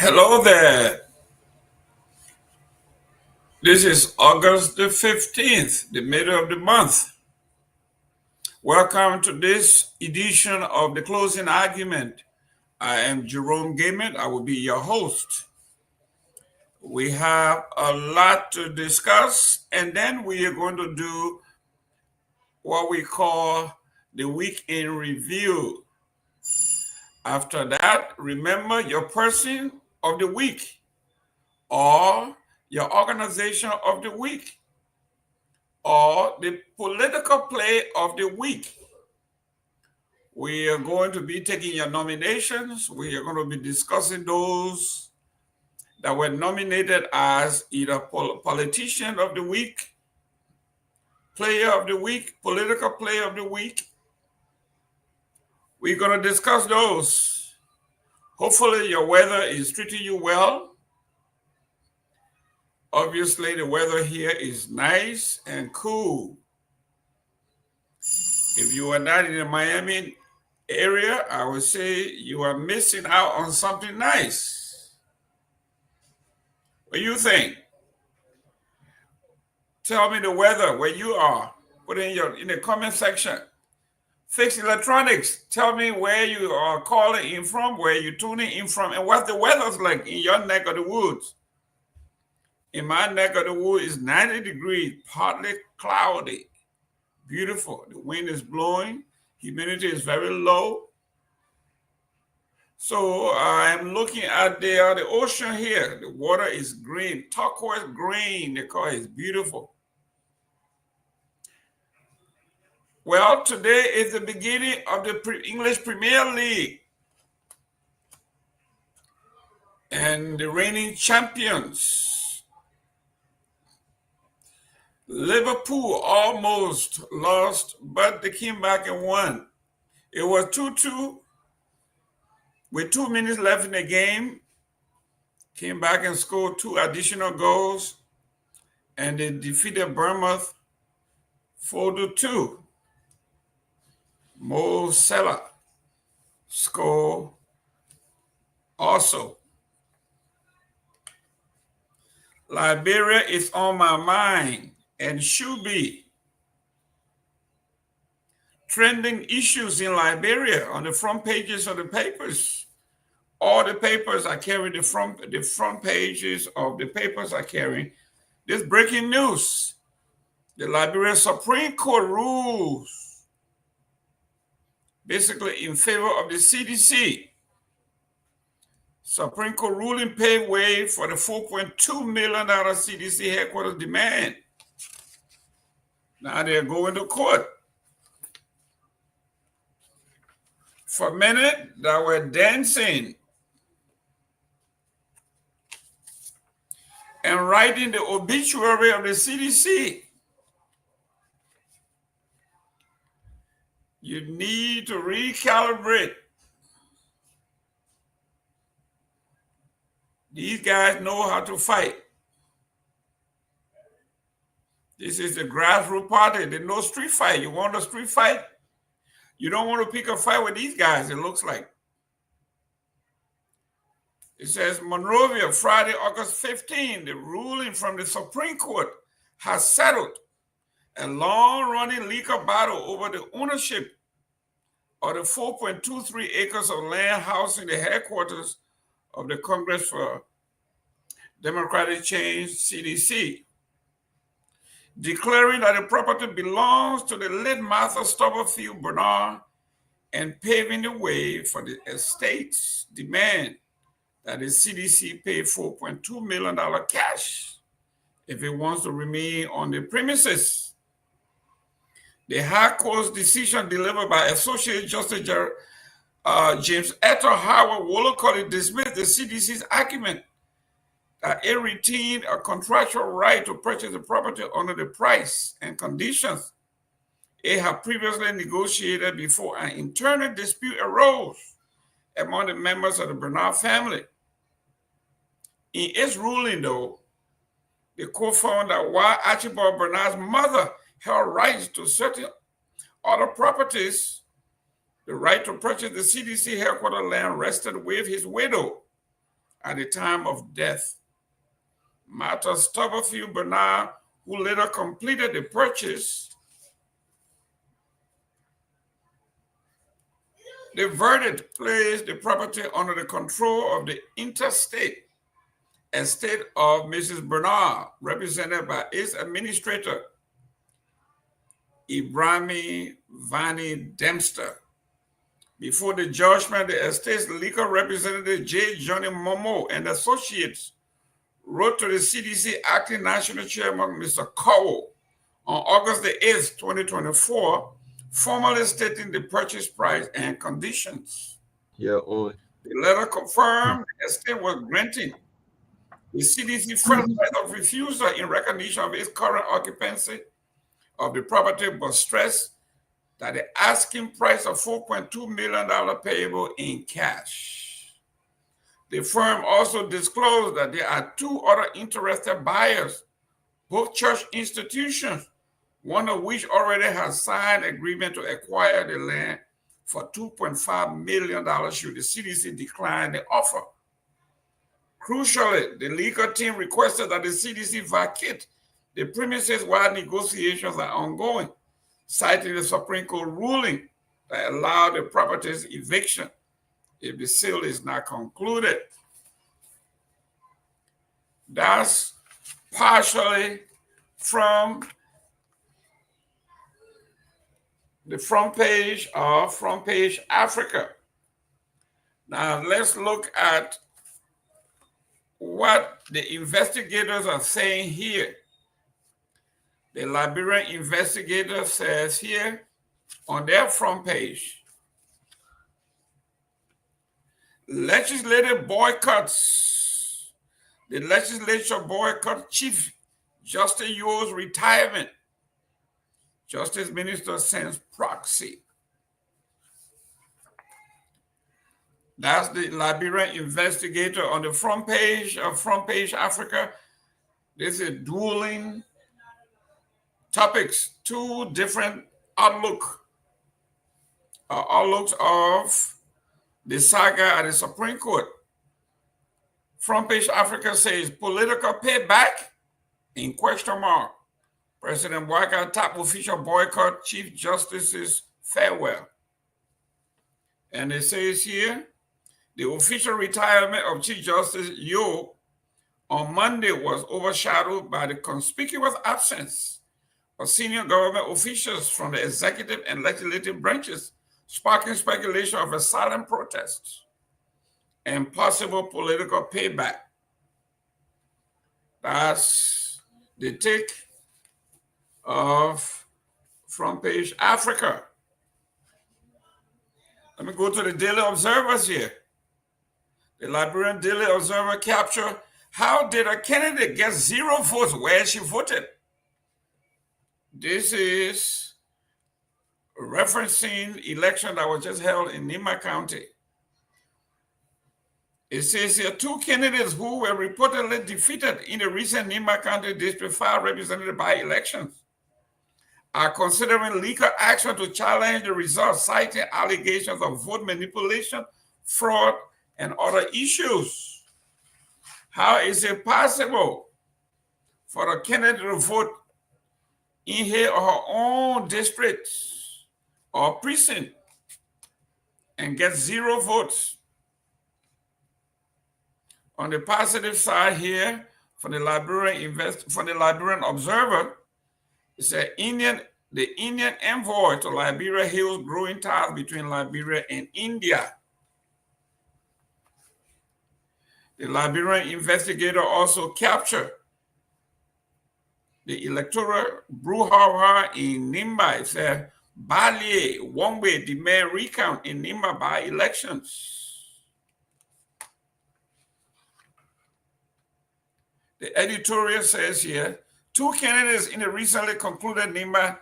Hello there. This is August the 15th, the middle of the month. Welcome to this edition of the closing argument. I am Jerome Gayman. I will be your host. We have a lot to discuss, and then we are going to do what we call the week in review. After that, remember your person of the week or your organization of the week, or the political play of the week. We are going to be taking your nominations. We are going to be discussing those that were nominated as either politician of the week, player of the week, political player of the week. We're going to discuss those. Hopefully your weather is treating you well. Obviously, the weather here is nice and cool. If you are not in the Miami area, I would say you are missing out on something nice. What do you think? Tell me the weather where you are. Put it in the comment section. Fix Electronics. Tell me where you are calling in from, where you're tuning in from, and what the weather's like in your neck of the woods. In my neck of the woods, it's 90 degrees, partly cloudy. Beautiful. The wind is blowing. Humidity is very low. So I'm looking at the ocean here. The water is green, turquoise green. The color is beautiful. Well, today is the beginning of the English Premier League. And the reigning champions, Liverpool, almost lost, but they came back and won. It was 2-2 with 2 minutes left in the game. Came back and scored 2 additional goals, and they defeated Bournemouth 4-2. Mo Salah scored also. Liberia is on my mind and should be. Trending issues in Liberia on the front pages of the papers. All the papers are carrying the front pages of the papers are carrying this breaking news. The Liberia Supreme Court rules basically in favor of the CDC. Supreme Court ruling paved way for the $4.2 million CDC headquarters demand. Now they're going to court. For a minute, they were dancing and writing the obituary of the CDC. You need to recalibrate. These guys know how to fight. This is the grassroots party. There's no street fight. You want a street fight? You don't want to pick a fight with these guys, it looks like. It says Monrovia, Friday, August 15, the ruling from the Supreme Court has settled a long-running legal battle over the ownership of the 4.23 acres of land housing the headquarters of the Congress for Democratic Change, CDC, declaring that the property belongs to the late Martha Stubblefield Bernard and paving the way for the estate's demand that the CDC pay $4.2 million cash if it wants to remain on the premises. The High Court's decision delivered by Associate Justice James Ethel Howard Wollacott dismissed the CDC's argument that it retained a contractual right to purchase the property under the price and conditions it had previously negotiated before an internal dispute arose among the members of the Bernard family. In its ruling, though, the court found that while Archibald Bernard's mother held rights to certain other properties, the right to purchase the CDC headquarters land rested with his widow, at the time of death. Martha Stubberfield Bernard, who later completed the purchase, the verdict placed the property under the control of the interstate estate of Mrs. Bernard, represented by its administrator, Ibrahim Vani Dempster. Before the judgment, the estate's legal representative J. Johnny Momo and Associates wrote to the CDC acting national chairman, Mr. Cowell, on August the 8th, 2024, formally stating the purchase price and conditions. The letter confirmed the estate was granting the CDC first right of refusal in recognition of its current occupancy of the property, but stressed that the asking price of $4.2 million payable in cash. The firm also disclosed that there are two other interested buyers, both church institutions, one of which already has signed agreement to acquire the land for $2.5 million should the CDC decline the offer. Crucially, the legal team requested that the CDC vacate the premises while negotiations are ongoing, citing the Supreme Court ruling that allowed the property's eviction if the sale is not concluded. That's partially from the front page of Front Page Africa. Now let's look at what the investigators are saying here. The Liberian investigator says here on their front page, legislative boycotts. The legislature boycott Chief Justice Yuo's retirement. Justice Minister sends proxy. That's the Liberian investigator on the front page of Front Page Africa. This is dueling topics, two different outlooks of the saga at the Supreme Court. Front Page Africa says political payback in question mark. President Waka top official boycott Chief Justice's farewell. And it says here, the official retirement of Chief Justice Yuo on Monday was overshadowed by the conspicuous absence of senior government officials from the executive and legislative branches, sparking speculation of a silent protest and possible political payback. That's the take of Front Page Africa. Let me go to the Daily Observers here. The Liberian Daily Observer captured, how did a candidate get 0 votes where she voted? This is referencing election that was just held in Nima County. It says here, 2 candidates who were reportedly defeated in the recent Nima County District 5 representative by-elections are considering legal action to challenge the results, citing allegations of vote manipulation, fraud, and other issues. How is it possible for a candidate to vote in his or her own district or precinct and get 0 votes? On the positive side here, from the Liberian Observer, it said the Indian envoy to Liberia hails growing ties between Liberia and India. The Liberian investigator also captured the electoral brouhaha in Nimba. It said Balie Wongbe demand recount in Nimba by elections. The editorial says here, 2 candidates in the recently concluded Nimba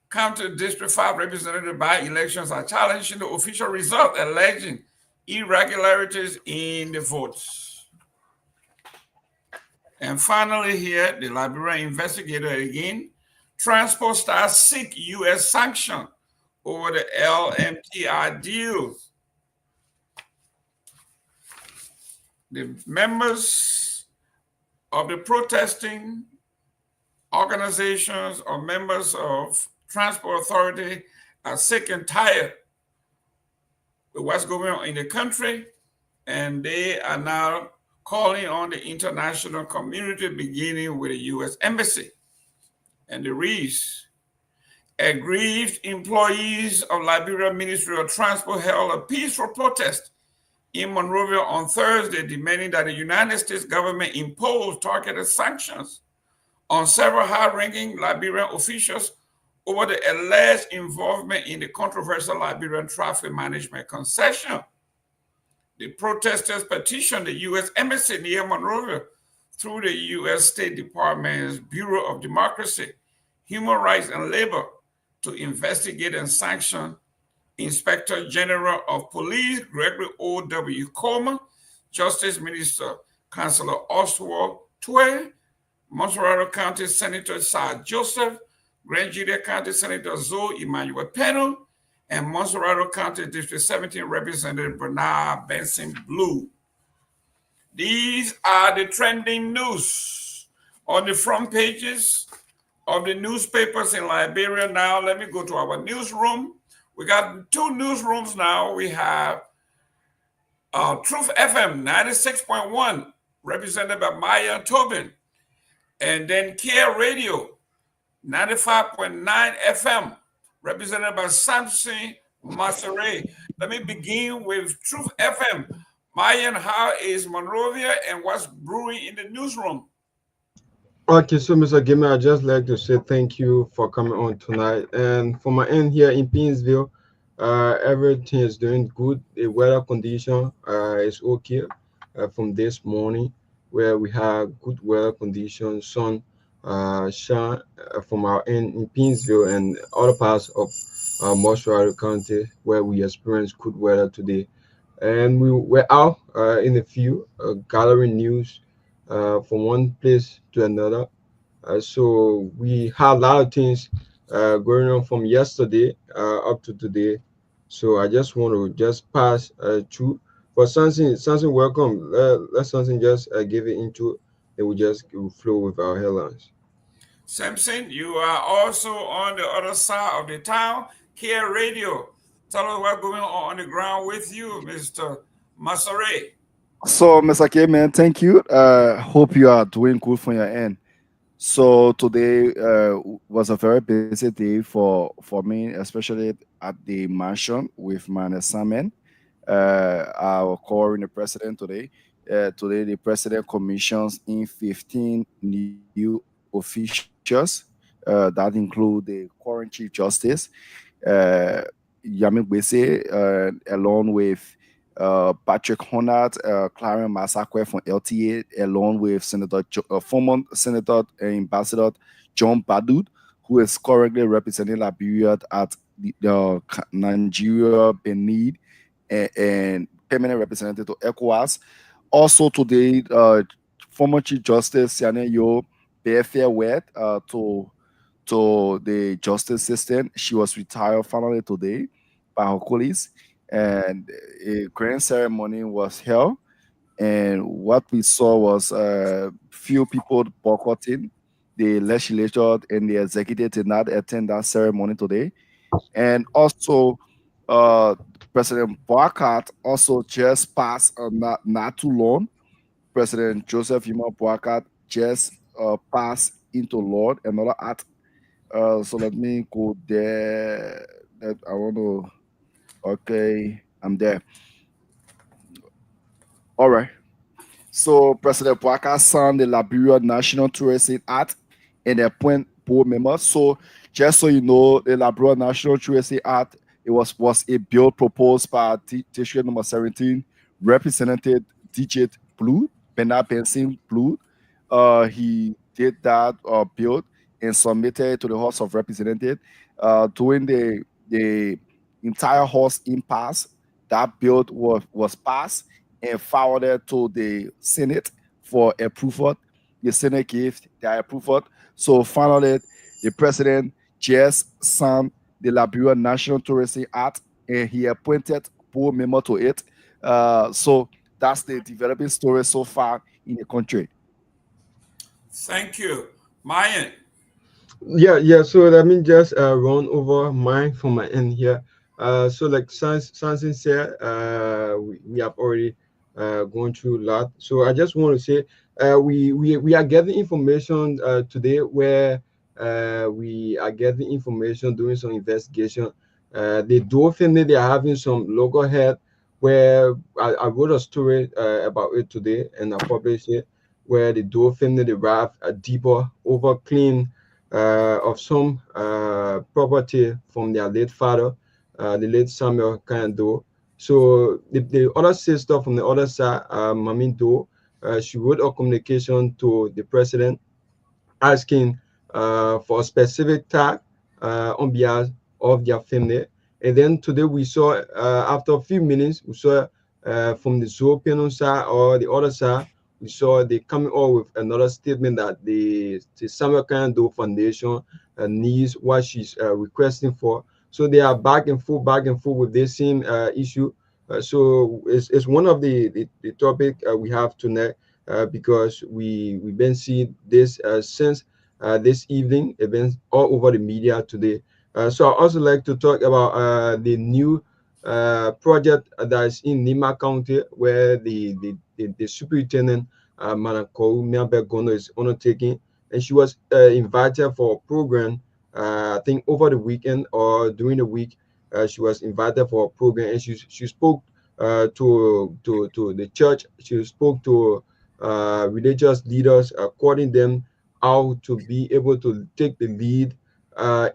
County District 5 representative by-elections are challenging the official result, alleging irregularities in the votes. And finally here, the Liberian investigator again, transport stars seek U.S. sanction over the LMTI deals. The members of the protesting organizations or members of Transport Authority are sick and tired with what's going on in the country, and they are now calling on the international community, beginning with the U.S. Embassy. And the reads, aggrieved employees of Liberia Ministry of Transport held a peaceful protest in Monrovia on Thursday, demanding that the United States government impose targeted sanctions on several high-ranking Liberian officials over the alleged involvement in the controversial Liberian traffic management concession. The protesters petitioned the U.S. Embassy near Monrovia through the U.S. State Department's Bureau of Democracy, Human Rights, and Labor to investigate and sanction Inspector General of Police Gregory O.W. Coleman, Justice Minister Councilor Oswald Pewee, Montserrat County Senator Sir Joseph, Grand Julia County Senator Zoe Emmanuel Peno, and Montserrat County District 17 Representative Bernard Benson Blue. These are the trending news on the front pages of the newspapers in Liberia. Now, let me go to our newsroom. We got two newsrooms now. We have Truth FM 96.1, represented by Myean Tobin, and then Care Radio 95.9 FM, represented by Samson Masere. Let me begin with Truth FM. Myean, how is Monrovia and what's brewing in the newsroom? Okay, so Mr. Gayman, I'd just like to say thank you for coming on tonight. And for my end here in Painesville, everything is doing good. The weather condition is okay from this morning, where we have good weather conditions, sun shine from our end in Painesville and other parts of Mortuary County, where we experience good weather today. And we were out in the field gathering news from one place to another. So we had a lot of things going on from yesterday up to today. So I just want to just pass through for something welcome. Let something just give it into. Then we just flow with our headlines. Samson, you are also on the other side of the town, Care Radio. Tell us what's going on the ground with you, Mr. Masere. So, Mr. Gayman, thank you. Hope you are doing good from your end. So today was a very busy day for me, especially at the mansion with my assignment. Our calling the president today. Today, the president commissions in 15 new officials that include the current chief justice, uh, Yami Gwese, along with Patrick Honard, Clarence Massacre from LTA, along with former Senator and Ambassador John Badud, who is currently representing Liberia at the Nigeria, Benin, and permanent representative to ECOWAS. Also today, former Chief Justice Siane Yo paid farewell to the justice system. She was retired finally today by her colleagues, and a grand ceremony was held. And what we saw was few people boycotting the legislature and the executive did not attend that ceremony today. And also, President Boakat also just passed not too long. President Joseph Yuma Boakat just passed into law, another act. So let me go there. That I want to. Okay, I'm there. All right. So President Boakat signed the Liberia National Tourism Act and appoint board members. So just so you know, the Liberia National Tourism Act, it was a bill proposed by District number 17, Representative DJ Blue, Bernard Benson Blue. He did that bill and submitted it to the House of Representatives. During the entire House impasse, that bill was passed and forwarded to the Senate for approval. The Senate gave their approval. So finally, the president just signed the Liberia National Tourism Act and he appointed board member to it. So That's the developing story so far in the country. Thank you. Myean. Yeah. So let me just run over mine from my end here. So like Sansin said, we have already gone through a lot. So I just want to say, we are getting information today where we are getting information, doing some investigation. The Doe family, they are having some local head where I wrote a story about it today and I published it, where the Doe family they robbed a deeper over clean of some property from their late father, the late Samuel Kando. So the other sister from the other side, Mami Do, she wrote a communication to the president asking for a specific tag on behalf of their family. And then today we saw, after a few minutes, we saw from the Zopiano side or the other side, we saw they coming out with another statement that the Samuel Kando Foundation needs what she's requesting for. So they are back and forth with this same issue. So it's one of the topic we have tonight because we've been seeing this since this evening events all over the media today. So I also like to talk about the new project that is in Nima County where the superintendent Manakou Myean is undertaking, and she was invited for a program. I think over the weekend or during the week, she was invited for a program, and she spoke to the church. She spoke to religious leaders, according them how to be able to take the lead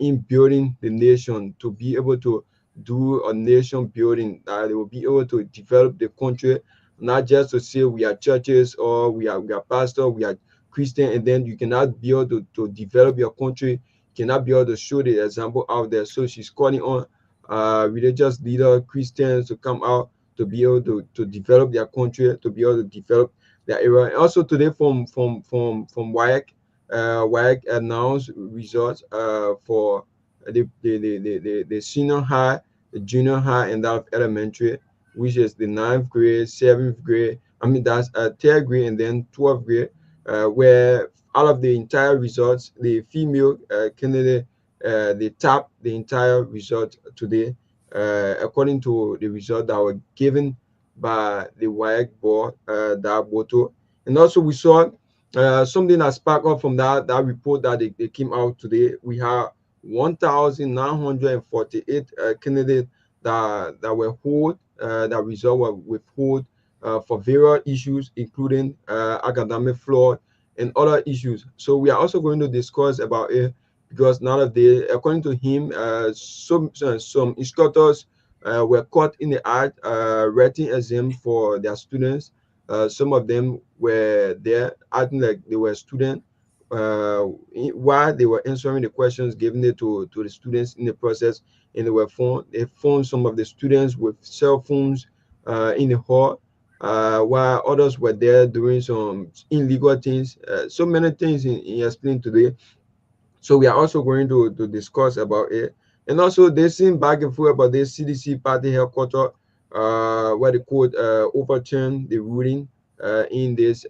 in building the nation, to be able to do a nation building. They will be able to develop the country, not just to say we are churches or we are pastor, we are Christian, and then you cannot be able to develop your country. You cannot be able to show the example out there. So she's calling on religious leader Christians to come out to be able to develop their country, to be able to develop their area. And also today from WAEC announced results for the senior high, the junior high, and that of elementary, which is the ninth grade, seventh grade. I mean that's third grade and then 12th grade, where out of the entire results, the female candidate they top the entire result today, according to the result that were given by the WAEC board, that Boto. And also we saw something that sparked up from that report that they came out today. We have 1,948 candidates that were hold, that result were withhold for various issues, including academic flaw and other issues. So we are also going to discuss about it because none of the, according to him, some instructors were caught in the act writing exam for their students. Some of them were there acting like they were students while they were answering the questions given it to the students in the process, and they found some of the students with cell phones in the hall, while others were there doing some illegal things. So many things in explained today. So we are also going to discuss about it. And also they seem back and forth about this CDC party headquarters, where the court overturned the ruling in this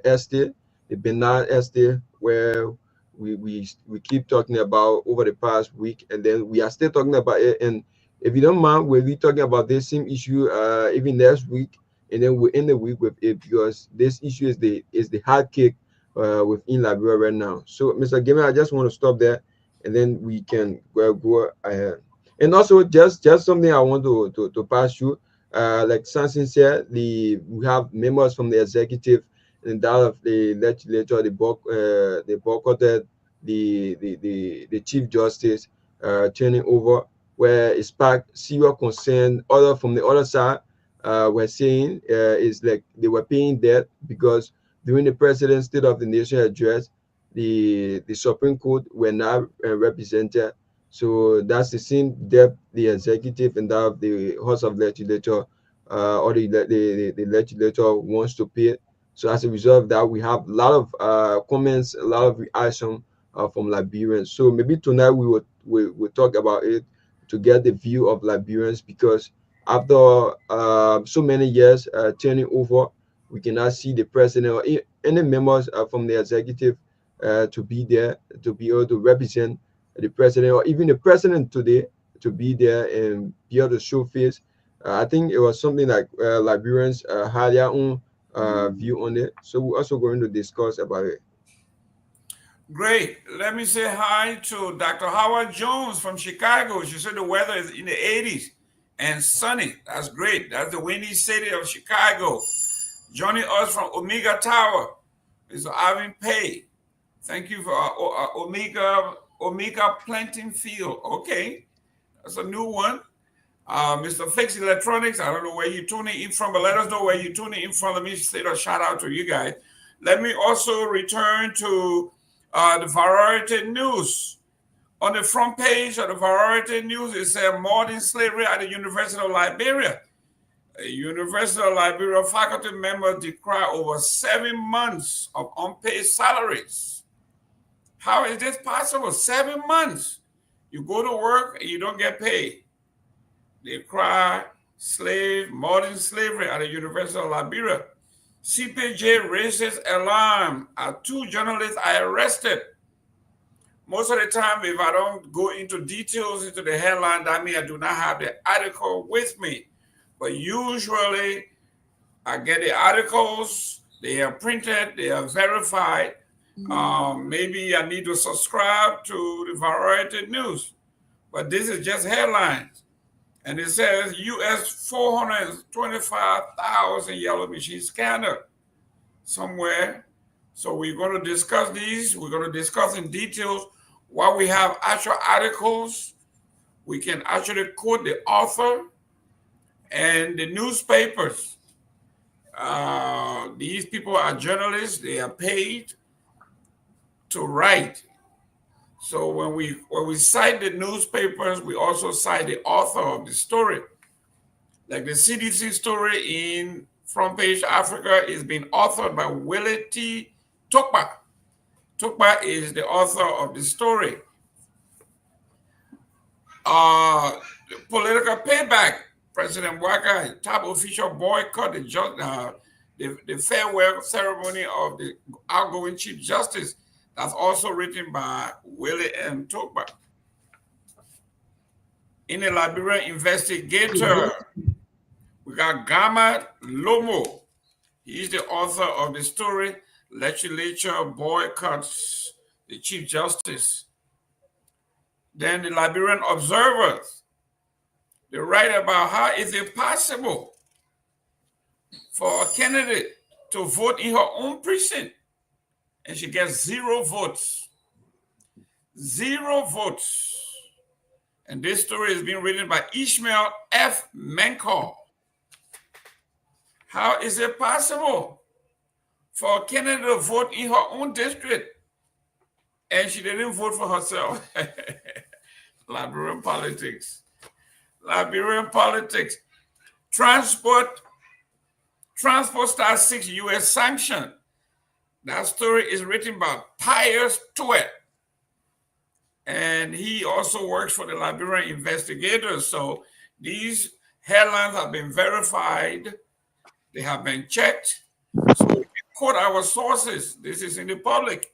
estate, the Bernard estate, where we keep talking about over the past week, and then we are still talking about it. And if you don't mind, we'll be talking about this same issue even next week, and then we end the week with it because this issue is the hard kick within Liberia right now. So, Mr. Gayman, I just want to stop there, and then we can go ahead. And also, just something I want to pass through. Like Sansin said, we have members from the executive and that of the legislature. They boycotted the chief justice turning over, where it sparked serious concern. Other from the other side were saying is like they were paying debt because during the president's State of the Nation address, the Supreme Court were not represented. So that's the same debt the executive and that of the House of Legislature or the legislature wants to pay. So as a result of that, we have a lot of comments, a lot of reaction from Liberians. So maybe tonight we will talk about it to get the view of Liberians because after so many years turning over, we cannot see the president or any members from the executive to be there, to be able to represent the president, or even the president today to be there and be able to show face. I think it was something like Liberians had their own view on it. So we're also going to discuss about it. Great. Let me say hi to Dr. Howard Jones from Chicago. She said the weather is in the 80s and sunny. That's great. That's the windy city of Chicago. Joining us from Omega Tower is Ivan Pay. Thank you for Omega Planting Field. Okay, that's a new one. Mr. Fix Electronics, I don't know where you're tuning in from, but let us know where you're tuning in from. Let me say a shout out to you guys. Let me also return to the Variety News. On the front page of the Variety News, it says modern slavery at the University of Liberia. A University of Liberia faculty members decry over 7 months of unpaid salaries. How is this possible? 7 months. You go to work and you don't get paid. They cry modern slavery at the University of Liberia. CPJ raises alarm as 2 journalists are arrested. Most of the time, if I don't go into details into the headline, that means I do not have the article with me. But usually, I get the articles, they are printed, they are verified. Maybe I need to subscribe to the Variety News. But this is just headlines. And it says U.S. 425,000 yellow machine scanner somewhere. So we're going to discuss these. We're going to discuss in details while we have actual articles. We can actually quote the author and the newspapers. These people are journalists. They are paid to write. So when we cite the newspapers, we also cite the author of the story. Like the CDC story in Front Page Africa is being authored by Willie T. Topoh. Topoh is the author of the story. Political payback. President Waka, top official boycott the farewell ceremony of the outgoing Chief Justice. That's also written by Willie M. Topoh. In the Liberian investigator, we got Gama Lomo. He's the author of the story, Legislature Boycotts the Chief Justice. Then the Liberian Observers, they write about how is it possible for a candidate to vote in her own precinct and she gets 0 votes. 0 votes. And this story is being written by Ishmael F. Menkor. How is it possible for a candidate to vote in her own district and she didn't vote for herself? Liberian politics. Liberian politics. Transport Star 6 U.S. sanction. That story is written by Pius Tuet. And he also works for the Liberian investigators. So these headlines have been verified. They have been checked. So we can quote our sources. This is in the public.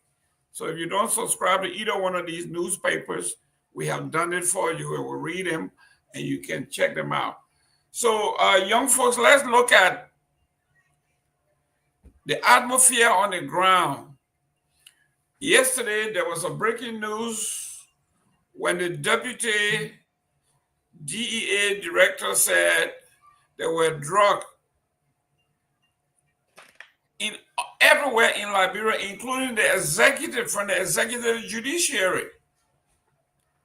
So if you don't subscribe to either one of these newspapers, we have done it for you and we'll read them and you can check them out. So young folks, let's look at the atmosphere on the ground. Yesterday, there was a breaking news when the deputy DEA director said there were drugs everywhere in Liberia, including the executive, from the executive judiciary.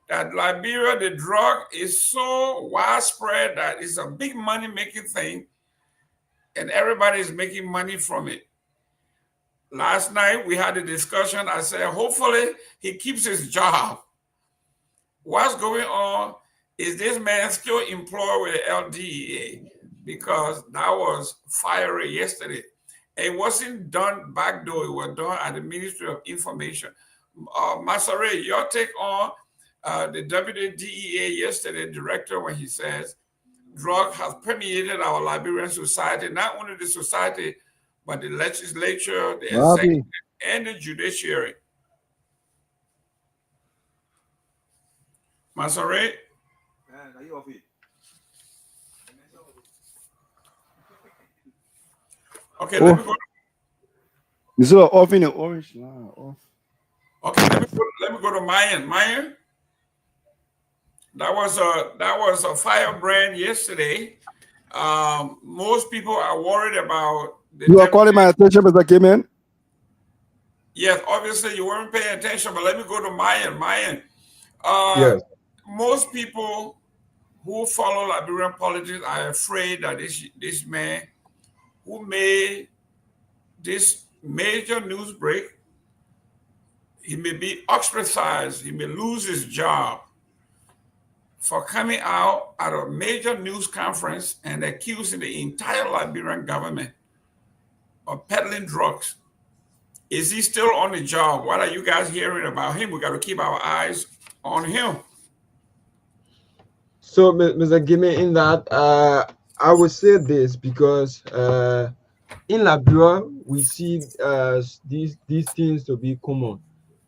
That Liberia, the drug is so widespread that it's a big money-making thing, and everybody is making money from it. Last night, we had a discussion. I said, hopefully, he keeps his job. What's going on is this man still employed with the LDEA, because that was fiery yesterday. It wasn't done back door. It was done at the Ministry of Information. Masare, your take on the deputy DEA yesterday director when he says drug has permeated our Liberian society, not only the society, but the legislature, the executive, and the judiciary. Masore? Okay, let me go. Is it off in the orange? Nah, off. Okay, let me go to Myean. Myean? That was a firebrand yesterday. Most people are worried about the. You are calling my attention, Mr. Gayman? Yes, obviously you weren't paying attention, but let me go to Myean. Myean. Yes. Most people who follow Liberian politics are afraid that this man who made this major news break, he may be ostracized, he may lose his job for coming out at a major news conference and accusing the entire Liberian government of peddling drugs. Is he still on the job? What are you guys hearing about him? We got to keep our eyes on him. So, Mr. Gayman, in that, I would say this because in Liberia we see these things to be common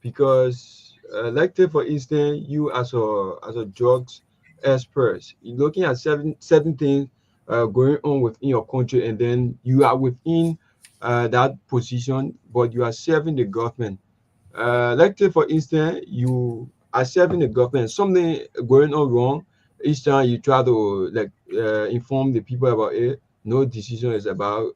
because, like say for instance, you as a drugs expert, you're looking at certain things going on within your country, and then you are within that position, but you are serving the government. Like say for instance, you are serving the government, something going on wrong. Each time you try to like inform the people about it, no decision is about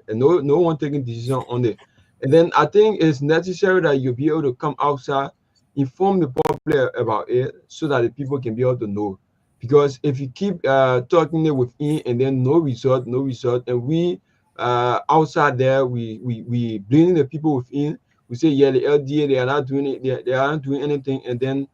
and no one taking decision on it. And then I think it's necessary that you be able to come outside, inform the public about it, so that the people can be able to know. Because if you keep talking it within and then no result, and we outside there we blaming the people within. We say, yeah, the LDA, they are not doing it, they are not doing anything, and then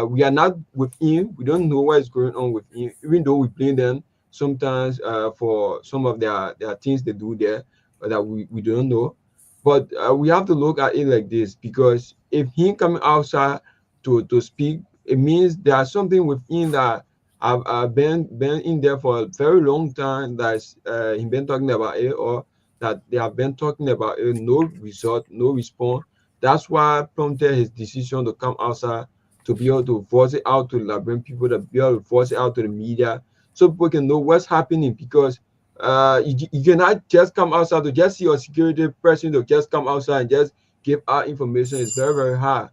we are not within. We don't know what is going on within, even though we blame them sometimes for some of their things they do there that we don't know. But we have to look at it like this, because if he coming outside to speak, it means there's something within that I've been in there for a very long time, that's he been talking about it, or that they have been talking about it, no result, no response. That's why prompted his decision to come outside, to be able to voice it out to the Liberian people, to be able to voice it out to the media, so people can know what's happening. Because you cannot just come outside to just see your security person to just come outside and just give out information. It's very, very hard.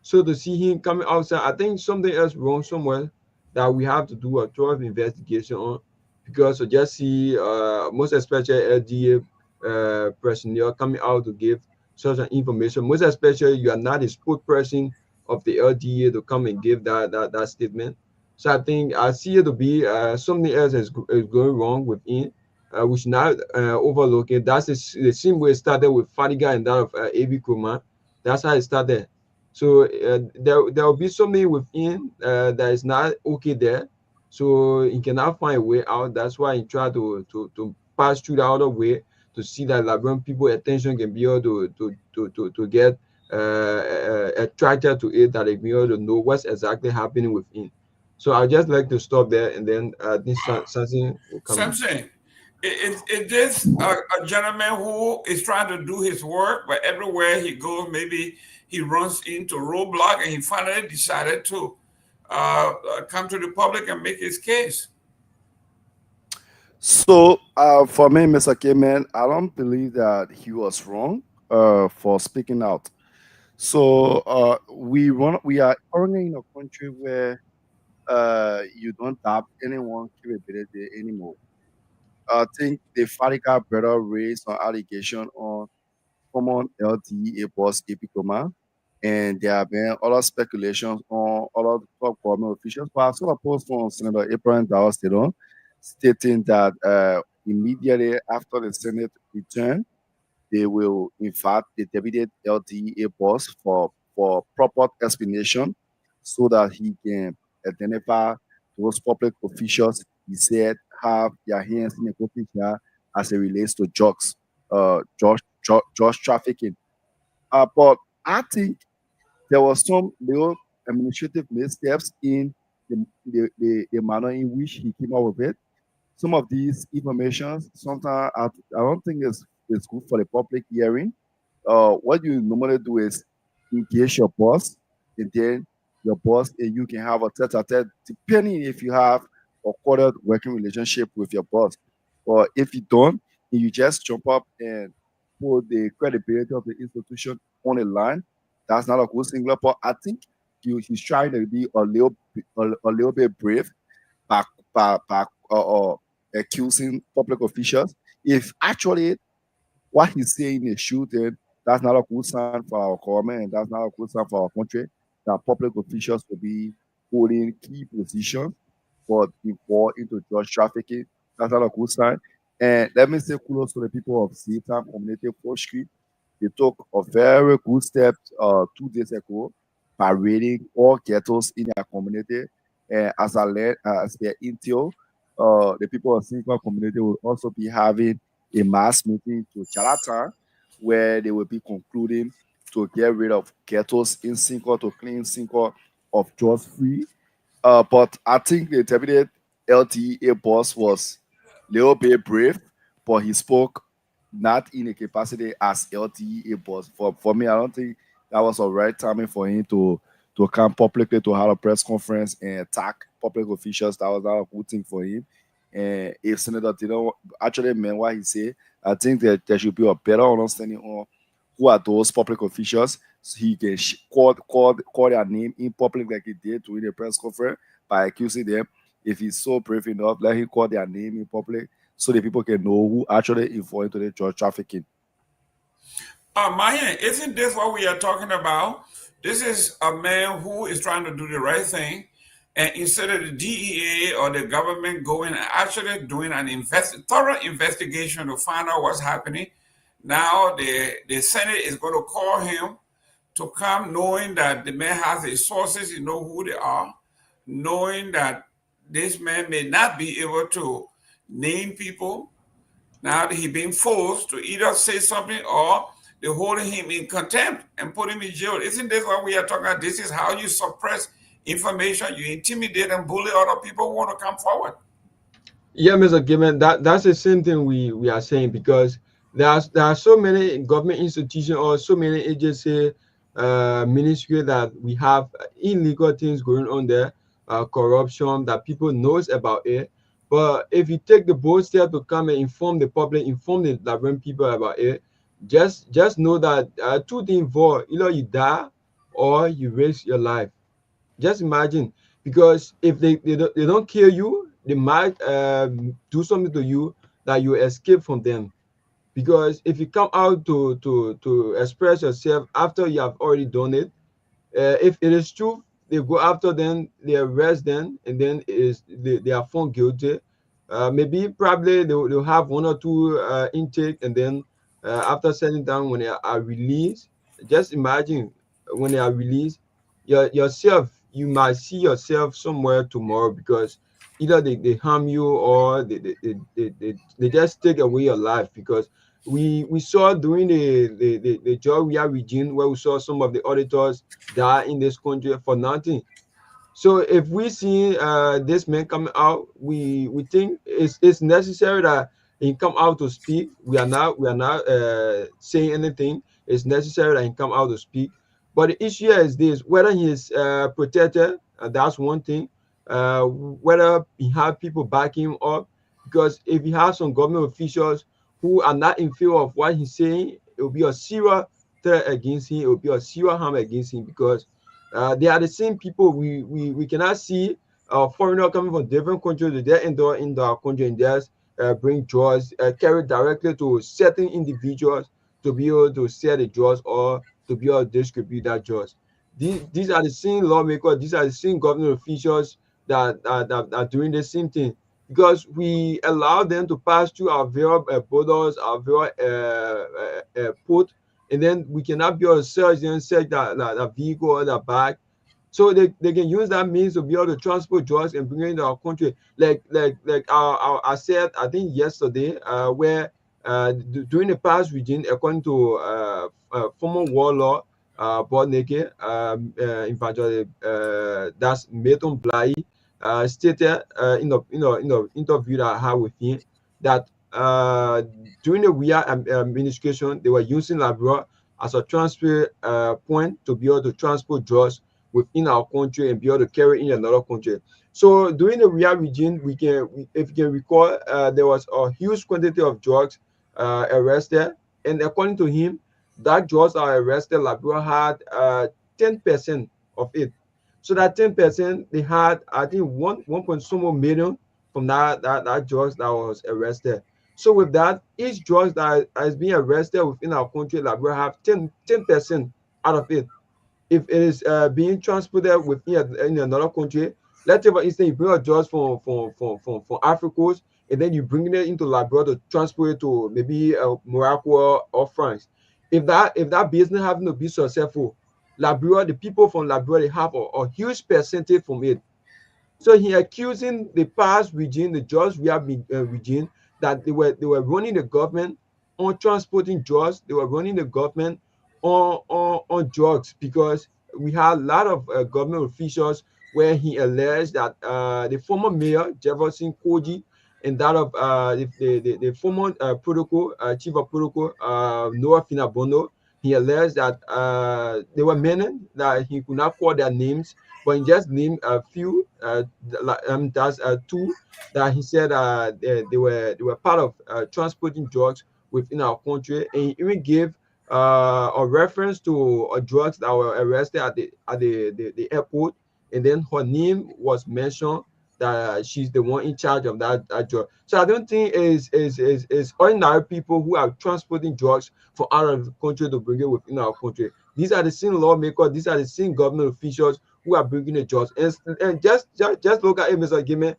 So to see him coming outside, I think something else wrong somewhere that we have to do a thorough investigation on. Because to just see, most especially LDA personnel coming out to give such an information, most especially you are not a spokesperson of the LDA to come and give that statement. So I think I see it to be something else is going wrong within. We should not overlook it. That's the same way it started with Fadiga and that of AB Kromah. That's how it started. So there will be something within that is not okay there. So he cannot find a way out. That's why he tried to pass through the other way, to see that Liberian people attention can be able to get attracted to it, that they be able to know what's exactly happening within. So I'd just like to stop there, and then this something will come in. Samson, is this a gentleman who is trying to do his work, but everywhere he goes, maybe he runs into roadblock, and he finally decided to come to the public and make his case? So for me, Mr. Gayman, I don't believe that he was wrong for speaking out. So we are currently in a country where you don't doubt anyone's capability anymore. I think the Fadiga brother raised an allegation on common LDA boss AP Kromah, and there have been other speculations on other top government officials. But I saw a post from Senator Abraham Dawes stating that immediately after the Senate return, they will in fact the deputy LDA boss for proper explanation, so that he can identify those public officials he said have their hands in the cookie jar as it relates to drugs trafficking. But I think there was some little administrative missteps in the manner in which he came up with it. Some of these information sometimes I don't think it's good for the public hearing. What you normally do is engage your boss, and then your boss and you can have a tete-a-tete, depending if you have a quarter working relationship with your boss. Or if you don't, and you just jump up and put the credibility of the institution on the line, that's not a good singular. But I think he's trying to be a little bit brave by, by accusing public officials. If actually what he's saying is shooting, that's not a good sign for our government, and that's not a good sign for our country. That public officials will be holding key positions for involved into drug trafficking. That's not a good sign. And let me say kudos to the people of Seatown Community Fourth Street. They took a very good step 2 days ago by raiding all ghettos in their community. And as I learned, as their intel, the people of Seatown community will also be having a mass meeting to Charlatan, where they will be concluding to get rid of ghettos in Cinco, to clean Cinco of drugs free. But I think the deputy LTE boss was a little bit brave, but he spoke not in a capacity as LTE boss. For me, I don't think that was a right timing for him to come publicly to have a press conference and attack public officials. That was not a good thing for him. And if Senator didn't actually meant what he said, I think that there should be a better understanding on who are those public officials, so he can call their name in public like he did during the press conference by accusing them. If he's so brave enough, let him call their name in public so the people can know who actually involved into the drug trafficking. Myean, isn't this what we are talking about? This is a man who is trying to do the right thing. And instead of the DEA or the government going and actually doing an thorough investigation to find out what's happening, now the Senate is going to call him to come knowing that the man has his sources, you know who they are, knowing that this man may not be able to name people. Now he's being forced to either say something or they're holding him in contempt and put him in jail. Isn't this what we are talking about? This is how you suppress information, you intimidate and bully other people who want to come forward. Yeah, Mr. Gayman, that's the same thing we are saying, because there are so many government institutions or so many agency ministry that we have illegal things going on there, corruption that people knows about it. But if you take the bold step to come and inform the public, inform the Liberian people about it, just know that two things involved: either you die or you risk your life. Just imagine, because if they don't kill you, they might do something to you that you escape from them. Because if you come out to express yourself after you have already done it, if it is true, they go after them, they arrest them, and then they are found guilty. Maybe probably they'll have one or two intake, and then after sitting down, when they are released, just imagine when they are released, yourself, you might see yourself somewhere tomorrow, because either they harm you or they just take away your life. Because we saw during the Georgia regime, where we saw some of the auditors die in this country for nothing. So if we see this man coming out, we think it's necessary that he come out to speak. We are not saying anything. It's necessary that he come out to speak. But the issue is this: whether he is protected, that's one thing. Whether he have people back him up, because if he has some government officials who are not in favor of what he's saying, it will be a serious threat against him. It will be a serious harm against him, because they are the same people. We cannot see foreigner coming from different countries. They enter in our country and just bring drugs, carry directly to certain individuals to be able to sell the drugs or to be able to distribute that drugs. These are the same lawmakers. These are the same government officials that are doing the same thing, because we allow them to pass through our very borders, our very port, and then we cannot be able to search that vehicle or that bag. So they can use that means to be able to transport drugs and bring it into our country. I said, I think yesterday, where during the past regime, according to former warlord Bodneke, in fact, that's Meton Blai, stated in the interview that I had with him that during the Weah administration, they were using Liberia as a transfer point to be able to transport drugs within our country and be able to carry in another country. So during the Weah regime, if you can recall, there was a huge quantity of drugs arrested, and according to him, that drugs are arrested, Liberia had 10% of it. So that 10%, they had, I think, one point some more million from that drugs that was arrested. So with that, each drugs that is being arrested within our country, Liberia have 10% out of it. If it is being transported within in another country, let's say for instance, you bring a drugs from Africa, and then you bring it into Liberia to transport it to maybe Morocco or France. If that business having to be successful, Liberia, the people from Liberia, they have a huge percentage from it. So he accusing the past regime, the George Weah regime, that they were running the government on transporting drugs. They were running the government on drugs, because we had a lot of government officials where he alleged that the former mayor Jefferson Koji and that of the former protocol chief of protocol Noah Finabono, he alleged that there were men that he could not call their names, but he just named a few. That's two that he said they were part of transporting drugs within our country, and he even gave a reference to drugs that were arrested at the airport, and then her name was mentioned that she's the one in charge of that drug. So I don't think is ordinary people who are transporting drugs from out of the country to bring it within our country. These are the same lawmakers, these are the same government officials who are bringing the jobs. And just look at it, Mr. Gayman.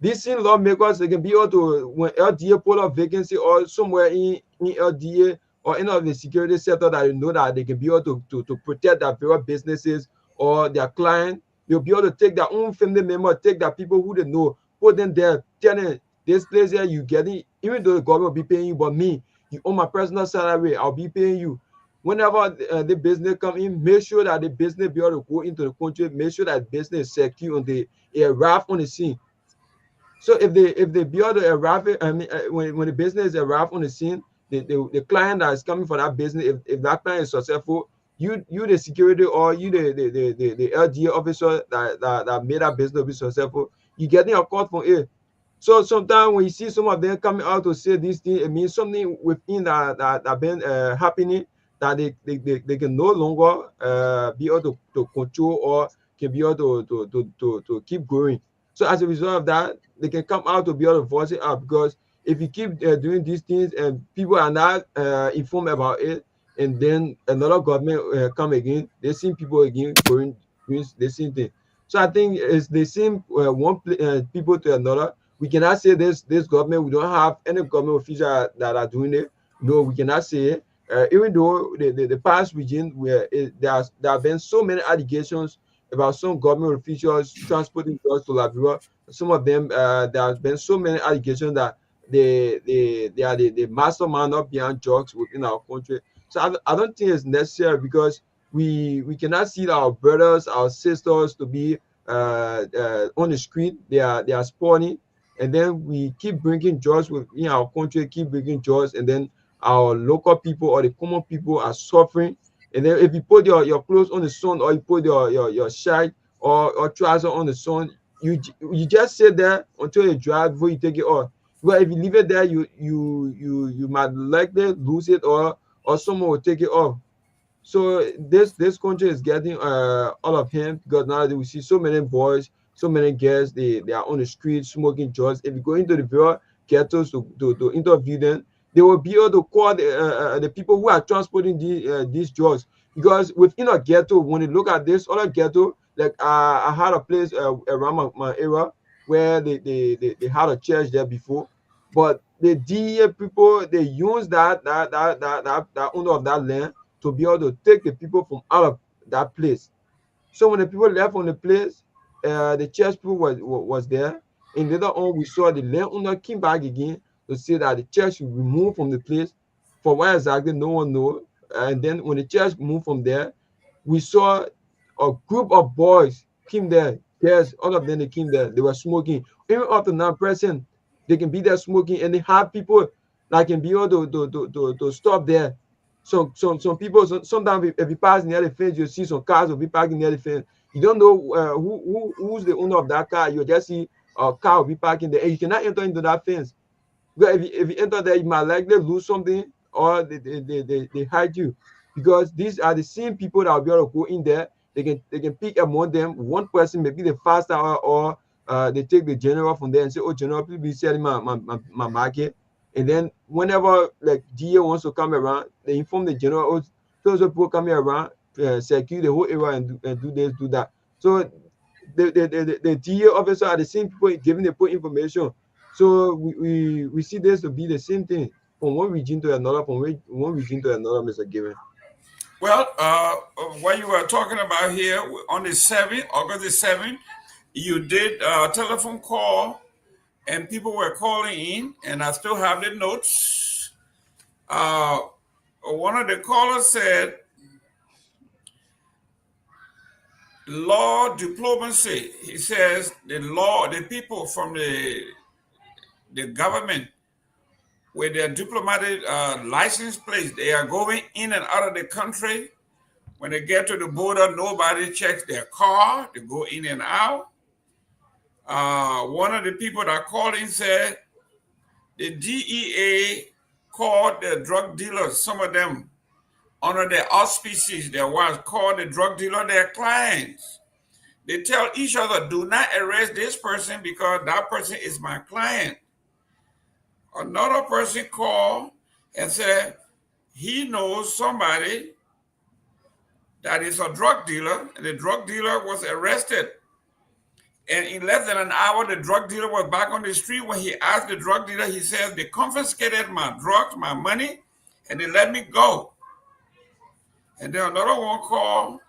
These same lawmakers, they can be able to, when LDA pull up vacancy or somewhere in LDA or any of the security sector that you know that they can be able to protect their very businesses or their client, they'll be able to take their own family member, take their people who they know, put them there, tell them this place here you getting, even though the government will be paying you, but me, you own my personal salary, I'll be paying you. Whenever the business come in, make sure that the business be able to go into the country, make sure that business is secure and they arrive on the scene. So if they be able to arrive, I mean, when the business arrive on the scene, the client that is coming for that business, if that client is successful, you the security or you the LDA officer that made that business be successful, you getting a cut from it. So sometimes when you see some of them coming out to say these things, it means something within that been happening, that they can no longer be able to control or can be able to keep going. So as a result of that, they can come out to be able to voice it out, because if you keep doing these things and people are not informed about it, and then another government come again, they see people again going doing the same thing. So I think it's the same people to another. We cannot say this government. We don't have any government officials that are doing it. No, we cannot say it. Even though the past regime where there have been so many allegations about some government officials transporting drugs to Liberia. Some of them, there have been so many allegations that they are the mastermind of behind drugs within our country. So I don't think it's necessary, because we cannot see our brothers, our sisters to be on the street. They are spawning, and then we keep bringing drugs within our country, keep bringing drugs, and then our local people or the common people are suffering. And then if you put your clothes on the sun, or you put your shirt or trouser on the sun, you just sit there until it dry before you take it off. But if you leave it there, you might likely lose it, or someone will take it off. So this country is getting all of him, because now we see so many boys, so many girls, they are on the street smoking drugs. If you go into the various ghettos to interview them, they will be able to call the people who are transporting these drugs. Because within a ghetto, when you look at this other ghetto, like I had a place around my area where they had a church there before, but the DEA people, they use that owner of that land to be able to take the people from out of that place. So when the people left from the place, the church people was there, and later on we saw the landowner came back again to say that the church should be moved from the place. For why exactly, no one knows. And then when the church moved from there, we saw a group of boys came there. Yes, all of them they came there. They were smoking. Even up to now, present, they can be there smoking, and they have people that can be able to stop there. Some people sometimes if you pass near the fence, you see some cars will be parking near the fence. You don't know who's the owner of that car. You just see a car will be parking there, and you cannot enter into that fence. Because if you enter there, you might likely lose something, or they hide you. Because these are the same people that will be able to go in there. They can pick among them one person, maybe the faster, or they take the general from there and say, "Oh, general, please be selling my market." And then whenever like DA wants to come around, they inform the general, "Oh, so people coming around, secure the whole area and do this, do that." So the DA officer are the same people giving the poor information. So we see this to be the same thing from one region to another, from one region to another, Mr. Given. Well, what you were talking about here on the 7th, August the 7th, you did a telephone call and people were calling in, and I still have the notes. Uh, One of the callers said, law diplomacy. He says the people from the government with their diplomatic license plates, they are going in and out of the country. When they get to the border, nobody checks their car. They go in and out. One of the people that called in said the DEA called the drug dealers, some of them under their auspices, their wives called the drug dealer their clients. They tell each other, do not arrest this person because that person is my client. Another person called and said he knows somebody that is a drug dealer, and the drug dealer was arrested. And in less than an hour, the drug dealer was back on the street. When he asked the drug dealer, he says, they confiscated my drugs, my money, and they let me go. And then another one called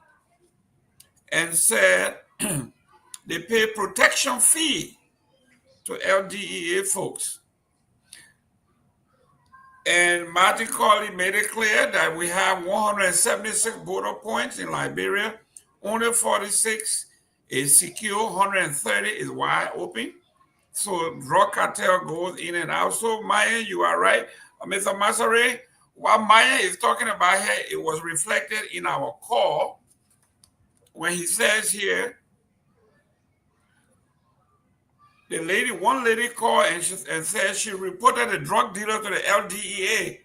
and said they pay protection fee to LDEA folks. And Martin Colley made it clear that we have 176 border points in Liberia. Only 46 is secure, 130 is wide open. So drug cartel goes in and out. So Myean, you are right. Mr. Masare, what Myean is talking about here, it was reflected in our call when he says here, one lady called and said she reported a drug dealer to the LDEA.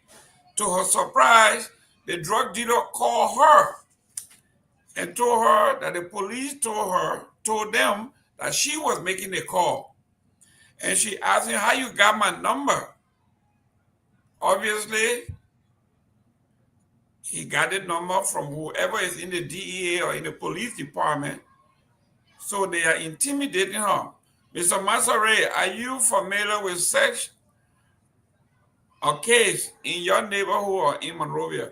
To her surprise, the drug dealer called her and told her that the police told them that she was making the call. And she asked him, how you got my number? Obviously, he got the number from whoever is in the DEA or in the police department. So they are intimidating her. Mr. Masare, are you familiar with such a case in your neighborhood or in Monrovia?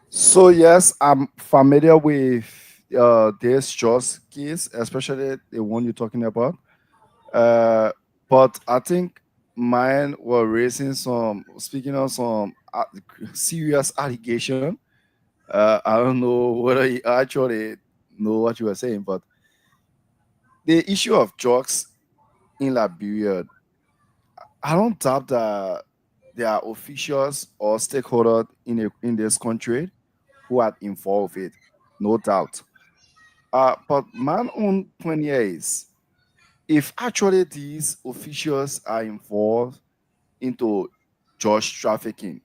So yes, I'm familiar with this just case, especially the one you're talking about. But I think mine were raising speaking of some serious allegation. I don't know whether you actually know what you were saying, but the issue of drugs in Liberia, I don't doubt that there are officials or stakeholders in this country who are involved with it, no doubt. But my own point here is, if actually these officials are involved into drug trafficking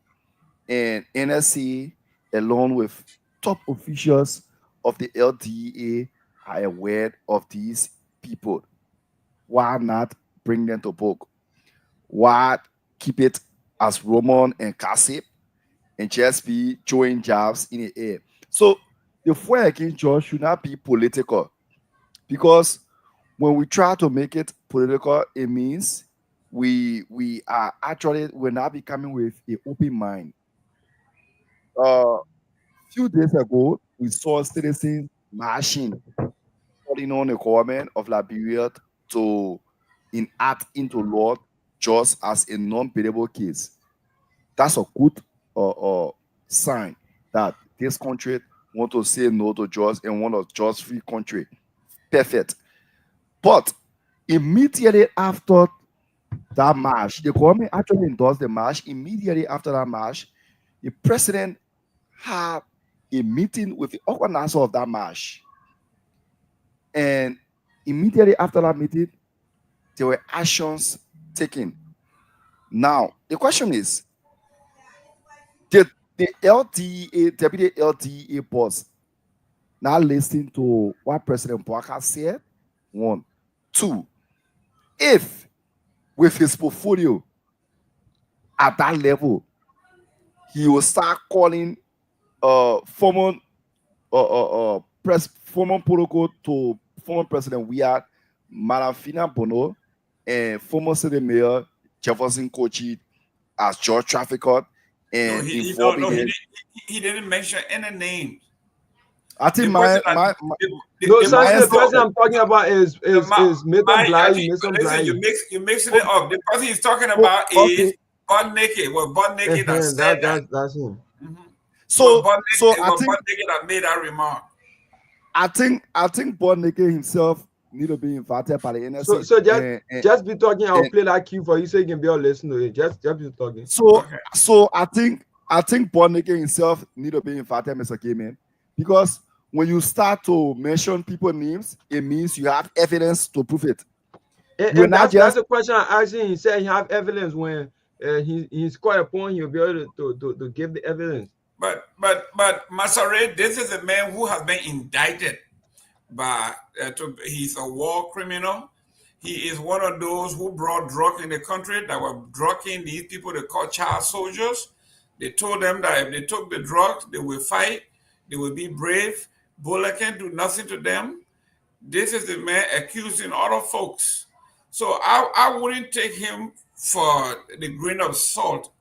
and NSC, along with top officials of the LDA, are aware of these people, why not bring them to book? Why keep it as Roman and gossip and just be throwing jabs in the air? So the fight against drugs should not be political, because when we try to make it political, it means we're not becoming with an open mind. Few days ago, we saw citizens marching, calling on the government of Liberia to enact into law just as a non-payable case. That's a good sign that this country want to say no to drugs and want a just free country. perfect. But immediately after that march, the government actually endorsed the march. Immediately after that march, the president had a meeting with the organizer of that march. And immediately after that meeting, there were actions taken. Now, the question is, did the LDA, deputy LDA boss, now listen to what President Boaka said? One. Two, if with his portfolio at that level, he will start calling former former protocol to former President Myean, Marafina Bono, and former city mayor Jefferson Kochi as drug trafficker, and involving them. He didn't mention any names. I think No, sir, the person I'm talking about is Mason Bly. Listen, you're mixing it up. The person he's talking about is Butt Naked. Well, Butt Naked that said that. That's him. So I think Butt Naked that made that remark. I think Butt Naked himself need to be invited by the NSC. So just be talking. I'll play that cue for you so you can be able to listen to it. Just be talking. So I think Butt Naked himself need to be invited, Mr. Gayman, because when you start to mention people's names, it means you have evidence to prove it. And that's the question I asked him. He said he have evidence. When he's called upon, he'll be able to give the evidence. But Masare, this is a man who has been indicted by he's a war criminal. He is one of those who brought drug in the country that were drugging these people they call child soldiers. They told them that if they took the drugs, they will fight, they will be brave. Bullet can do nothing to them. This is the man accusing other folks. So I wouldn't take him for the grain of salt.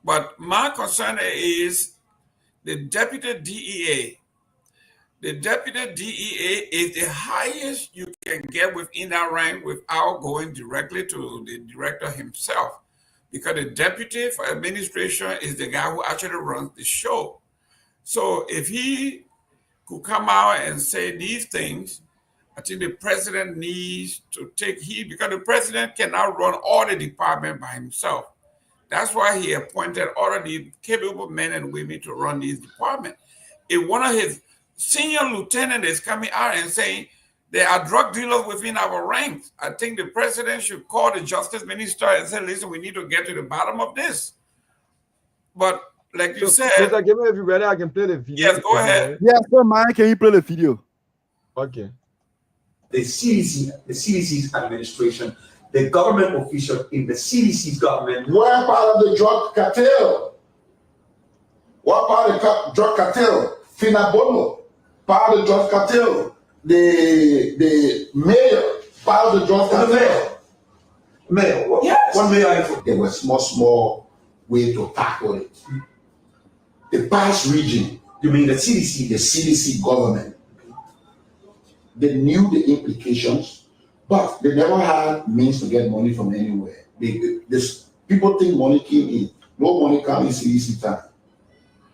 But my concern is the deputy DEA. The deputy DEA is the highest you can get within that rank without going directly to the director himself. Because the deputy for administration is the guy who actually runs the show. So if he could come out and say these things, I think the president needs to take heed, because the president cannot run all the department by himself. That's why he appointed all of the capable men and women to run these departments. If one of his senior lieutenants is coming out and saying there are drug dealers within our ranks, I think the president should call the justice minister and say, listen, we need to get to the bottom of this. But like you said, if you're ready, I can play the video. Yes, go ahead. Yes, sir, man. Can you play the video? Okay. The CDC's administration, the government official in the CDC's government were part of the drug cartel. What part of the drug cartel? Finabono, part of the drug cartel. The mayor, part of the drug cartel. Mayor, yes. One mayor. There was small way to tackle it. The past region, you mean the CDC? The CDC government. They knew the implications, but they never had means to get money from anywhere. People think money came in. No money came in CDC time.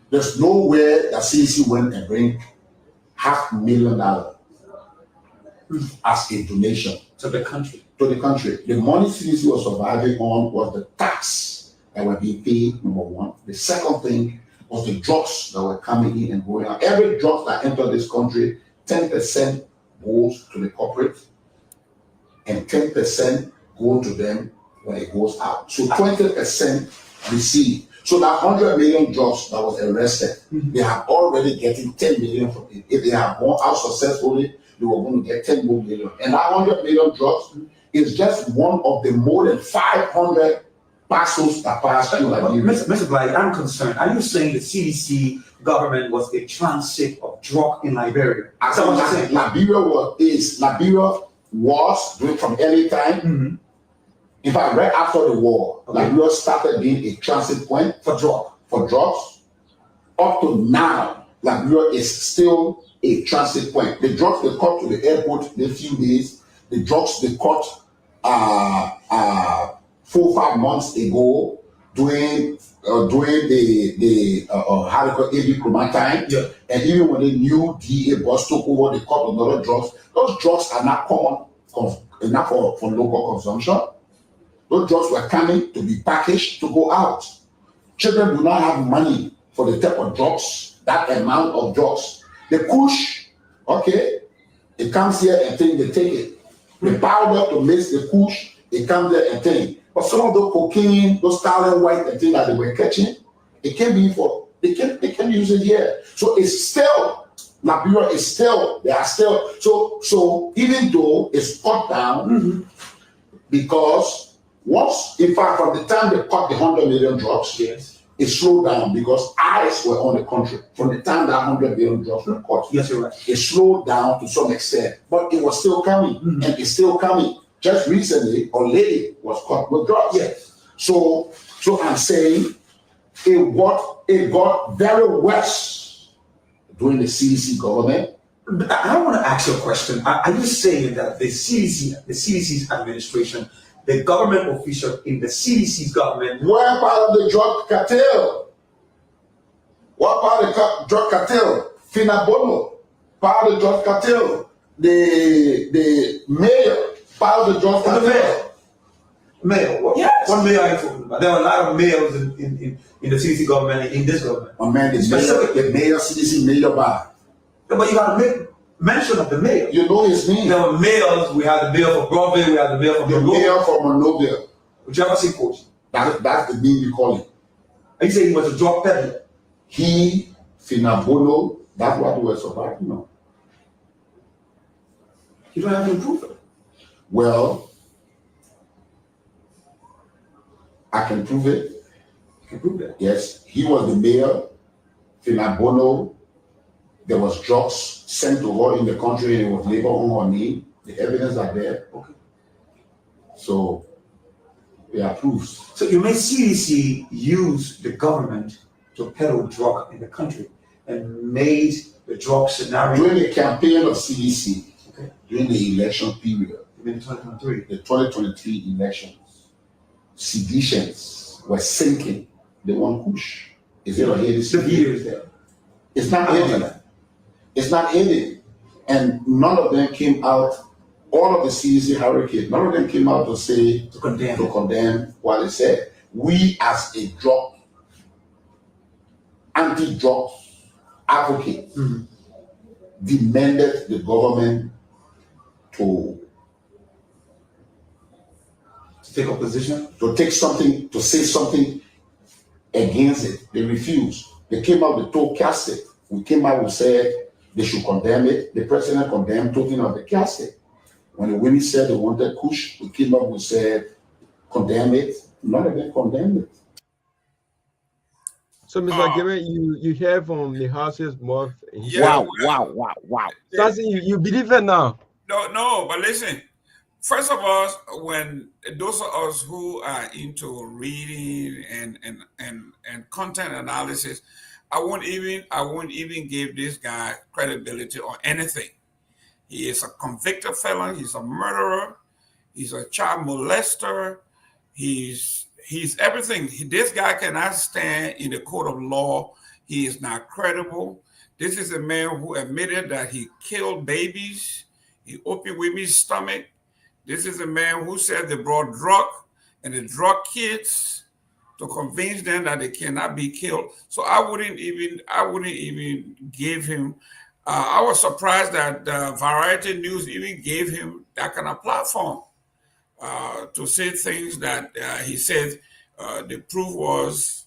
There's nowhere that CDC went and bring $500,000 as a donation to the country. The money CDC was surviving on was the tax that were being paid, number one. The second thing was the drugs that were coming in and going out. Every drug that entered this country, 10% goes to the corporate and 10% go to them when it goes out. So 20% receive. So that 100 million drugs that was arrested, they have already getting 10 million from it. If they have gone out successfully, they were going to get 10 more million. And that 100 million drugs is just one of the more than 500 parcels that pass through Liberia. Mr. Bly, I'm concerned. Are you saying the CDC government was a transit of drug in Liberia? Liberia was doing from early time. In fact, right after the war, Liberia started being a transit point for drugs. Up to now, Liberia is still a transit point. The drugs they caught to the airport in a few days, the drugs they caught 4 or 5 months ago, during the how they call Seleke Kromah time, and even when the new DA boss took over the cup of other drugs, those drugs are not common enough for local consumption. Those drugs were coming to be packaged to go out. Children do not have money for the type of drugs, that amount of drugs. The kush, okay, it comes here and then they take it. The powder to mix the kush, it comes there and then. But some of the cocaine, those Starling White and things that they were catching, it can be for, they can use it here. So it's still, Liberia is still, they are still, so even though it's cut down, because once, in fact, from the time they cut the 100 million drugs, it slowed down because eyes were on the country. From the time that 100 million drugs were cut, You're right. it slowed down to some extent, but it was still coming, and it's still coming. Just recently, a lady was caught with drugs. So I'm saying it got very worse during the CDC government. I want to ask you a question. Are you saying that the CDC's administration, the government official in the CDC's government were part of the drug cartel? What part of the drug cartel? Finabono, part of the drug cartel. The mayor, part of the drug cartel. Mayor? What mayor are you talking about? There are a lot of mayors in the CDC government and in this government. Oh man, the mayor, CDC mayor bar. No, but you got to make mention of the mayor. You know his name. There were mayors. We had the mayor for Garguah. We had the mayor for the mayor for Monrovia. Whichever city coach. That's the name you call him. And you say he was a drug peddler. He, Finabono, that's what we were supposed to know. You don't have to prove it. Well, I can prove it. You can prove it. Yes, he was the mayor. Finabono, there was drugs sent to her in the country and it was labeled on her name. The evidence are there. Okay. So, we are proofs. So you may CDC use the government to peddle drug in the country and made the drug scenario. During the campaign of CDC, Okay. during the election period, In 2023. the 2023 elections, seditions were sinking. They want push. Is it or hidden? The video is there. It's not hidden. It's not hidden. And none of them came out, all of the CDC hurricane, none of them came out to say, To condemn. what they said. We as a drug, anti-drug advocate, demanded the government to take a position. To take something, to say something against it. They refused. They came out, they told casket. We came out, we said they should condemn it. The president condemned talking of the casket. When the women said they wanted kush, we came up, we said condemn it. None of them condemned it. So, Mr. Gayman, you hear from the house's mouth. Yeah, Wow. Sassy, you believe it now? No, but listen. First of all, when those of us who are into reading and content analysis, I won't even give this guy credibility or anything. He is a convicted felon. He's a murderer. He's a child molester. He's everything. This guy cannot stand in the court of law. He is not credible. This is a man who admitted that he killed babies. He opened women's stomach. This is a man who said they brought drug and they drug kids to convince them that they cannot be killed. So I wouldn't even give him. I was surprised that Variety News even gave him that kind of platform to say things that he said. The proof was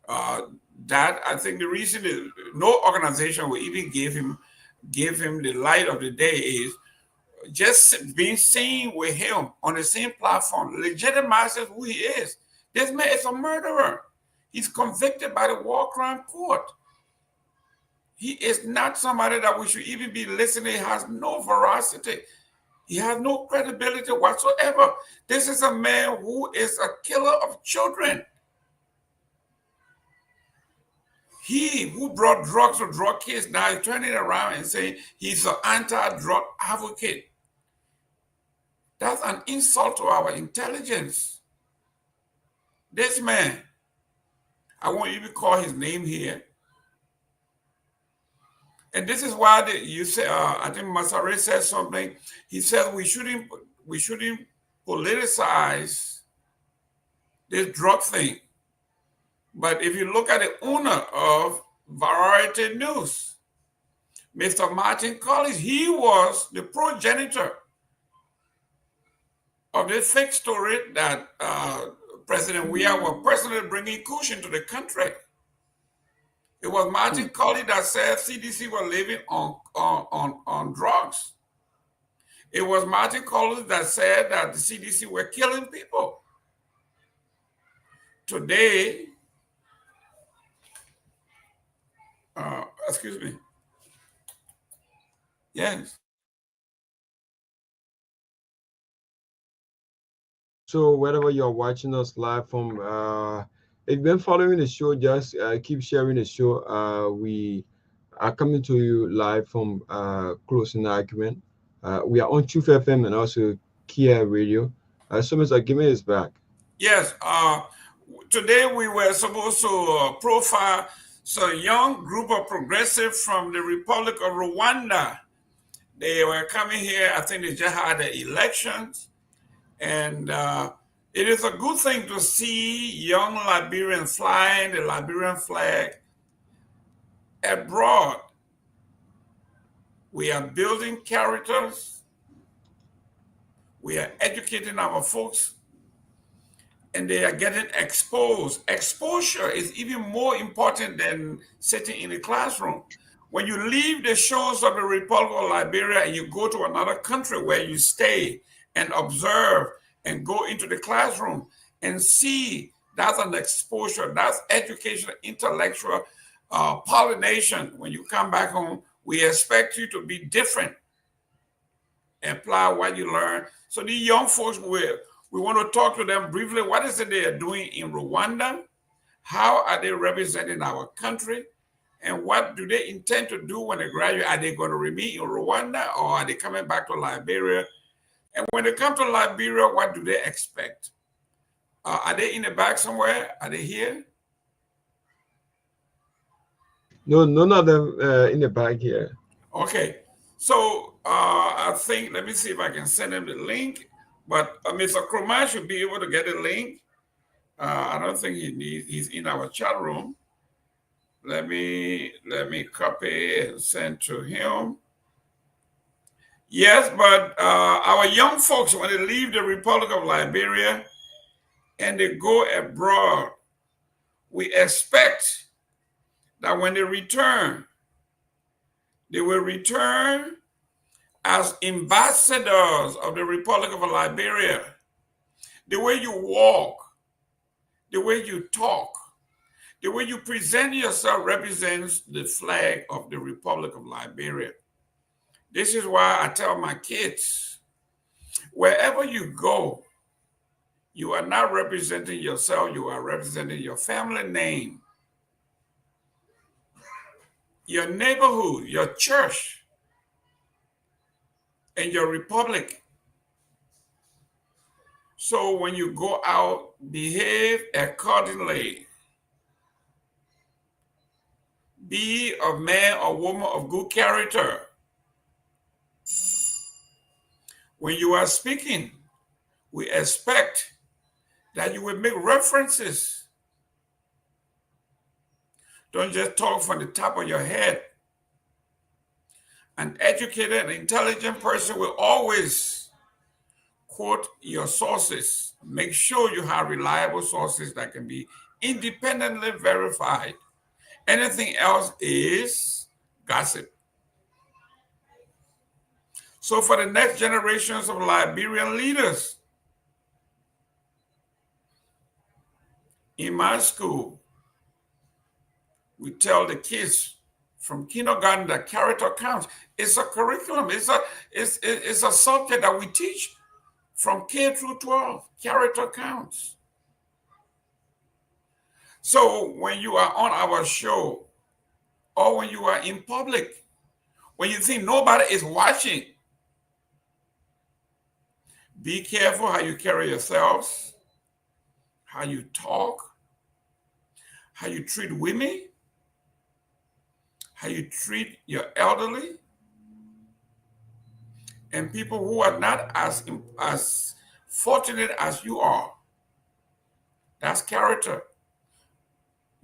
that I think the reason is no organization will even give him the light of the day is just being seen with him on the same platform legitimizes who he is. This man is a murderer. He's convicted by the war crime court. He is not somebody that we should even be listening. He has no veracity. He has no credibility whatsoever. This is a man who is a killer of children. He who brought drugs to drug kids now is turning around and saying he's an anti-drug advocate. That's an insult to our intelligence. This man I won't even call his name here. And this is why you say, I think Masare said something. He said we shouldn't politicize this drug thing. But if you look at the owner of Variety News, Mr. Martin Collins, he was the progenitor of this fake story that President Weah was personally bringing kush into the country. It was Martin Collins that said CDC was living on drugs. It was Martin Collins that said that the CDC were killing people. Today, excuse me. Yes. So wherever you're watching us live from, if you've been following the show, just keep sharing the show. We are coming to you live from Closing Argument. We are on Truth FM and also Kia Radio. So Mr. Gayman is back. Yes. Today we were supposed to profile some young group of progressives from the Republic of Rwanda. They were coming here. I think they just had the elections. And it is a good thing to see young Liberians flying the Liberian flag abroad. We are building characters. We are educating our folks. And they are getting exposed. Exposure is even more important than sitting in the classroom. When you leave the shores of the Republic of Liberia and you go to another country where you stay and observe and go into the classroom and see, that's an exposure, that's educational, intellectual pollination. When you come back home, we expect you to be different. Apply what you learn. So these young folks, we want to talk to them briefly. What is it they are doing in Rwanda? How are they representing our country? And what do they intend to do when they graduate? Are they going to remain in Rwanda or are they coming back to Liberia? And when they come to Liberia, what do they expect? Are they in the back somewhere? Are they here? No, none of them in the back here. Okay. So I think, let me see if I can send them the link. But Mr. Kromah should be able to get a link. I don't think he's in our chat room. Let me copy and send to him. Yes, but our young folks, when they leave the Republic of Liberia and they go abroad, we expect that when they return, they will return as ambassadors of the Republic of Liberia. The way you walk, the way you talk, the way you present yourself represents the flag of the Republic of Liberia. This is why I tell my kids, wherever you go, you are not representing yourself, you are representing your family name, your neighborhood, your church, and your republic. So when you go out, behave accordingly. Be a man or woman of good character. When you are speaking, we expect that you will make references. Don't just talk from the top of your head. An educated and intelligent person will always quote your sources. Make sure you have reliable sources that can be independently verified. Anything else is gossip. So for the next generations of Liberian leaders, in my school, we tell the kids from kindergarten that character counts. It's a curriculum. It's a subject that we teach from K through 12. Character counts. So when you are on our show or when you are in public, when you think nobody is watching, be careful how you carry yourselves, how you talk, how you treat women, how you treat your elderly, and people who are not as fortunate as you are. That's character.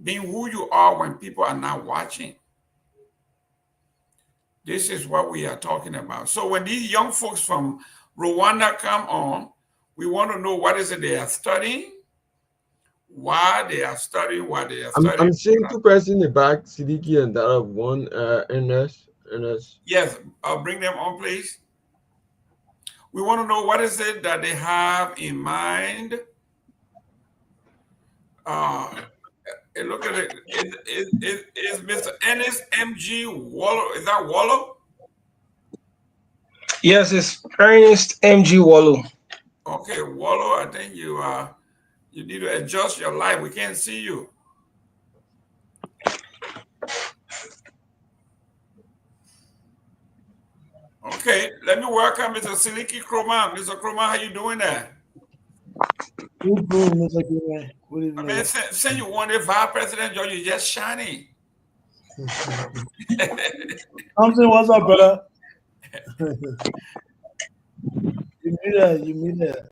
Being who you are when people are not watching. This is what we are talking about. So when these young folks from Rwanda come on, we want to know what is it they are studying, why they are studying, what they are studying. I'm seeing two persons in the back, Sidiki and that of one NS. Yes, bring them on, please. We want to know what is it that they have in mind. Look at it. Is Mr. Ennis MG Wallow? Is that Wallow? Yes, it's Ernest MG Wallow. Okay, Wallow. I think you need to adjust your light. We can't see you. Okay, let me welcome Mr. Seleke Kromah. Mr. Kromah, how you doing there? Good, Mr. Gayman. Good evening. I mean, since you won the vice president, you're just shining. Something, what's up, brother? You mean that.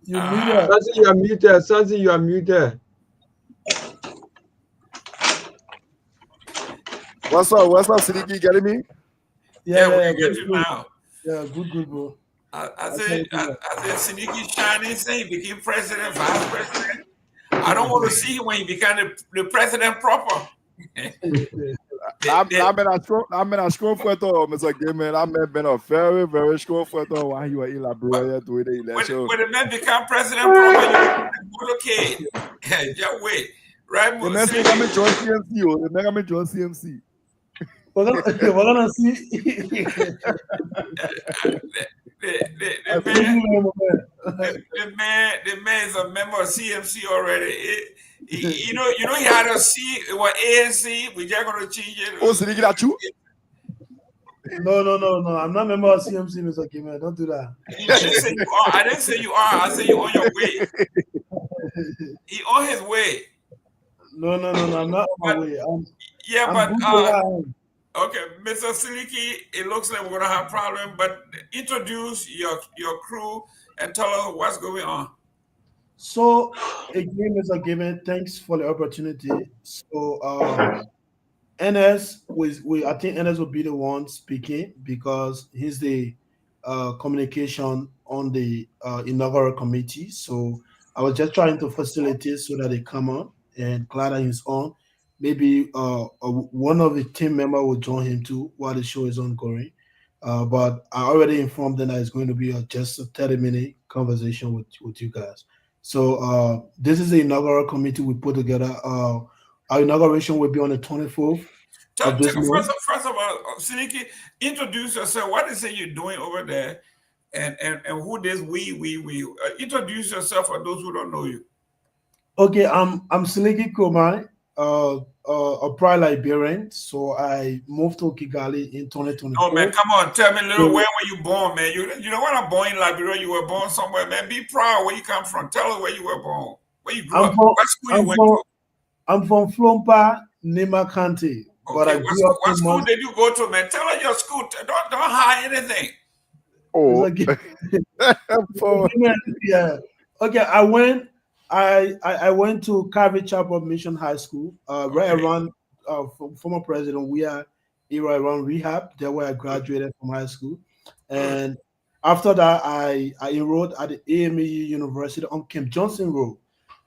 Sanzi, you are muted. Sanzi, you are muted. What's up, Sidiki? Getting me? Yeah, we can get you now. Yeah, good, bro. I said, Sidiki shining, saying he became president, vice president. I don't want to see when he became the president proper. I'm in a school photo, Mr. Gayman. I'm been a very, very school photo while you were in Liberia doing the election. When the man become president proper, you okay. Just wait. Right, the man got me join CMC. The man got me join CMC. We're gonna see. The man is a member of CMC already. You know, he had a C, it was ANC. We just gonna change it. Oh, Sidiki, that you? No. I'm not a member of CMC, Mr. Gayman. Don't do that. You didn't say you are. I didn't say you are. I said you're on your way. He on his way. No. I'm not on my way. Okay, Mr. Seleke, it looks like we're gonna have a problem, but introduce your crew and tell us what's going on. So again, Mr. Gayman, thanks for the opportunity. So NS I think NS will be the one speaking because he's the communication on the inaugural committee. So I was just trying to facilitate so that they come on, and Clara is on. Maybe one of the team members will join him too while the show is ongoing. But I already informed them that it's going to be just a 30-minute conversation with you guys. So this is the inaugural committee we put together. Our inauguration will be on the 24th of this month. First of all, Seleke, introduce yourself. What is it you're doing over there? And who this we? Introduce yourself for those who don't know you. Okay, I'm Seleke Kromah, a prior Liberian. So I moved to Kigali in 2024. Oh man, come on, tell me a little. Where were you born, man? You know when I'm born in Liberia, you were born somewhere, man. Be proud where you come from. Tell us where you were born, where you grew up, what school you went to. I'm from Flompa, Nima County. Okay, but I grew up what school did you go to, man? Tell us your school. Don't hide anything. Oh, yeah. Okay, I went to Calvary Chapel Mission High School, right around former president era around rehab. There where I graduated from high school, and after that I enrolled at the AME University on Camp Johnson Road.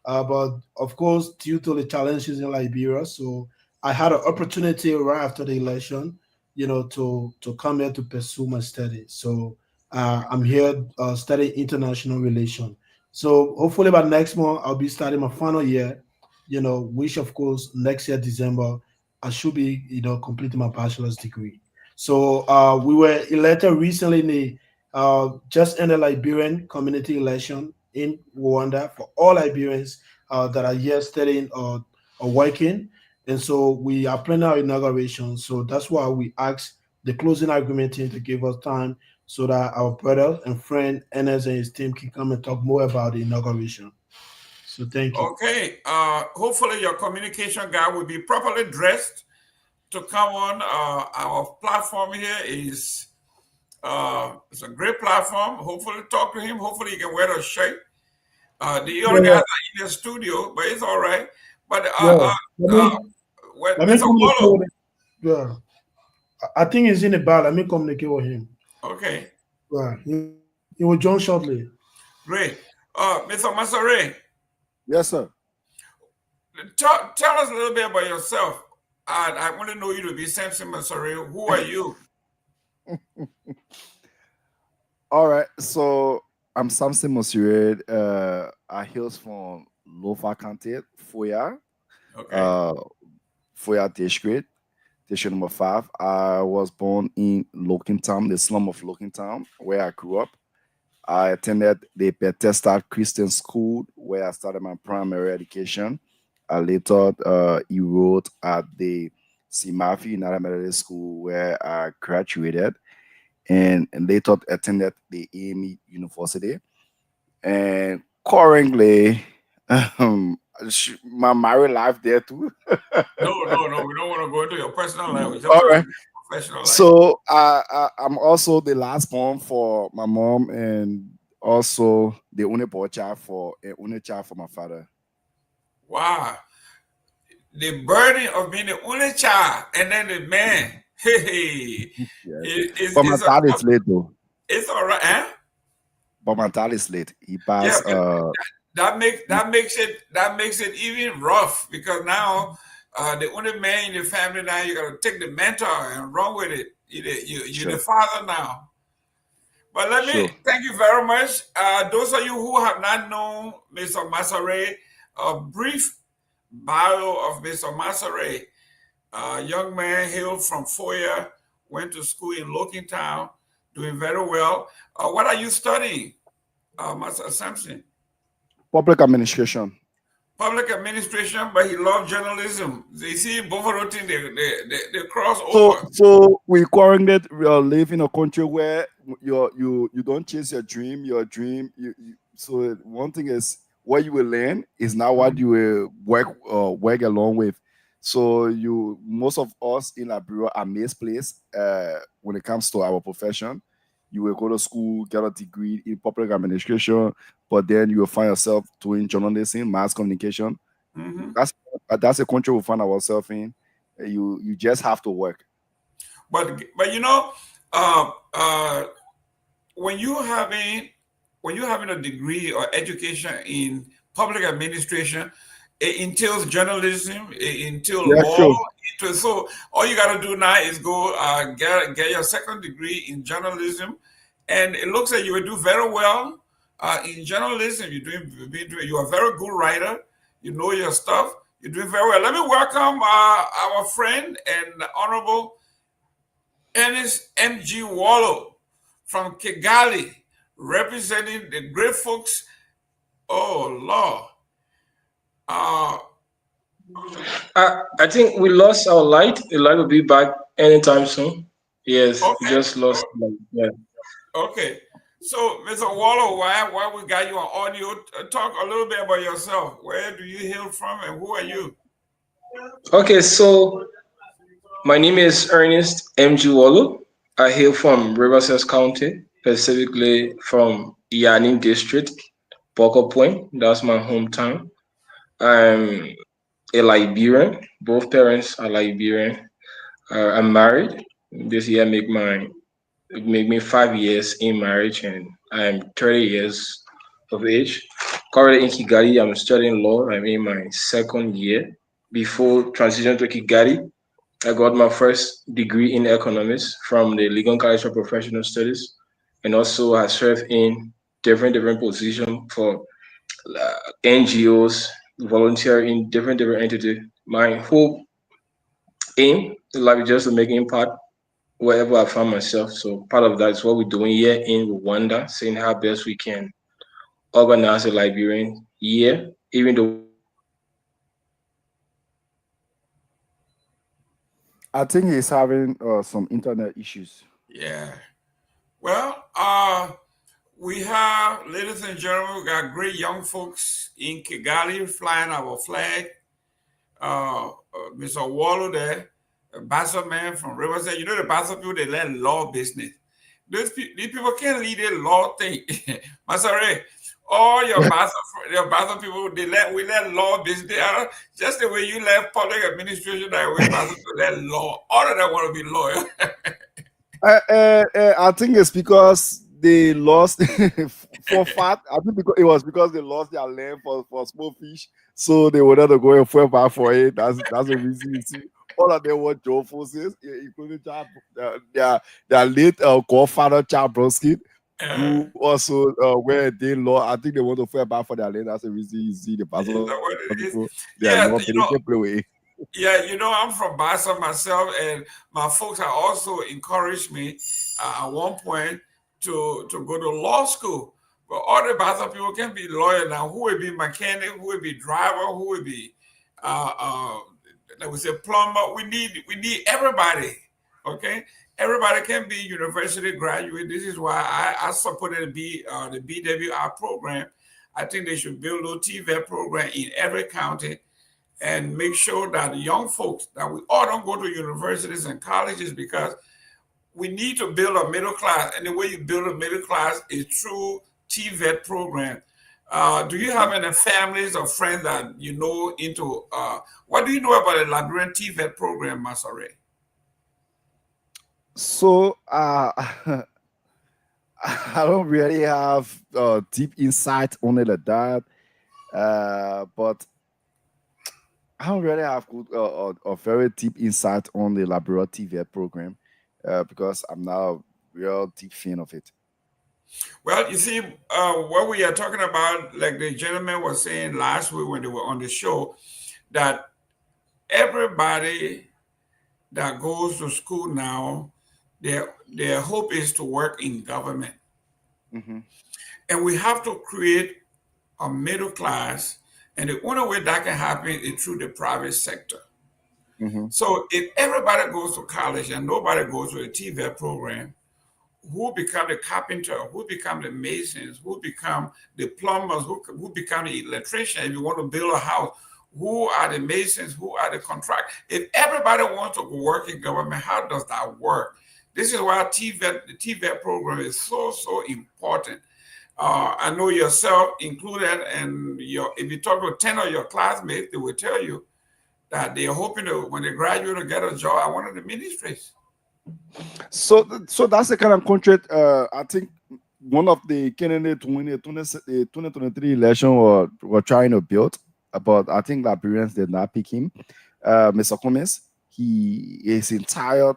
But of course, due to the challenges in Liberia, so I had an opportunity right after the election, to come here to pursue my studies. So I'm here studying international relations. So hopefully by next month I'll be starting my final year, which of course next year December I should be completing my bachelor's degree. So we were elected recently in the just in the Liberian community election in Rwanda for all Liberians that are here studying or working. And so we are planning our inauguration. So that's why we asked the closing agreement team to give us time so that our brother and friend Enes and his team can come and talk more about the inauguration. So thank you. Okay. Hopefully your communication guy will be properly dressed to come on. Our platform here is it's a great platform. Hopefully talk to him. Hopefully he can wear a shirt. The other guys are in the studio, but it's all right. But Let me Mr. communicate Wolo. with him. Yeah. I think he's in the bar. Let me communicate with him. Okay. Yeah. He will join shortly. Great. Mr. Masare, Yes, sir. tell us a little bit about yourself. I want to know you to be Samson Masare. Who are you? All right. So I'm Samson Mosired. I hail from Lofa County, Foya. Okay. Foya District, District number 5. I was born in Lokintown, the slum of Lokintown, where I grew up. I attended the Bethesda Christian School, where I started my primary education. I later enrolled at the Simafi United Methodist School, where I graduated, and later attended the AME University. And currently, my married life there too. No. We don't want to go into your personal life. We just All want to right. know your professional life. So I'm also the last born for my mom, and also the only boy child for my father. Wow. The burden of being the only child and then the man. Hey, Yes. But my it's dad is late though. it's all right. Huh? But my dad is late. He Yeah, passed. but that makes it even rough because now the only man in the family now you got to take the mentor and run with it. You're the father now. But let me Sure. thank you very much. Those of you who have not known Mr. Masare, a brief bio of Mr. Masare. Young man hailed from Foya, went to school in Lokintown, doing very well. What are you studying, Master Sampson? Public administration. Public administration, but he loved journalism. You see, both of those things, they cross So over. so we currently live in a country where you don't chase your dream. Your dream. So one thing is what you will learn is not what you will work along with. So most of us in Liberia are misplaced when it comes to our profession. You will go to school, get a degree in public administration, but then you will find yourself doing journalism, mass communication. Mm-hmm. That's a country we find ourselves in. You just have to work. But you know, uh, uh, when you having a degree or education in public administration, it entails journalism, it entails Yeah, law. sure. So all you got to do now is go get your second degree in journalism, and it looks like you will do very well in journalism. You are a very good writer. You know your stuff. You're doing very well. Let me welcome our friend and honorable Ernest M.G. Wallow from Kigali, representing the great folks. Oh, Lord. I think we lost our light. The light will be back anytime soon. Yes, we Okay. just lost light. Yeah. Okay. So, Mr. Wallow, why we got you on audio? Talk a little bit about yourself. Where do you hail from and who are you? Okay, so my name is Ernest M.G. Wolo. I hail from Riverside County, specifically from Yanin District, Boko Point. That's my hometown. I'm a Liberian. Both parents are Liberian. I'm married. This year make me 5 years in marriage, and I'm 30 years of age. Currently in Kigali, I'm studying law. I'm in my second year. Before transition to Kigali, I got my first degree in economics from the Legon College of Professional Studies, and also I served in different positions for NGOs, volunteer in different entities. My whole aim in life is just to make impact wherever I find myself. So part of that is what we're doing here in Rwanda, seeing how best we can organize a Liberian year, even though I think he's having some internet issues. Yeah. Well, We have, ladies and gentlemen, we got great young folks in Kigali flying our flag. Mr. Wallo there, a Bassa man from Riverside. You know the Bassa people, they learn law business. These people can't lead a law thing. Masare, all your Bassa people, we learn law business. Just the way you learn public administration, that way Bassa people learn law. All of them want to be lawyers. I think it's because they lost for fat. I think it was because they lost their land for small fish, so they wanted to go and fight back for it. That's the reason you see all of them were Joe forces, including their late godfather Charles Bronski, who also where they lost. I think they want to fight back for their land. That's the reason you see the people. Yeah, not play away. Yeah, I'm from Bassa myself, and my folks have also encouraged me at one point to go to law school. But all the Bassa people can be lawyer now. Who will be mechanic? Who will be driver? Who will be like we say plumber? We need everybody. Okay, everybody can be university graduate. This is why I supported the BWR program. I think they should build a TVET program in every county and make sure that the young folks, that we all don't go to universities and colleges, because we need to build a middle class. And the way you build a middle class is through TVET program. Do you have any families or friends that you know into, what do you know about the Liberian TVET program, Masare? So I don't really have deep insight on it like that, but I don't really have a very deep insight on the Liberia TVET program because I'm not a real deep fan of it. Well, you see, what we are talking about, like the gentleman was saying last week when they were on the show, that everybody that goes to school now, their hope is to work in government. Mm-hmm. And we have to create a middle class, and the only way that can happen is through the private sector. Mm-hmm. So if everybody goes to college and nobody goes to a TVET program, who become the carpenter, who become the masons, who become the plumbers, who become the electrician? If you want to build a house, who are the masons, who are the contract? If everybody wants to work in government, how does that work? This is why the TVET program is so important. I know yourself included, and if you talk to 10 of your classmates, they will tell you that they're hoping to, when they graduate, to get a job at one of the ministries. So that's the kind of contract. I think one of the candidates to win the 2023 election were trying to build, but I think Liberians did not pick him. Mr. Cummins, his entire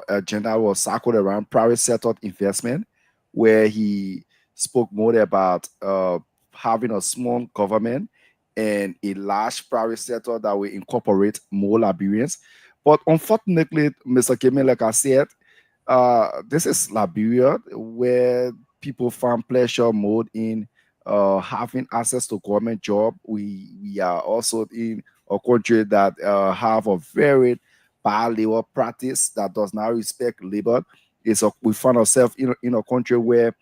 agenda was circled around private sector investment, where he spoke more about having a small government and a large private sector that will incorporate more Liberians. But unfortunately, Mr. Gayman, like I said, this is Liberia, where people find pleasure mode in having access to government job. We are also in a country that have a very bad labor practice that does not respect labor. We find ourselves in a country where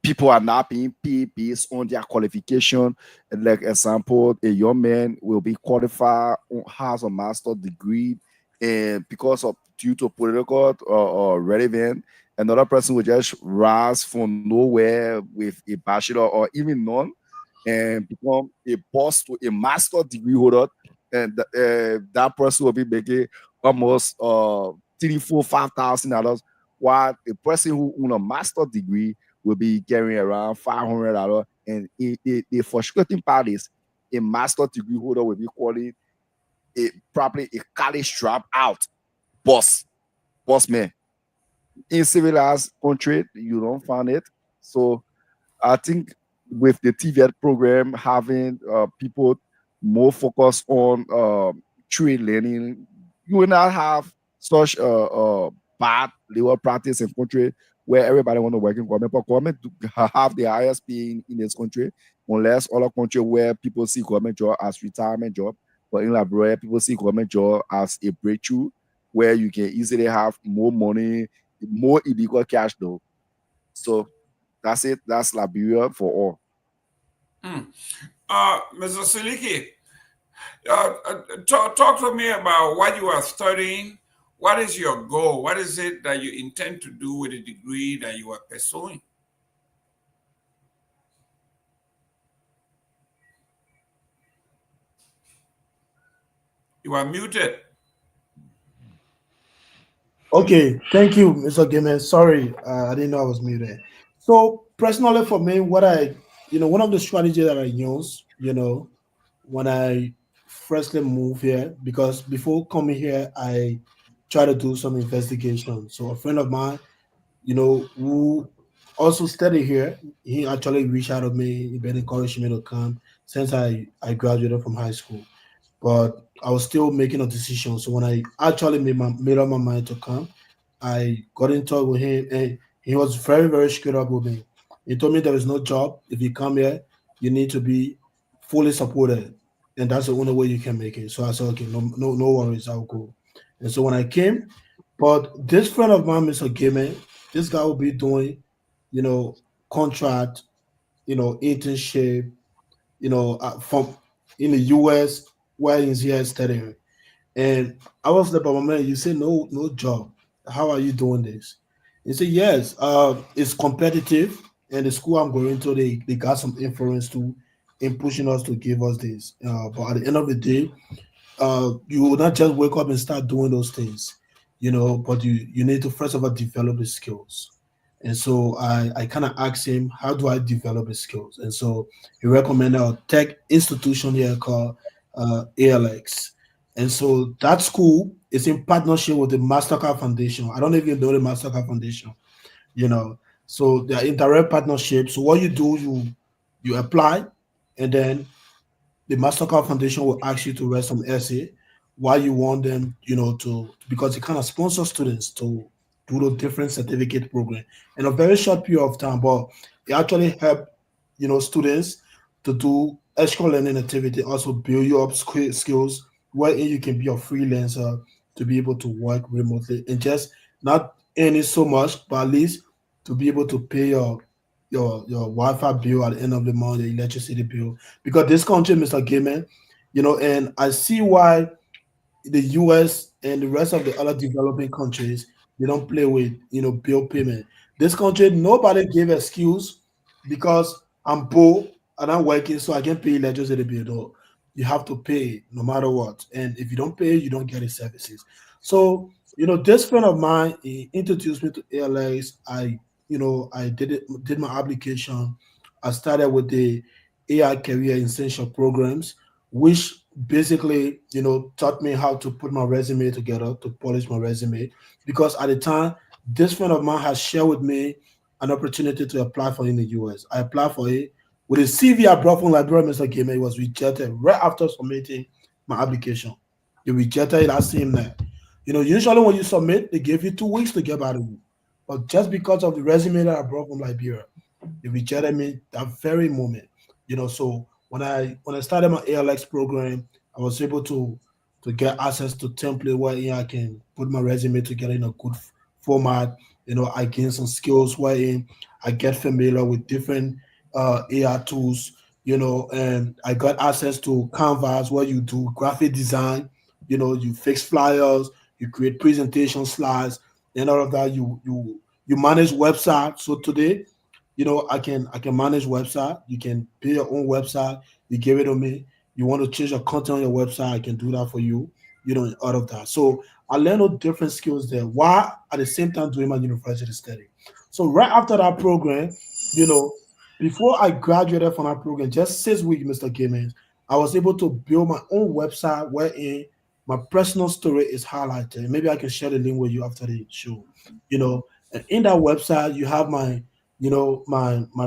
people are not being paid based on their qualification. Like example, a young man will be qualified, has a master's degree, and because of due to political or relevant, another person will just rise from nowhere with a bachelor or even none and become a boss to a master's degree holder, and that person will be making almost $3,000-$5,000, while a person who own a master's degree will be carrying around $500. And the frustrating part is a master's degree holder will be calling probably a college dropout boss man. In civilized country, you don't find it. So I think with the TVET program having people more focused on trade learning, you will not have such bad labor practice in country where everybody want to work in government. But government have the highest pay in this country, unless other country where people see government job as retirement job. But in Liberia, people see government job as a breakthrough where you can easily have more money, more illegal cash though. So That's it. That's Liberia for all. Mr. Seleke, talk to me about what you are studying. What is your goal? What is it that you intend to do with the degree that you are pursuing? You are muted. Okay, thank you, Mr. Gayman. Sorry, I didn't know I was muted. So personally, for me, one of the strategies that I use, when I firstly moved here, because before coming here, I try to do some investigation. So a friend of mine, who also studied here, he actually reached out to me, he been encouraging me to come since I graduated from high school. But I was still making a decision. So when I actually made up my mind to come, I got in touch with him, and he was very, very straight up with me. He told me there is no job. If you come here, you need to be fully supported, and that's the only way you can make it. So I said, okay, no worries, I'll go. And so when I came, but this friend of mine, Mr. Gayman, this guy will be doing, contract, internship, from in the US while he's here studying. And I was like, but my man, you say no job. How are you doing this? He said, yes, it's competitive, and the school I'm going to, they got some influence too in pushing us to give us this. But at the end of the day, you will not just wake up and start doing those things, but you need to first of all develop the skills. And so I kind of asked him, how do I develop the skills? And so he recommended a tech institution here called ALX. And so that school is in partnership with the Mastercard Foundation. I don't know if you know the Mastercard Foundation, you know. So they're in direct partnership. So what you do, you apply, and then the Mastercard Foundation will ask you to write some essay why you want them, to because it kind of sponsors students to do the different certificate program in a very short period of time. But it actually help, students to do extra learning activity, also build you up skills wherein you can be a freelancer to be able to work remotely and just not earning so much, but at least to be able to pay your Wi-Fi bill at the end of the month, your electricity bill. Because this country, Mr. Gayman, and I see why the US and the rest of the other developing countries, they don't play with bill payment. This country, nobody gave excuse because I'm poor and I'm working, so I can pay electricity bill. No, you have to pay no matter what, and if you don't pay, you don't get the services. So this friend of mine, he introduced me to ALS. I did my application. I started with the AI career essential programs, which basically, taught me how to put my resume together, to polish my resume. Because at the time, this friend of mine has shared with me an opportunity to apply for in the US. I applied for it with a CV I brought from Liberia, Mr. Gayman. It was rejected right after submitting my application. They rejected it that same night. Usually when you submit, they give you 2 weeks to get back to you. But just because of the resume that I brought from Liberia, they rejected me that very moment. So when I started my ALX program, I was able to get access to template where I can put my resume together in a good format. I gain some skills wherein I get familiar with different AI tools. And I got access to Canvas where you do graphic design. You fix flyers, you create presentation slides, and all of that. You manage websites. So today, I can manage website. You can build your own website. You give it to me. You want to change your content on your website, I can do that for you. And all of that. So I learned all different skills there while at the same time doing my university study. So right after that program, you know, before I graduated from that program, just 6 weeks, Mr. Gayman, I was able to build my own website wherein my personal story is highlighted. Maybe I can share the link with you after the show. And in that website, you have my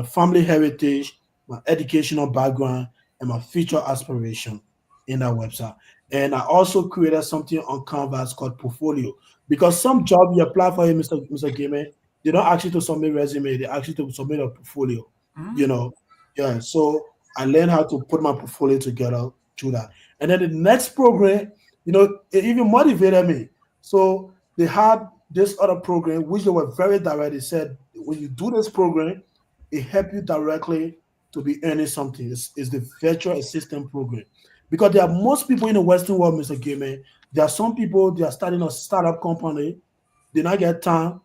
family heritage, my educational background, and my future aspiration in that website. And I also created something on Canvas called portfolio because some job you apply for, Mr. Gayman, they don't ask you to submit resume, they ask you to submit a portfolio. You Mhm. know, yeah. So I learned how to put my portfolio together through that. And then the next program, it even motivated me. So they had this other program which they were very direct. They said, when you do this program, it helps you directly to be earning something. It's the virtual assistant program. Because there are most people in the Western world, Mr. Gayman, there are some people, they are starting a startup company, they not get time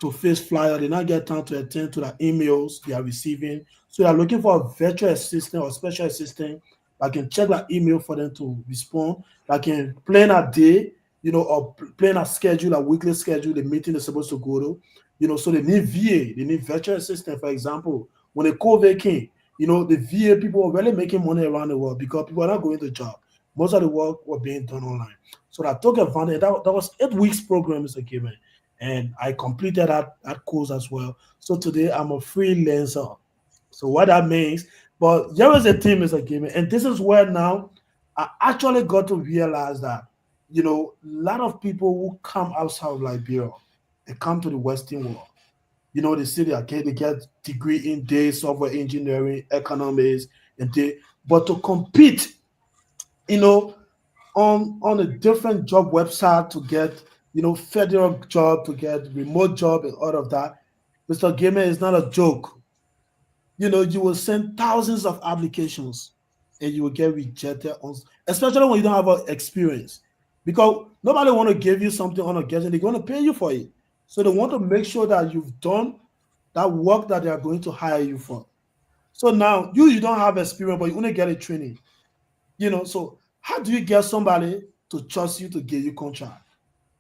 to face flyer, they not get time to attend to the emails they are receiving. So they're looking for a virtual assistant or special assistant that can check that email for them to respond, that can plan a day, or plan a schedule, a weekly schedule, the meeting is supposed to go to. So they need VA, they need virtual assistant, for example. When the COVID came, the VA people were really making money around the world because people are not going to job. Most of the work were being done online. So I took advantage. That was 8 weeks program, Mr. Gayman, and I completed that course as well. So today I'm a freelancer. So what that means, but there is a team, Mr. Gayman, and this is where now I actually got to realize that a lot of people who come outside of Liberia and come to the Western world, they say they get degree in data, software engineering, economics, and but to compete, on a different job website to get, federal job, to get remote job and all of that, Mr. Gayman, is not a joke. You will send thousands of applications and you will get rejected, especially when you don't have experience. Because nobody want to give you something on a guest and they're going to pay you for it. So they want to make sure that you've done that work that they are going to hire you for. So now you don't have experience, but you only get a training. So how do you get somebody to trust you to give you contract?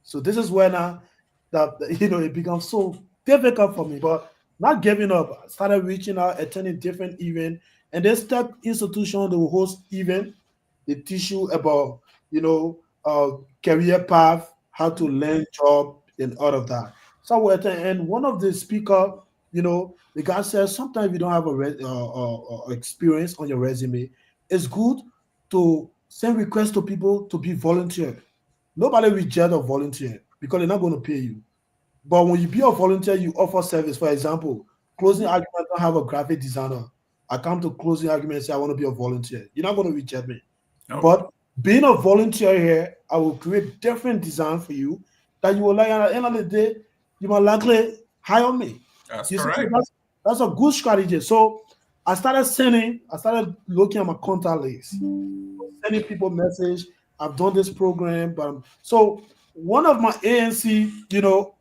So this is where now that it becomes so difficult for me, but not giving up. I started reaching out, attending different events, and this step institution they will host event. They teach you about career path, how to learn job, and all of that. So we attend, and one of the speaker, the guy says sometimes if you don't have experience on your resume, it's good to send requests to people to be volunteer. Nobody reject a volunteer because they're not going to pay you. But when you be a volunteer, you offer service. For example, closing argument, I don't have a graphic designer. I come to closing argument and say I want to be a volunteer. You're not going to reject me. No. But being a volunteer here, I will create different design for you that you will like. At the end of the day, you will likely hire me. That's You see, correct. that's a good strategy. So I started looking at my contact list, sending people message. I've done this program, but so one of my ANC,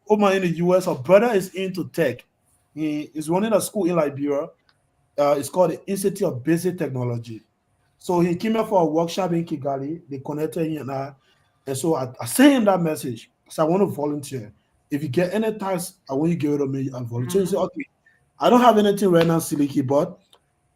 over in the US, our brother is into tech. He is running a school in Liberia. It's called the Institute of Basic Technology. So he came here for a workshop in Kigali. They connected him and so I sent him that message. So I want to volunteer. If you get any task, I want you to give it to me and volunteer. He said, okay, I don't have anything right now, Seleke, but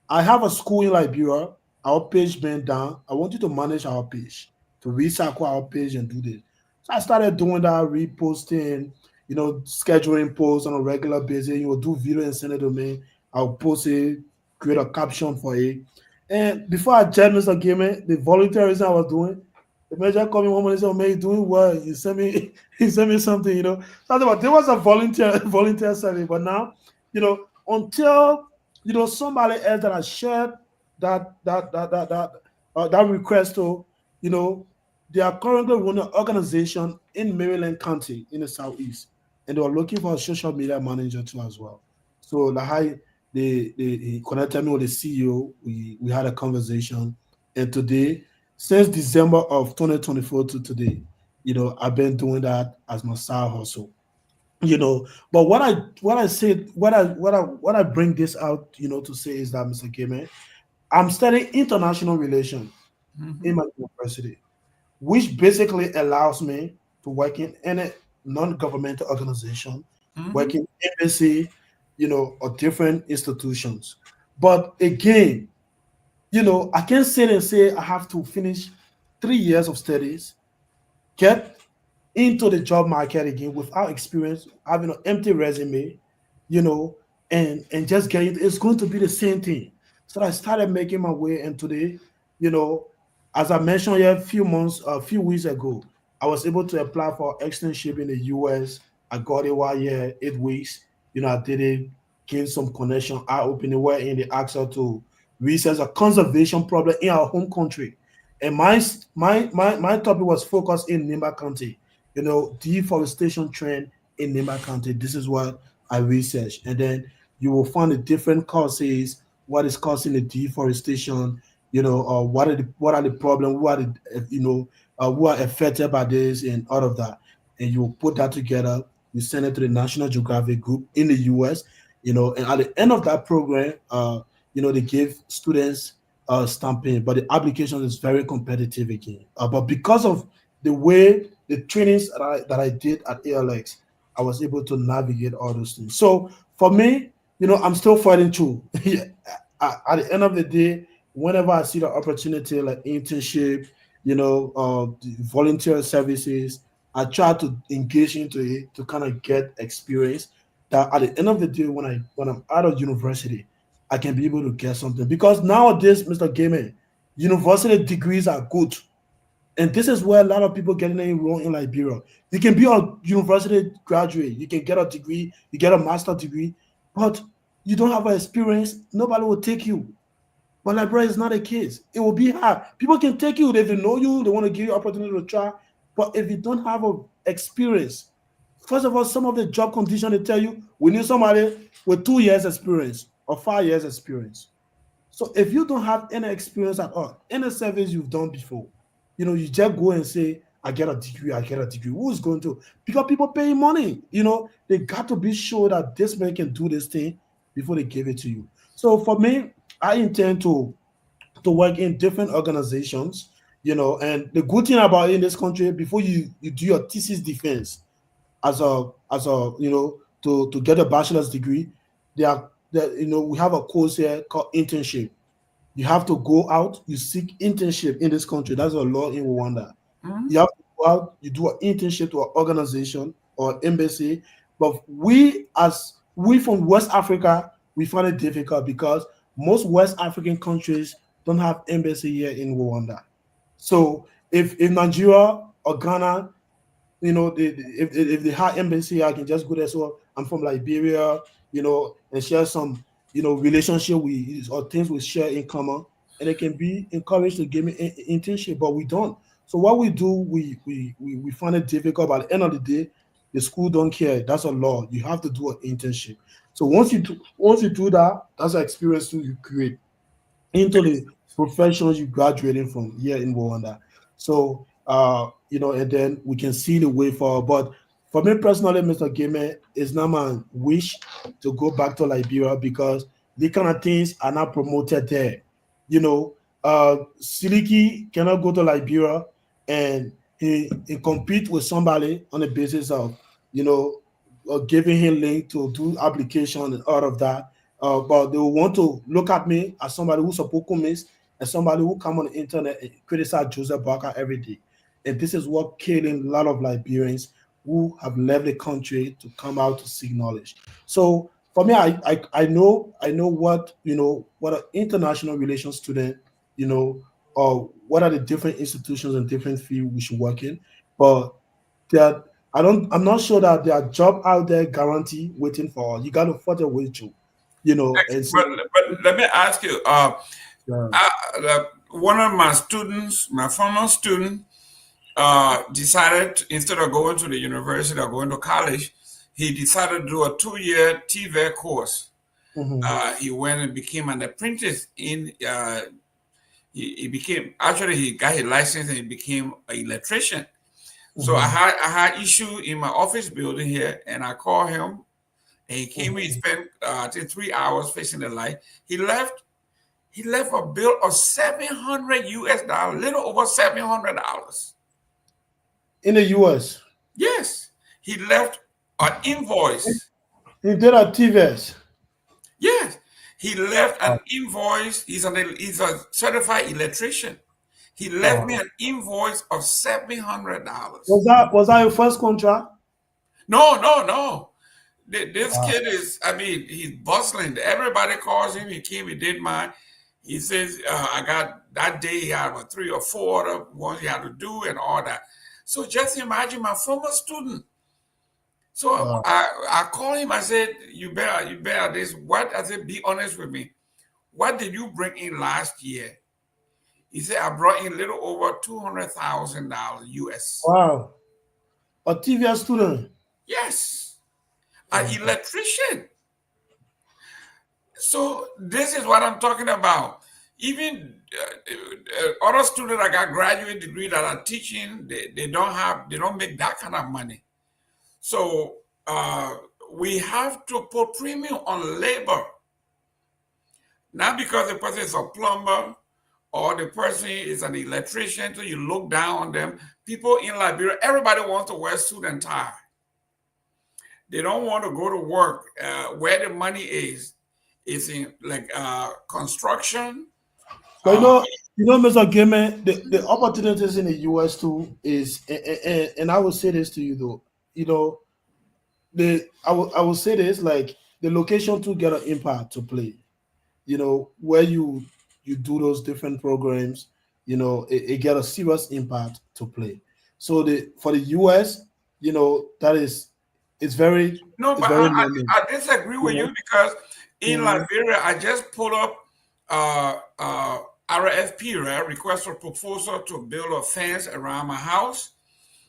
I have a school in Liberia. Our page went down. I want you to manage our page, to recycle our page and do this. So I started doing that, reposting, scheduling posts on a regular basis. You will do video and send it to me. I'll post it, create a caption for it. And before I joined Mr. Gayman, the volunteerism I was doing, the manager called me one morning and said, "Oh, man, you doing well. He sent me, he sent me something, So there was a volunteer service, but now, until somebody else that has shared that request to, they are currently running an organization in Maryland County in the southeast, and they are looking for a social media manager too as well. So like they connected me with the CEO. We had a conversation, and today, since December of 2024 to today, I've been doing that as my side hustle. But what I bring this out, to say is that, Mr. Gayman, I'm studying international relations in my university, which basically allows me to work in any non-governmental organization, work in embassy, or different institutions. But again, I can't sit and say I have to finish 3 years of studies, get into the job market again without experience, having an empty resume, and just getting it's going to be the same thing. So I started making my way, and today, you know, as I mentioned here a few weeks ago, I was able to apply for externship in the US. I got it 1 year, 8 weeks. I did it, gained some connection, eye opening where in the access to research a conservation problem in our home country. And my topic was focused in Nimba County, deforestation trend in Nimba County. This is what I researched. And then you will find the different causes, what is causing the deforestation, what are the problems, who are the who are affected by this and all of that, and you will put that together. You send it to the National Geographic Group in the U.S. And at the end of that program, they give students stamping, but the application is very competitive again. But because of the way the trainings that I did at ALX, I was able to navigate all those things. So for me, I'm still fighting through. At the end of the day, whenever I see the opportunity like internship, the volunteer services, I try to engage into it to kind of get experience. That at the end of the day, when I'm out of university, I can be able to get something. Because nowadays, Mr. Gayman, university degrees are good. And this is where a lot of people getting it wrong in Liberia. You can be a university graduate, you can get a degree, you get a master degree, but you don't have an experience, nobody will take you. But Liberia is not a case. It will be hard. People can take you, they know you, they want to give you opportunity to try. But if you don't have a experience, first of all, some of the job conditions they tell you, we need somebody with 2 years experience or 5 years experience. So if you don't have any experience at all, any service you've done before, you just go and say, I get a degree, I get a degree. Who's going to? Because people pay money. They got to be sure that this man can do this thing before they give it to you. So for me, I intend to work in different organizations, and the good thing about it in this country, before you do your thesis defense to get a bachelor's degree, we have a course here called internship. You have to go out, you seek internship in this country. That's a law in Rwanda. Mhm. You have to go out, you do an internship to an organization or embassy. But we from West Africa, we find it difficult because most West African countries don't have embassy here in Rwanda. So if Nigeria or Ghana, if they have embassy, I can just go there. So I'm from Liberia, and share some, relationship or things we share in common, and they can be encouraged to give me internship, but we don't. So what we do, we find it difficult. But at the end of the day, the school don't care. That's a law. You have to do an internship. So once you do that, that's an experience you create into the professions you graduating from here in Rwanda. So and then we can see the way forward. But for me personally, Mr. Gayman, it's not my wish to go back to Liberia because the kind of things are not promoted there. Siliki cannot go to Liberia and he compete with somebody on the basis of giving him link to do application and all of that. But they will want to look at me as somebody who's a Pokumis and somebody who come on the internet and criticize Joseph Barker every day. And this is what killing a lot of Liberians who have left the country to come out to seek knowledge. So for me, I know what an international relations student, or what are the different institutions and different fields we should work in. But that I'm not sure that there are job out there guarantee waiting for us. You got to fight your way through, and so But let me ask you, yeah. one of my students, my former student, decided instead of going to the university or going to college, he decided to do a 2-year TVET course. Mhm. He went and became an apprentice in. He became actually he got his license and he became an electrician. So Mhm. I had issue in my office building here, and I called him, and he came. He spent I think 3 hours fixing the light. He left. He left a bill of $700, little over $700. In the US. Yes, he left an invoice. He did a TVS. Yes, he left an invoice. He's a certified electrician. He left me an invoice of $700. Was that your first contract? No, no, no. This kid is, I mean, he's bustling. Everybody calls him. He came, he did mine. He says, I got that day, he had 3 or 4 other ones he had to do and all that. So just imagine my former student. So Wow. I called him. I said, you better this. What? I said, be honest with me. What did you bring in last year? He said, I brought in a little over $200,000 US. Wow. A TVS student. Yes, an electrician. So this is what I'm talking about. Even other students that got graduate degree that are teaching, they don't make that kind of money. So we have to put premium on labor, not because the person is a plumber or the person is an electrician, so you look down on them. People in Liberia, everybody wants to wear suit and tie. They don't want to go to work. Where the money is in like construction. But Mr. Gayman, the opportunities in the US too is, and I will say this to you though, I will say this, like the location to get an impact to play. Where you do those different programs, it get a serious impact to play. So for the US, that is it's very No, it's but very normal. I disagree You with you know. because in Mhm. Liberia, I just pulled up uh, uh, RFP, right? Request for proposal to build a fence around my house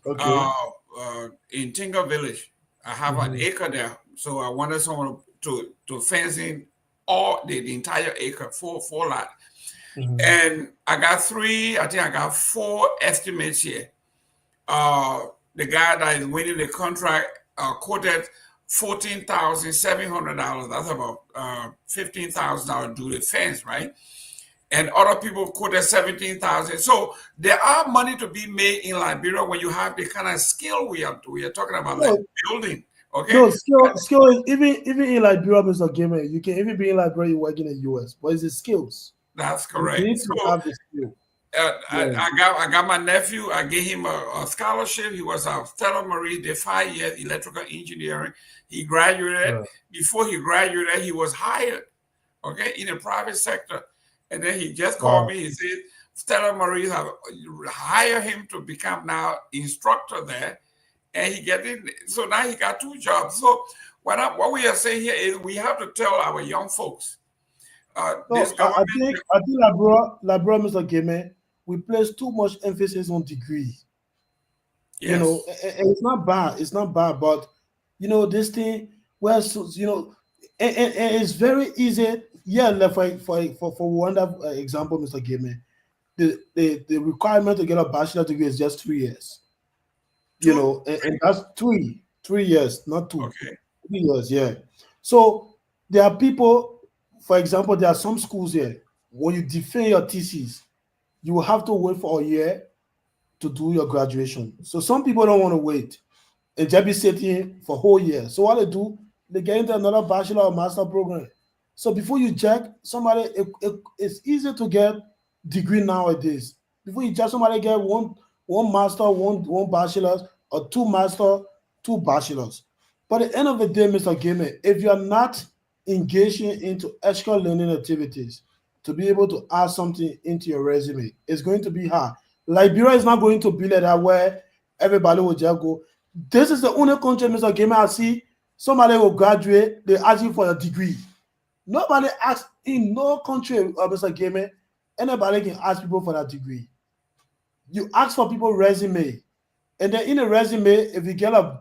Okay. uh, in Tinga Village. I have an Mhm. acre there, so I wanted someone to fence in all the entire acre, four lot. Mhm. And I think I got four estimates here. The guy that is winning the contract quoted $14,700. That's about $15,000 due to fence, right? And other people quoted 17,000. So there are money to be made in Liberia when you have the kind of skill we are talking about, like No, building. Okay, no, skill is even in Liberia, Mr. Gamer, you can even be in Liberia, you work in the US, but it's the skills. that's You correct. need to So have the skill. Yeah. I got my nephew. I gave him a scholarship. He was a Stella Marie, did 5 years electrical engineering. He graduated. Yeah. Before he graduated, he was hired, okay, in the private sector. And then he just called Wow. me. He said Stella Marie have hired him to become now instructor there, and he get in. So now he got two jobs. So what we are saying here is we have to tell our young folks, this No, government. I think Labra, Mr. Gamer, we place too much emphasis on degree. Yes. And it's not bad. It's not bad, but this thing where and it's very easy. Yeah, like for one example, Mr. Gamer, the requirement to get a bachelor degree is just 3 years. Two. And that's 3 years, not two, Okay. 3 years. Yeah. So there are people, for example, there are some schools here. When you defend your thesis, you will have to wait for a year to do your graduation. So some people don't want to wait and just be sitting for whole year. So what they do, they get into another bachelor or master program. So before you check somebody, it's easy to get degree nowadays. Before you check somebody get one master, one bachelor's, or two master, two bachelors. But at the end of the day, Mr. Gamer, if you're not engaging into extra learning activities to be able to add something into your resume, it's going to be hard. Liberia is not going to be like that where everybody will just go. This is the only country, Mr. Gamer, I see somebody will graduate, they ask you for a degree. Nobody asks in no country, Mr. Gamer, anybody can ask people for that degree. You ask for people resume, and then in a resume, if you get a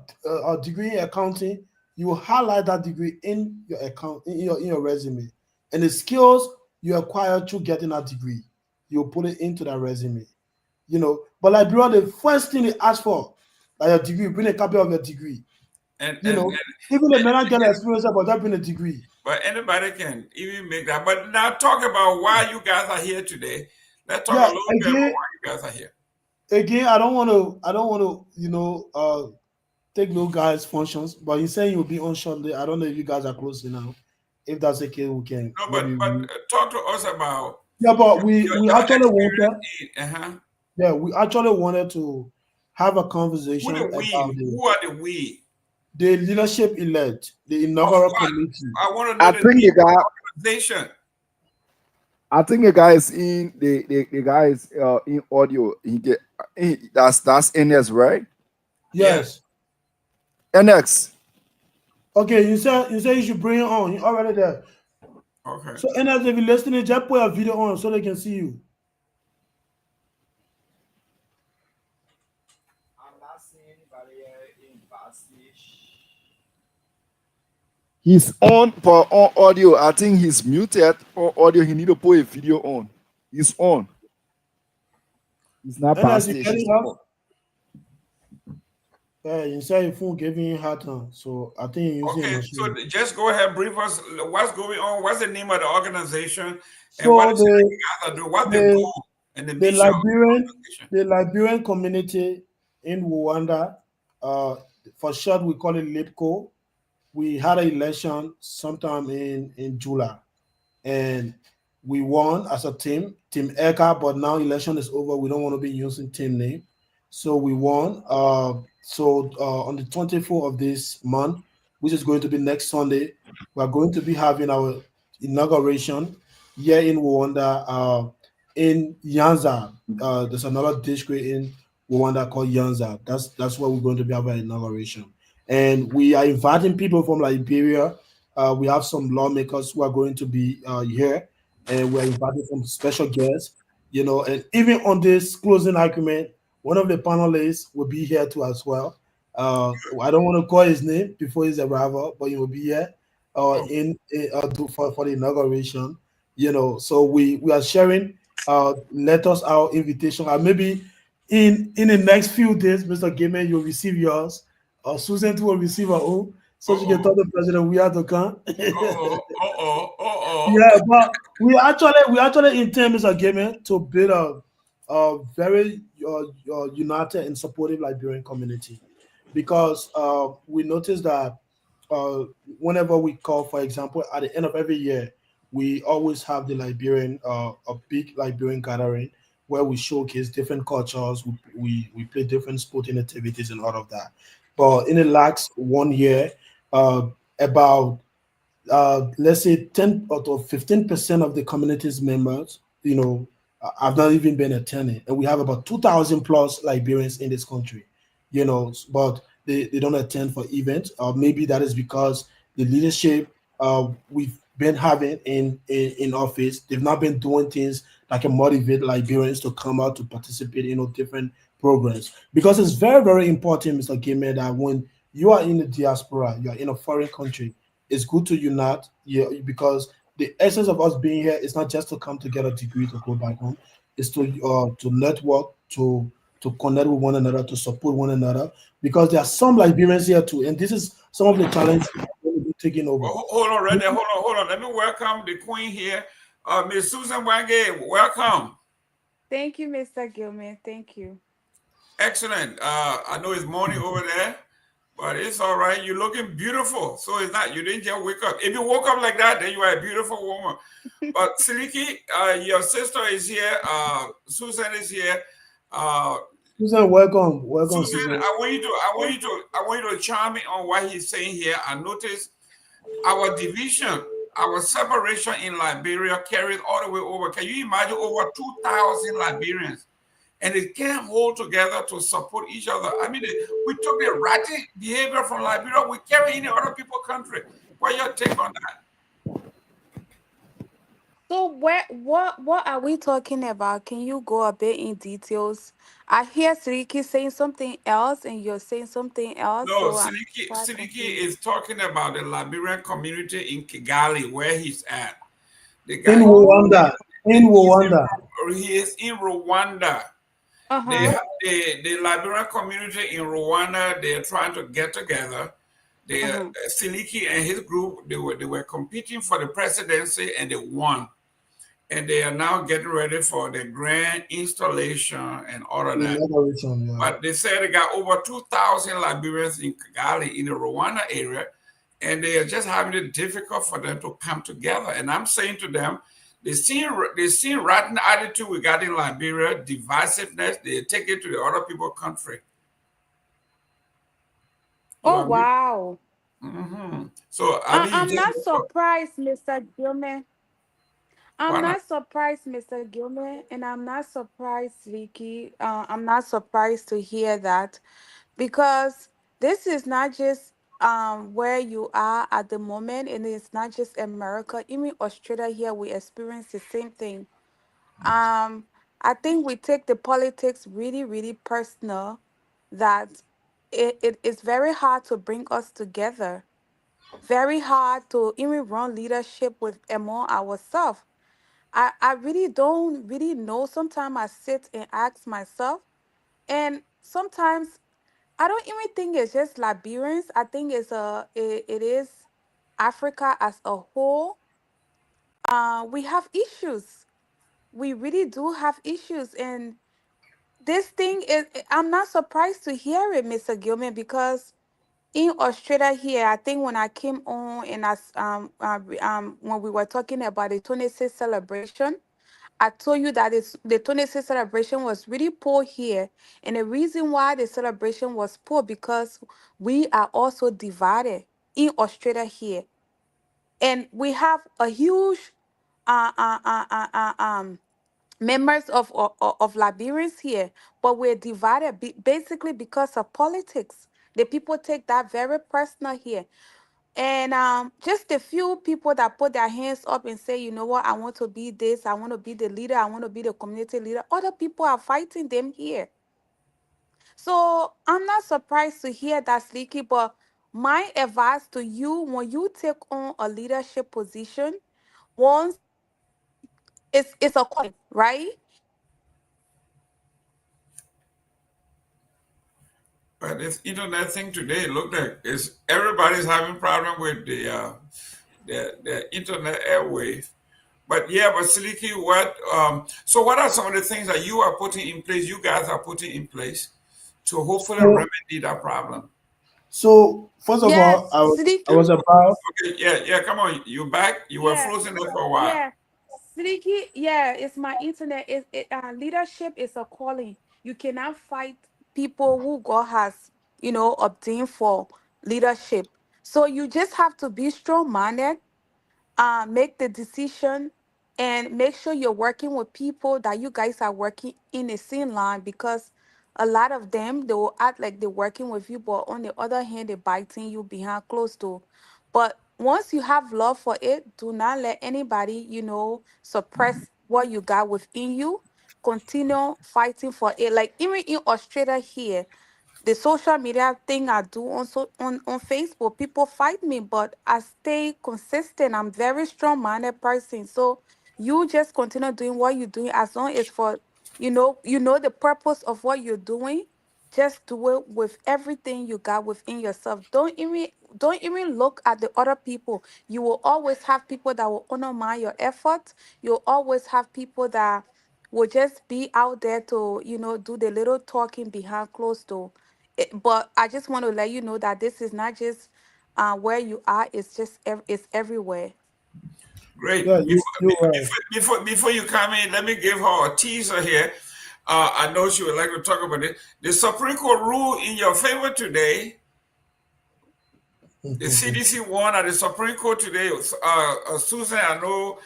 degree in accounting, you highlight that degree in your account in your resume, and the skills you acquire through getting that degree, you put it into that resume. But Liberia, the first thing they ask for, like your degree, bring a copy of your degree. And You know, Even the men get experience about that being a degree. but anybody can even make that. But now talk about why you guys are here today. Let's talk a Yeah, little bit about why you guys are here. again, I don't want to, take no guys' functions, but he's saying you'll be on shortly. I don't know if you guys are close enough. If that's the case, we can No, maybe. but talk to us about Yeah, but we your actually experience wanted. in, Yeah, we actually wanted to have a who conversation the about we? Who are the we? the leadership elect, the Of inaugural what? committee. I want to know I the think name the guy. of the organization. I think the guy is in the guy is in audio. That's NS, right? Yes. Yes. NX. Okay, you say you should bring it on. You already there. Okay. So, and if you're listening, just put a video on so they can see you. I'm not seeing anybody in backstage. He's on for on audio. I think he's muted on audio. He need to put a video on. He's on. He's not And as past you stage. get He's it up, on. you say your phone giving you hard time. So I think you're using a Okay, so machine. just go ahead, brief us what's going on, what's the name of the organization, and what So is it you guys are doing, what's the the goal and the the mission of the Liberian organization? the Liberian community in Rwanda, uh, for short we call it LIPCO. We had an election sometime in July, and we won as a team, Team Eka. But now election is over. We don't want to be using team name, so we won. On the 24th of this month, which is going to be next Sunday, we are going to be having our inauguration here in Rwanda, in Yanza. There's another district in Rwanda called Yanza. That's where we're going to be having inauguration, and we are inviting people from Liberia. We have some lawmakers who are going to be here, and we're inviting some special guests. And even on this closing argument, one of the panelists will be here too as well. I don't want to call his name before his arrival, but he will be here Oh, for the inauguration. So we are sharing letters, our invitation, and maybe in the next few days, Mr. Gayman, you'll receive yours. Susan too will receive her own, so she can uh-oh, tell the president we have to come. uh-oh, uh-oh, uh-oh. Yeah, but we actually intend, Mr. Gayman, to build a very united and supportive Liberian community, because we noticed that uh, whenever we call, for example, at the end of every year, we always have the Liberian, a big Liberian gathering where we showcase different cultures, we play different sporting activities and all of that. But in the last 1 year, about let's say 10 or to 15% of the community's members, have not even been attending. And we have about 2,000 plus Liberians in this country, but they don't attend for events. Or maybe that is because the leadership we've been having in office, they've not been doing things that can motivate Liberians to come out to participate in different programs. Because it's very, very important, Mr. Gayman, that when you are in the diaspora, you are in a foreign country, it's good to unite, yeah, because the essence of us being here is not just to come to get a degree to go back home. It's to network, to connect with one another, to support one another. Because there are some Liberians here too, and this is some of the challenges we're going to be taking over. Hold on right there, hold on. Let me welcome the queen here, Miss Susan Wange. Welcome. Thank you, Mr. Gilman. Thank you. Excellent. I know it's morning over there, but it's all right. You're looking beautiful. So it's not, you didn't just wake up. If you woke up like that, then you are a beautiful woman. But Seleke, your sister is here. Susan is here. Uh, Susan, welcome, Susan, Susan. I want you to chime me on what he's saying here. I noticed our division, our separation in Liberia carried all the way over. Can you imagine over 2,000 Liberians? And they can't hold together to support each other. I mean, we took the erratic behavior from Liberia, we carry in other people's country. What your take on that? So what are we talking about? Can you go a bit in details? I hear Siriki saying something else and you're saying something else, No, so I'm quite Seleke confused. is talking about the Liberian community in Kigali, where he's at. The In guy, Rwanda, Oh, in he's Rwanda. he is in Rwanda. uh-huh. The Liberian community in Rwanda, they're trying to get together. Uh-huh. Seleke and his group, they were competing for the presidency and they won. And they are now getting ready for the grand installation and all of that. Inauguration, yeah. But they said they got over 2,000 Liberians in Kigali, in the Rwanda area, and they are just having it difficult for them to come together. And I'm saying to them, they see rotten attitude we got in Liberia, divisiveness, they take it to the other people's country. You Oh are me. wow. So I mean, you I'm just not surprised, Mr. Gilman. why I'm not? not surprised, Mr. Gilman, and I'm not surprised, Vicky. I'm not surprised to hear that because this is not just where you are at the moment, and it's not just America. Even Australia here, we experience the same thing. Um, I think we take the politics really, really personal. That it is very hard to bring us together. very hard to even run leadership with among ourselves. I really don't really know. Sometimes I sit and ask myself, and sometimes I don't even think it's just Liberians. I think it is Africa as a whole. We have issues. We really do have issues, and this thing is. I'm not surprised to hear it, Mr. Gilman, because in Australia here, I think when I came on and when we were talking about the 26th celebration, I told you that the 26th celebration was really poor here. And the reason why the celebration was poor because we are also divided in Australia here. And we have a huge uh, uh, uh, uh, members of Liberians here, but we're divided basically because of politics. The people take that very personal here. And just a few people that put their hands up and say, you know what, I want to be this, I want to be the leader, I want to be the community leader. Other people are fighting them here. So I'm not surprised to hear that, Sleeky, but my advice to you when you take on a leadership position, once it's a calling, right? But this internet thing today, look like is everybody's having problem with the internet airwave. But yeah, but Siliki, what so what are some of the things that you are putting in place, you guys are putting in place to hopefully So, remedy that problem? so first of all, Yes, I Sleeky. was about Okay, yeah, yeah, come on. You back? You were Yeah, frozen there for a while. yeah. Sneaky, yeah, it's my internet. Leadership is a calling. You cannot fight people who God has, obtained for leadership. So you just have to be strong-minded, make the decision, and make sure you're working with people that you guys are working in the same line, because a lot of them, they will act like they're working with you, but on the other hand, they're biting you behind closed door. But once you have love for it, do not let anybody, suppress what you got within you. Continue fighting for it. Like even in Australia here, the social media thing I do on Facebook, people fight me, but I stay consistent. I'm very strong-minded person. So you just continue doing what you're doing as long as for you know the purpose of what you're doing. Just do it with everything you got within yourself. Don't even look at the other people. You will always have people that will undermine your effort. You'll always have people that will just be out there to do the little talking behind closed door. But I just want to let you know that this is not just where you are. It's just it's everywhere. Great. yeah, you're right. Before you come in, let me give her a teaser here. I know she would like to talk about it. The Supreme Court ruled in your favor today. The CDC won at the Supreme Court today. Susan, I know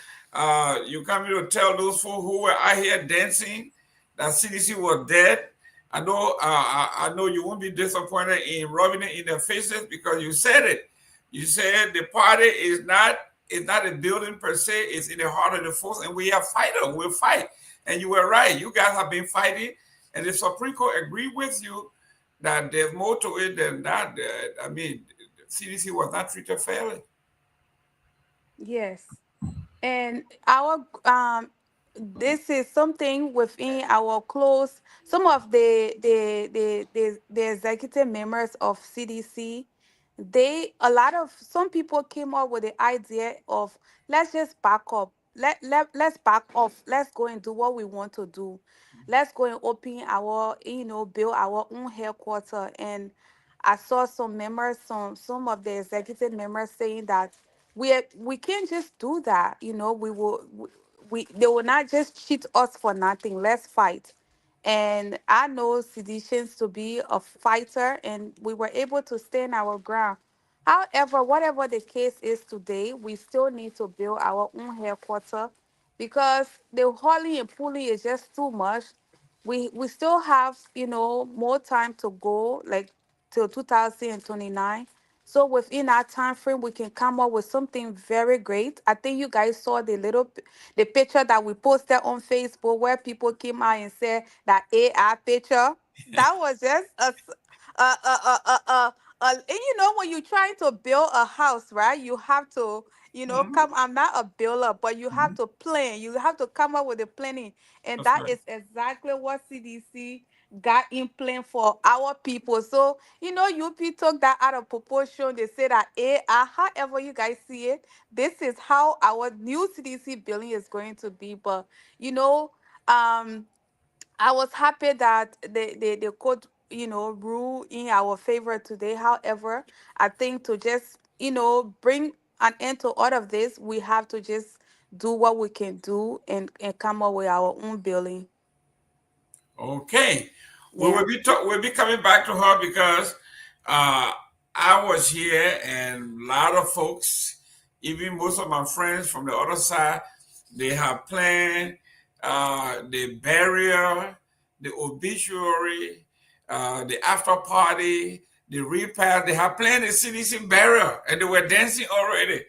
you come here to tell those folks who were out here dancing that CDC was dead. I know you won't be disappointed in rubbing it in their faces because you said it. You said the party is not a building per se, it's in the heart of the force, and we are fighters. We'll fight. And you were right. You guys have been fighting, and the Supreme Court agreed with you that there's more to it than that. I mean, CDC was not treated fairly. Yes. And our this is something within our close, some of the executive members of CDC, a lot of some people came up with the idea of, let's just back up, let's back off, let's go and do what we want to do, let's go and open our, build our own headquarters. And I saw some members, some of the executive members saying that we can't just do that. They will not just cheat us for nothing. Let's fight. And I know seditions to be a fighter, and we were able to stand our ground. However, whatever the case is today, we still need to build our own headquarters, because the hauling and pulling is just too much. We still have, more time to go, like till 2029. So within that time frame, we can come up with something very great. I think you guys saw the picture that we posted on Facebook, where people came out and said that AI picture. That was just a you know, when you're trying to build a house, right? You have to, you know, Mhm. come. I'm not a builder, but you have Mhm. to plan. You have to come up with a planning, and That's that right. is exactly what CDC got in plan for our people. So, you know, UP took that out of proportion. They say that however you guys see it, this is how our new CDC building is going to be. But you know, um I was happy that the court, you know, rule in our favor today. However, I think to just, you know, bring an end to all of this, we have to just do what we can do and come up with our own building. Okay. Well, Yeah. we'll be coming back to her because uh, I was here and a lot of folks, even most of my friends from the other side, they have planned the burial, the obituary, the after party, the repast. They have planned the CDC burial and they were dancing already.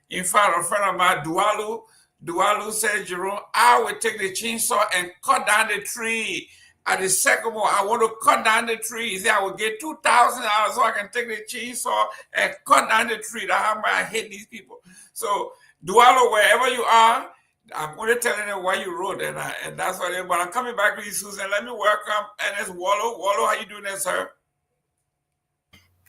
In fact, a friend of mine, Dualu said, Jerome, I will take the chainsaw and cut down the tree at the sycamore. I want to cut down the tree. He said, I will get $2,000 so I can take the chainsaw and cut down the tree. That's how much I hate these people. So, Dualo, wherever you are, I'm going to tell you why you wrote, and that's what. But I'm coming back to you, Susan. Let me welcome Ernest Wallow. Wallow, how you doing there, sir?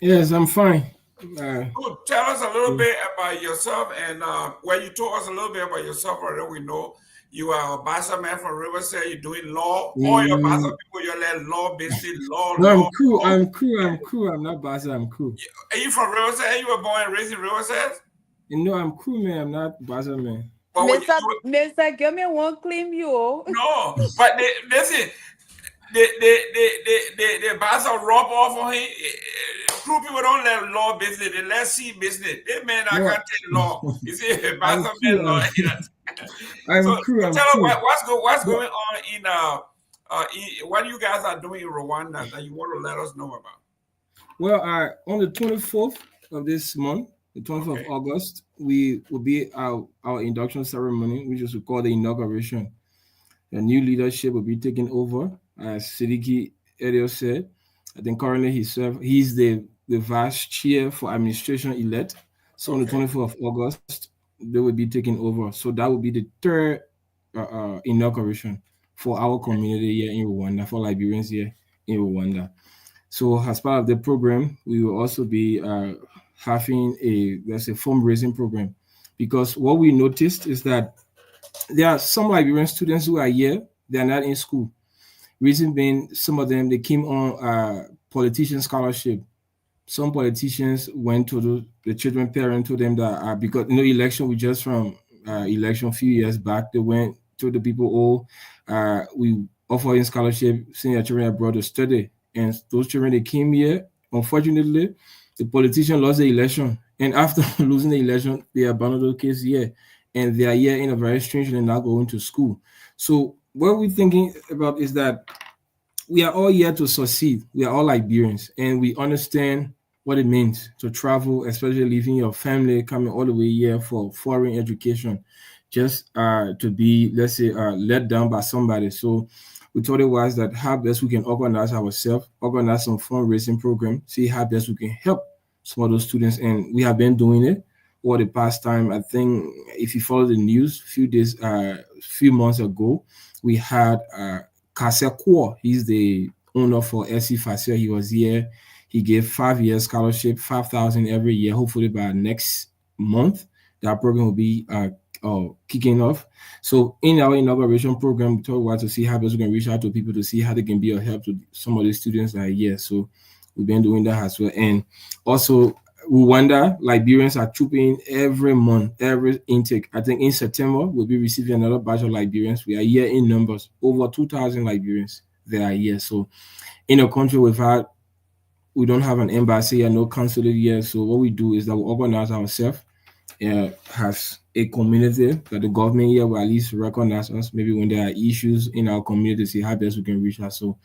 Yes, I'm fine. Good. Tell us a little bit about yourself, and well, you told us a little bit about yourself already. We know you are a Bassa man from Riverside. You're doing law. All your Bassa people, you're like law, basically law, No, law, law. I'm cool. I'm not Basa, I'm cool. Are you from Riverside? You were born and raised in Riverside? No, I'm cool, man. I'm not Basa, man. But when Mr. Gilman won't claim you. Oh. no, but listen, the Bassa rub off on him. True people don't let law business. They let see business. They man, I No, can't take law. You see, I'm Bassa man law. cool. So I'm cool. I'm tell us cool. what's No, going on in what you guys are doing in Rwanda that you want to let us know about. well, on the 24th of this month, the 24th Okay. of August, we will be our induction ceremony, which is called the inauguration. The new leadership will be taking over, as Sidiki earlier said. I think currently he's the vice chair for administration elect. So on the Okay. 24th of August, they will be taking over. So that will be the third inauguration for our community here in Rwanda, for Liberians here in Rwanda. So as part of the program, we will also be having let's say fundraising program, because what we noticed is that there are some Liberian students who are here, they are not in school. Reason being, some of them they came on politician scholarship. Some politicians went to the children parent to them that because election we just from election a few years back, they went to the people, we offer in scholarship, send your children abroad to study. And those children they came here, unfortunately, the politician lost the election. And after losing the election, they abandoned the case here. And they are here in a very strange and not going to school. So what we're thinking about is that we are all here to succeed. We are all Liberians, and we understand what it means to travel, especially leaving your family, coming all the way here for foreign education, just to be, let's say, let down by somebody. So we thought it was that how best we can organize ourselves, organize some fundraising program, see how best we can help some of those students, and we have been doing it over the past time. I think if you follow the news, few months ago, we had Kehleboe. He's the owner for SC Facil. He was here. He gave 5 year scholarship, 5,000 every year. Hopefully by next month, that program will be kicking off. So in our inauguration program, we thought to see how best we can reach out to people to see how they can be of help to some of the students that are here. So we've been doing that as well. And also Rwanda, Liberians are trooping every month, every intake. I think in September, we'll be receiving another batch of Liberians. We are here in numbers, over 2,000 Liberians. They are here. So in a country we don't have an embassy and no consulate here. So what we do is that we organize ourselves as a community that the government here will at least recognize us. Maybe when there are issues in our community, see how best we can reach us. So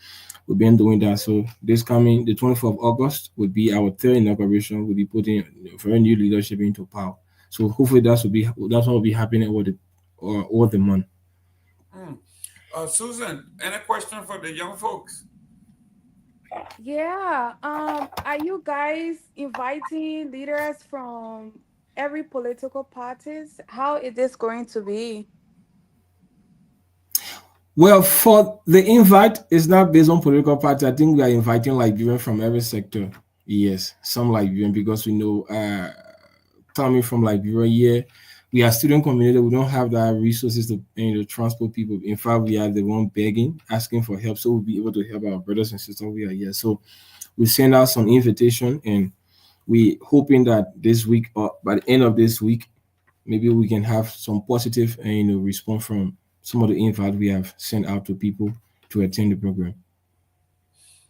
we've been doing that. So this coming, the 24th of August, would be our third inauguration. We'll be putting very new leadership into power. So hopefully that's what will be happening over the month. Susan, any question for the young folks? Yeah. Are you guys inviting leaders from every political parties? How is this going to be? Well, for the invite, it's not based on political party. I think we are inviting Liberian from every sector. Yes, some Liberian because we know coming from Liberia, yeah, we are student community. We don't have the resources to transport people. In fact, we are the one begging, asking for help, so we'll be able to help our brothers and sisters. We are here, so we send out some invitation, and we hoping that this week or by the end of this week, maybe we can have some positive response from some of the invite we have sent out to people to attend the program.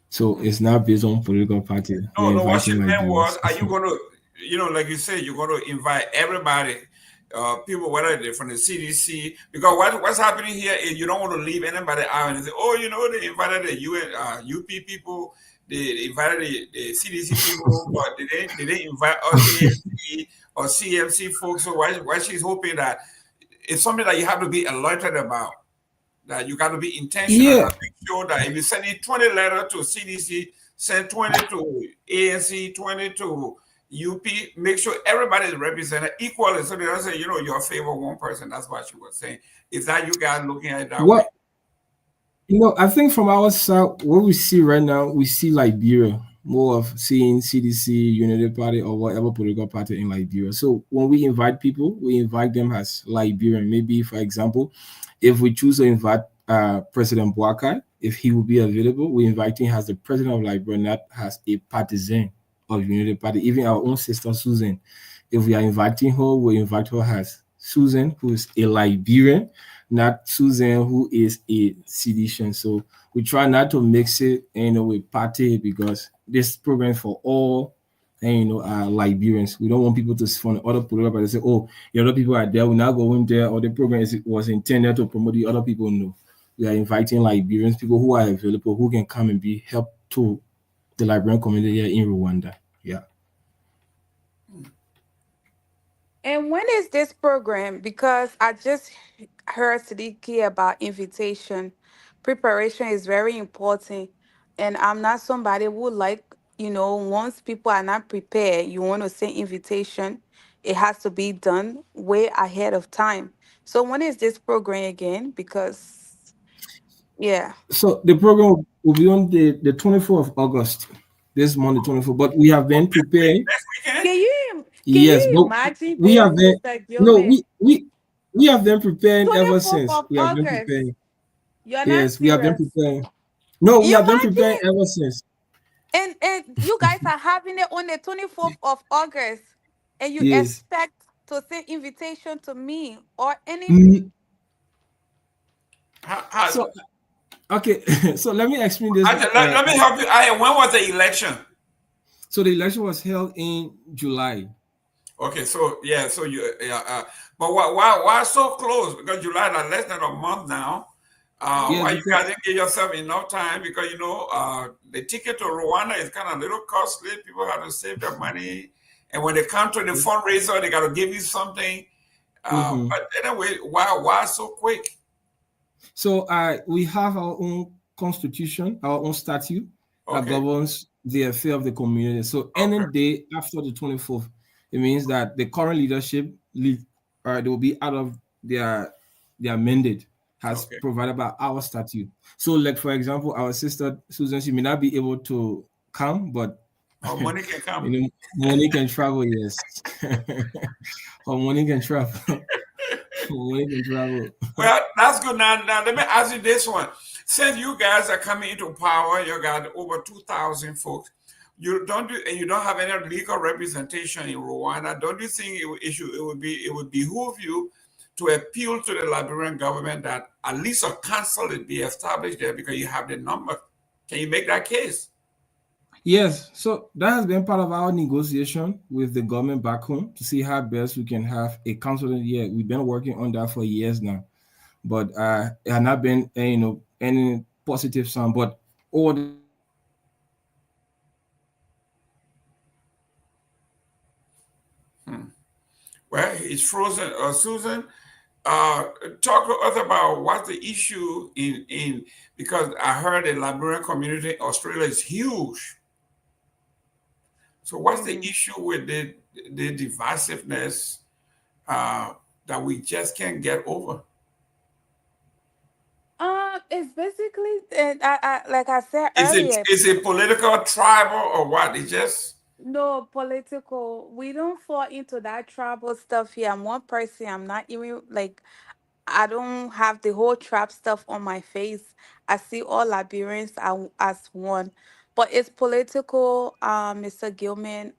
So it's not based on political party. No, We're no. What she inviting meant was, Liberians. are you going to, like you said, you're going to invite everybody, people, whether they're from the CDC, because what's happening here is you don't want to leave anybody out and say, oh, they invited the UN, UP people, they invited the CDC people, but they didn't invite us ANC or CMC folks. So why she's hoping that it's something that you have to be alerted about. That you got to be intentional Yeah. and make sure that if you're sending 20 letters to CDC, send 20 to ANC, 20 to UP, make sure everybody is represented equally. So they don't say, you're favor one person. That's what she was saying. Is that you guys looking at it that way? Well, I think from our side, what we see right now, we see Liberia more of seeing CDC, Unity Party, or whatever political party in Liberia. So when we invite people, we invite them as Liberian. Maybe, for example, if we choose to invite President Boakai, if he will be available, we invite him as the president of Liberia, not as a partisan of Unity Party. Even our own sister Susan, if we are inviting her, we invite her as Susan, who is a Liberian, not Susan, who is a sedition. So we try not to mix it, with party because this program is for all, Liberians. We don't want people to from other political parties say, "Oh, the other people are there. We're not going there," or the program was intended to promote the other people. No, we are inviting Liberians, people who are available, who can come and be help to the Liberian community here in Rwanda. Yeah. And when is this program? Because I just heard Siddiqui about invitation. Preparation is very important. And I'm not somebody who once people are not prepared, you want to send invitation, it has to be done way ahead of time. So when is this program again? Because yeah. So the program will be on the 24th of August, this Monday, 24th. But we have been preparing. Next weekend? Can Yes, you but imagine we this, have been Mr. no, Gilman? we have been preparing ever 24th since. of We have been August. preparing. You're not Yes, we have been serious. preparing. No, we have been preparing Imagine. ever since. And you guys are having it on the 24th of August, and you Yes. expect to send invitation to me or any. Mm, How, So okay, so let me explain this. let me help you. When was the election? So the election was held in July. Okay, so yeah, so but why so close? Because July is less than a month now. Yes, Why you guys because didn't give yourself enough time? Because the ticket to Rwanda is kind of a little costly. People have to save their money, and when they come to the fundraiser, they got to give you something. mhm. But anyway, why so quick? So we have our own constitution, our own statute that Okay, governs the affair of the community. So any okay, day after the 24th, it means that the current leadership they will be out of their mandate has okay. provided by our statute. So, like for example, our sister Susan, she may not be able to come, but Or money can come. money can travel. Yes, or money can travel. Money can travel. Well, that's good. Now let me ask you this one. Since you guys are coming into power, you got over 2,000 folks. You don't have any legal representation in Rwanda. Don't you think it would behoove you to appeal to the Liberian government that at least a consulate be established there because you have the number? Can you make that case? Yes, so that has been part of our negotiation with the government back home to see how best we can have a consulate here. We've been working on that for years now, but it has not been any positive sound. But over the Well, it's frozen. Susan, talk to us about what's the issue in because I heard the Liberian community in Australia is huge. So what's the issue with the divisiveness that we just can't get over? It's basically, like I said Is it earlier, is it political, tribal, or what? It just no political. We don't fall into that tribal stuff here. I'm one person. I'm not even like I don't have the whole trap stuff on my face. I see all Liberians as one, but it's political. Mr. Gilman.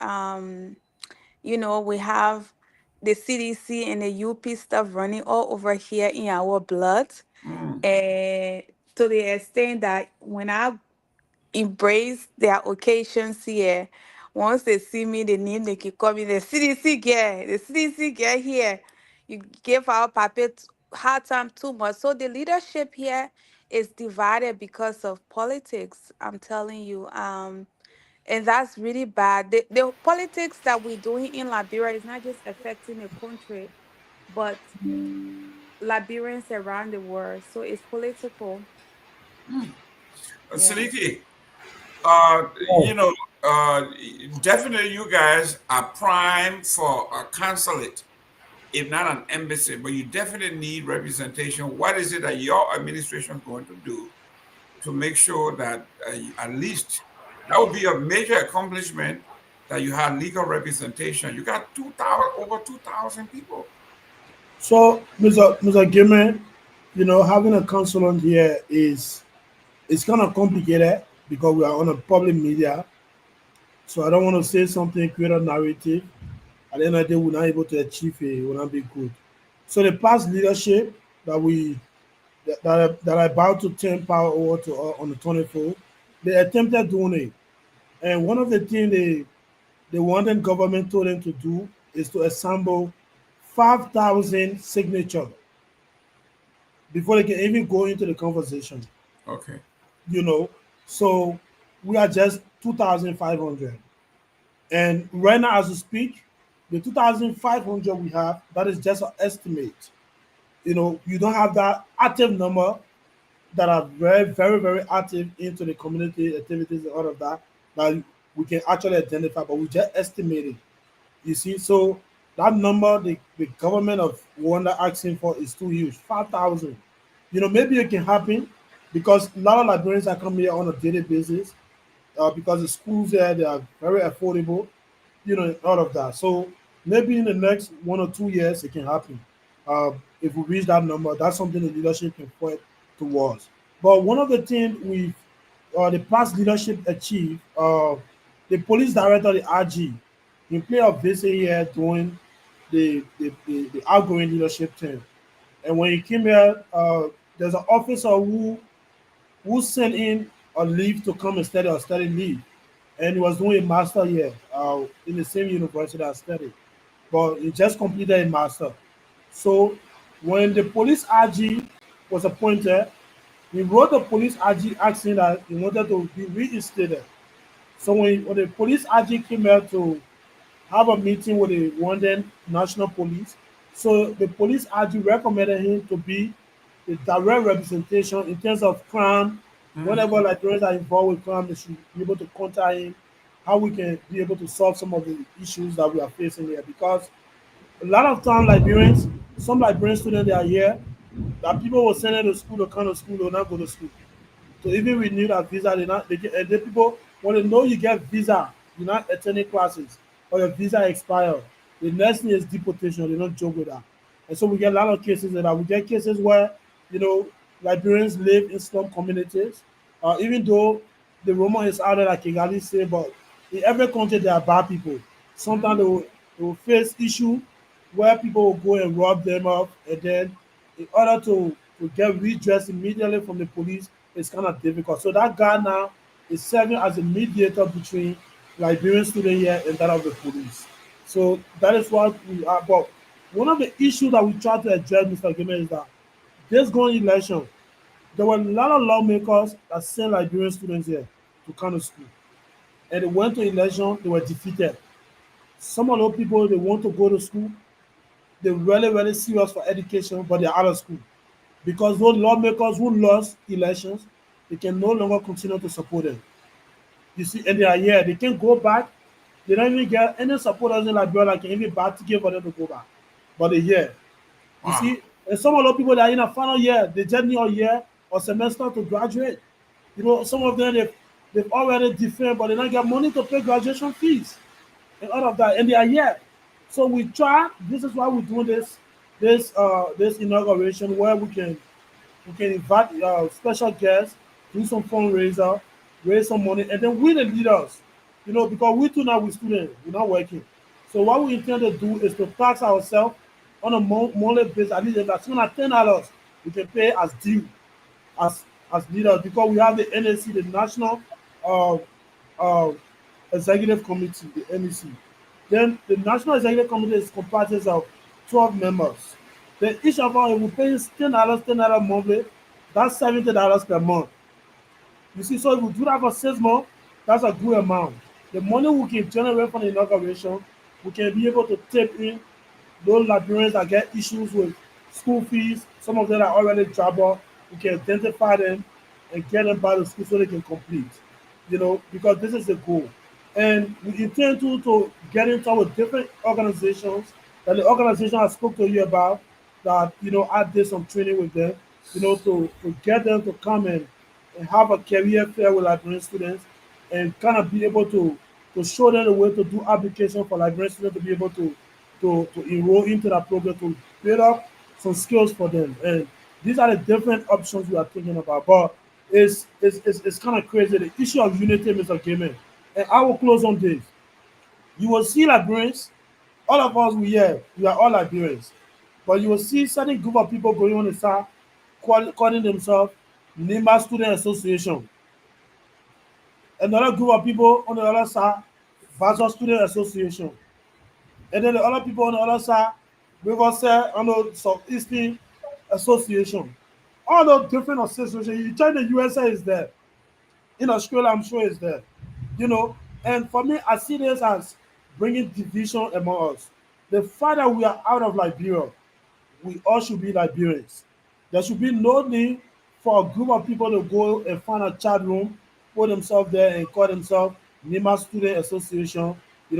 We have the CDC and the UP stuff running all over here in our blood, and to the extent that when I embrace their occasions here. Once they see me, the name they can call me the CDC girl, the CDC girl here. You give our puppet hard time too much. So the leadership here is divided because of politics. I'm telling you. And that's really bad. The politics that we're doing in Liberia is not just affecting the country, but Liberians around the world. So it's political. Yeah. Seleke, you know, uh, definitely you guys are prime for a consulate, if not an embassy, but you definitely need representation. What is it that your administration is going to do to make sure that at least that would be a major accomplishment that you have legal representation? You got 2,000 over 2,000 people. So, Mr. Gayman, having a consulate here is it's kind of complicated because we are on a public media. So I don't want to say something, create a narrative. At the end of the day, we're not able to achieve it. Will not be good. So the past leadership that are about to turn power over to on the 24th, they attempted doing it. And one of the things the Rwandan government told them to do is to assemble 5,000 signatures before they can even go into the conversation. Okay. So we are just 2,500. And right now, as we speak, the 2,500 we have, that is just an estimate. You don't have that active number that are very, very, very active into the community activities and all of that we can actually identify, but we just estimated. You see, so that number the government of Rwanda asking for is too huge, 5,000. Maybe it can happen because a lot of Liberians are coming here on a daily basis because the schools there they are very affordable, all of that. So maybe in the next 1 or 2 years it can happen. If we reach that number, that's something the leadership can point towards. But one of the things the past leadership achieved, the police director, the RG, he played a visit here during the outgoing leadership team. And when he came here, there's an officer who sent in a leave to come and study leave. And he was doing a master here in the same university I studied. But he just completed a master. So when the police RG was appointed, he wrote the police RG asking that he wanted to be reinstated. So when the police RG came here to have a meeting with the Rwandan National Police, so the police RG recommended him to be the direct representation in terms of crime. Whenever Nigerians are involved with crime, they should be able to contact him, how we can be able to solve some of the issues that we are facing here. Because a lot of time Liberians, some Liberian students they are here, that people will send them to school, to come to school, they'll not go to school. To even renew that visa, and the people when they know you get visa, you're not attending classes, or your visa expired. The next thing is deportation. They don't joke with that. And so we get a lot of cases of that. We get cases where, Liberians live in slum communities. Even though the rumor is out there like Kigali say, but in every country there are bad people. Sometimes they will face issue where people will go and rob them up, and then in order to get redressed immediately from the police, it's kind of difficult. So that guy now is serving as a mediator between Liberian students here and that of the police. So that is what we are. But one of the issues that we try to address, Mr. Gayman, is that this going election, there were a lot of lawmakers that sent Liberian students here to come to school. And they went to election, they were defeated. Some of those people, they want to go to school, they're really, really serious for education, but they're out of school. Because those lawmakers who lost elections, they can no longer continue to support them. You see, and they are here. They can't go back. They don't even get any supporters in Liberia that can even buy ticket for them to go back. But they're here. You Wow. see, and some of the people that are in a final year, they just need a year or semester to graduate. You know, some of them they've already different, but they don't get money to pay graduation fees and all of that, and they are here. So we try. This is why we're doing this inauguration where we can invite special guests, do some fundraiser, raise some money, and then we the leaders, you know, because we too now we students, we're not working. So what we intend to do is to tax ourselves on a monthly basis, at least as soon as $10, we can pay as due as leaders because we have the NAC, the National uh, uh, Executive Committee, the NEC. Then the National Executive Committee is comprises of 12 members. Then each of us will pay $10 monthly. That's $70 per month. You see, so if we do that for 6 months, that's a good amount. The money we can generate from the inauguration, we can be able to tap in those Liberians that get issues with school fees. Some of them are already trouble. We can identify them and get them by the school so they can complete. You know, because this is the goal. And we intend to get in touch with different organizations that the organization I spoke to you about, that, you know, I did some training with them, you know, to get them to come and have a career fair with Liberian students and kind of be able to show them the way to do application for Liberian students to be able to enroll into that program to build up some skills for them. And these are the different options we are thinking about. But it's kind of crazy. The issue of unity, Mr. Gayman. And I will close on this. You will see Liberians, all of us we are all Liberians. But you will see certain group of people going on the side calling themselves NIMA Student Association. Another group of people on the other side, Vassal Student Association. And then the other people on the other side, Riverside, on the Southeastern Association. All those different associations. You check the USA is there. In Australia, I'm sure it's there. You know, and for me, I see this as bringing division among us. The fact that we are out of Liberia, we all should be Liberians. There should be no need for a group of people to go and find a chat room, put themselves there and call themselves NIMA Student Association, you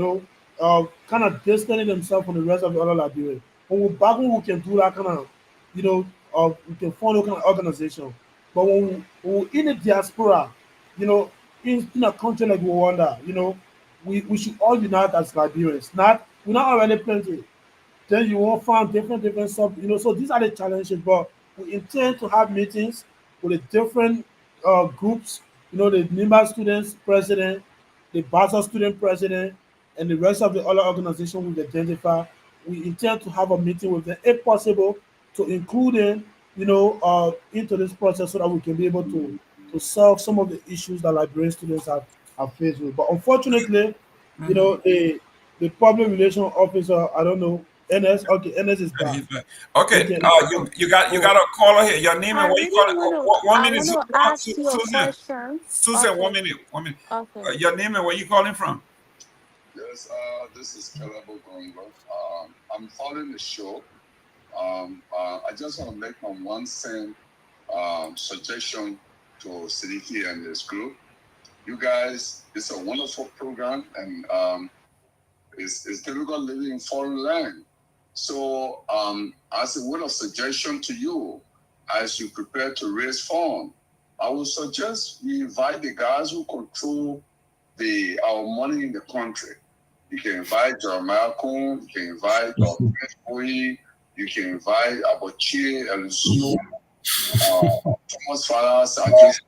know, kind of distancing themselves from the rest of the other Liberians. When we can do that kind of, you know, we can form that kind of organization. But when we in the diaspora, you know, in a country like Rwanda, you know, we should all unite as Liberians. We're not already plenty. Then you won't find different sub, you know. So these are the challenges, but we intend to have meetings with the different groups, you know, the NIMBA students president, the BASA student president, and the rest of the other organizations we identify. We intend to have a meeting with them, if possible, to include them, you know, into this process so that we can be able to solve some of the issues that Liberian students have faced with. But unfortunately, you know, the public relation officer, I don't know, NS, okay, NS is back. He's back. Okay, Okay. you got a caller here. Your name I and where you really calling? want to. One I minute, want to ask you a Susan. question. Susan, Okay. 1 minute, 1 minute. Okay. Your name and where you calling from? Yes, this is Kehleboe Gongloe. I'm following the show. I just want to make my 1 cent suggestion to Seleke and this group. You guys, it's a wonderful program, and it's difficult living in foreign land. So, as a word of suggestion to you, as you prepare to raise funds, I would suggest we invite the guys who control our money in the country. You can invite Jeremiah Kuhn, you can invite Pewee, you can invite Abochie, Elusu, Thomas Fathers. I just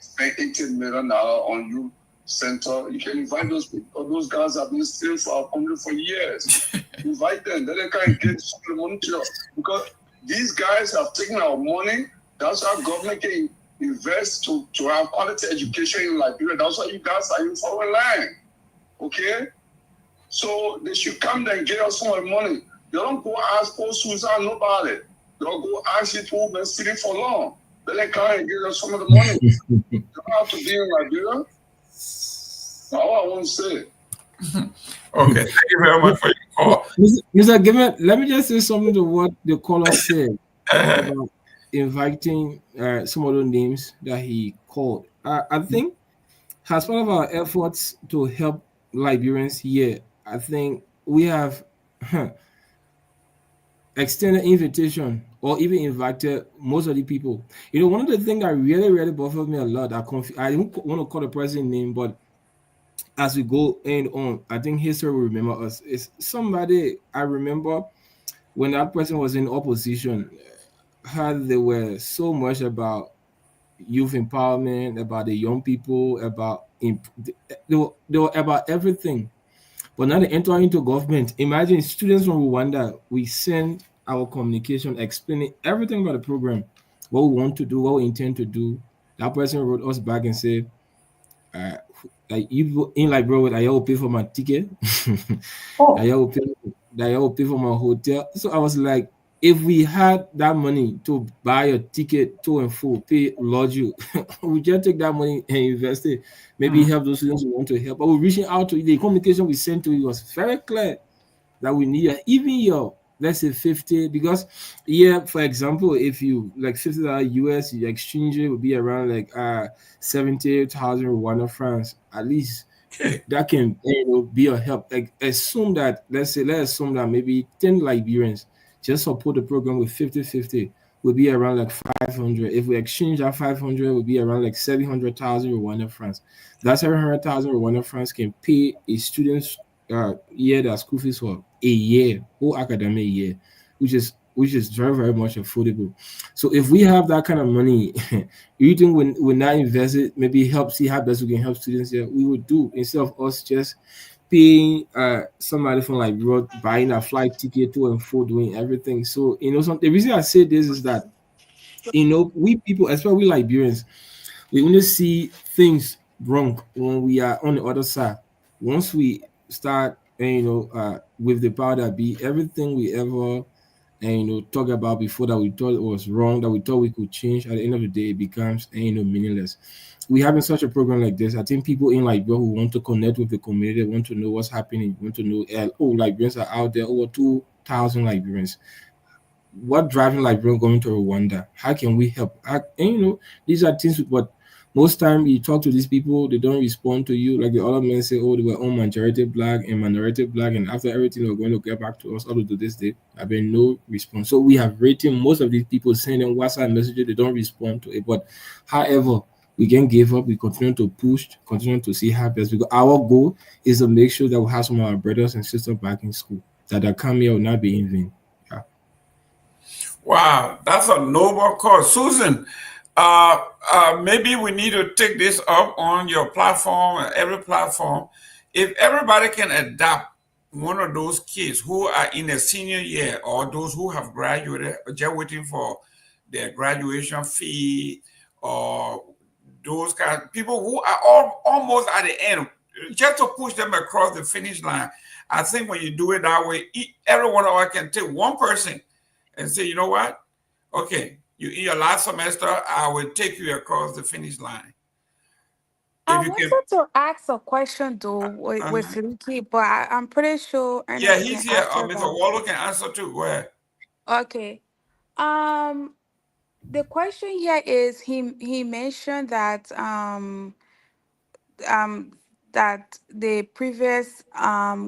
spent $18 million on you center. You can invite those people. Those guys have been stealing for our country for years. Invite them. Then they can get some money to us. Because these guys have taken our money. That's how government can invest to have quality education in Liberia. That's why you guys are in foreign land. Okay? So they should come there and get us some of the money. They don't go ask for Susan, nobody. They'll go ask it who've been stealing for long. Then they come and get us some of the money. You don't have to be in Liberia. All I want to say. Okay, thank you very much for your Oh, Mr. Gayman, let me just say something to what the caller said about inviting some of the names that he called. I think as part of our efforts to help Liberians here, I think we have extended invitation or even invited most of the people. You know, one of the things that really, really bothers me a lot, I don't want to call the person name, but as we go in on, I think history will remember us. Is somebody I remember when that person was in opposition, how they were so much about youth empowerment, about the young people, they were about everything. But now they enter into government. Imagine students from Rwanda, we send our communication explaining everything about the program, what we want to do, what we intend to do. That person wrote us back and said, uh, like you in like bro, I will pay for my ticket. Oh, I will pay for my hotel. So I was like, if we had that money to buy a ticket to and fro, pay lodge you, we just take that money and invest it. Maybe help those students who want to help. But we're reaching out to you. The communication we sent to you was very clear that we need even your let's say 50 because yeah, for example, if you like $50 US, you exchange it would be around like 70,000 Rwanda francs at least. okay. That can be a help. Like assume that let's assume that maybe 10 Liberians just support the program with 50-50 would be around like 500. If we exchange that 500, it would be around like 700,000 Rwanda francs. That 700,000 Rwanda francs can pay a student's year that school fees for a year, whole academic year, which is very, very much affordable. So if we have that kind of money, you think when not invest it, maybe help see how best we can help students here, we would do instead of us just paying somebody from like road buying a flight ticket to and fro doing everything. So the reason I say this is that we people, especially we Liberians, we only see things wrong when we are on the other side. Once we start, with the power that be, everything we ever talk about before that we thought was wrong, that we thought we could change, at the end of the day, it becomes meaningless. We having such a program like this. I think people in Liberia who want to connect with the community, want to know what's happening, want to know, Liberians are out there, over 2,000 Liberians. What driving Liberia going to Rwanda? How can we help? These are things. But most time you talk to these people, they don't respond to you. Like the other men say, oh, they were all majority black and minority black, and after everything, they're going to get back to us. Up to this day, I've been no response. So we have rated most of these people sending WhatsApp messages, they don't respond to it. But however, we can give up. We continue to push, continue to see how best. Because our goal is to make sure that we have some of our brothers and sisters back in school, that their come here will not be in vain. Wow, that's a noble cause. Susan, maybe we need to take this up on your platform, every platform. If everybody can adopt one of those kids who are in a senior year or those who have graduated, just waiting for their graduation fee, or those kind of people who are almost at the end, just to push them across the finish line. I think when you do it that way, every one of us can take one person and say, you know what? Okay, you in your last semester, I will take you across the finish line. I If you can, wanted to ask a question though with Seleke, but I'm pretty sure yeah, Ernest can he's here. answer Mr. that. Wallo can answer too. Go ahead. Okay. Um, the question here is he mentioned um that the previous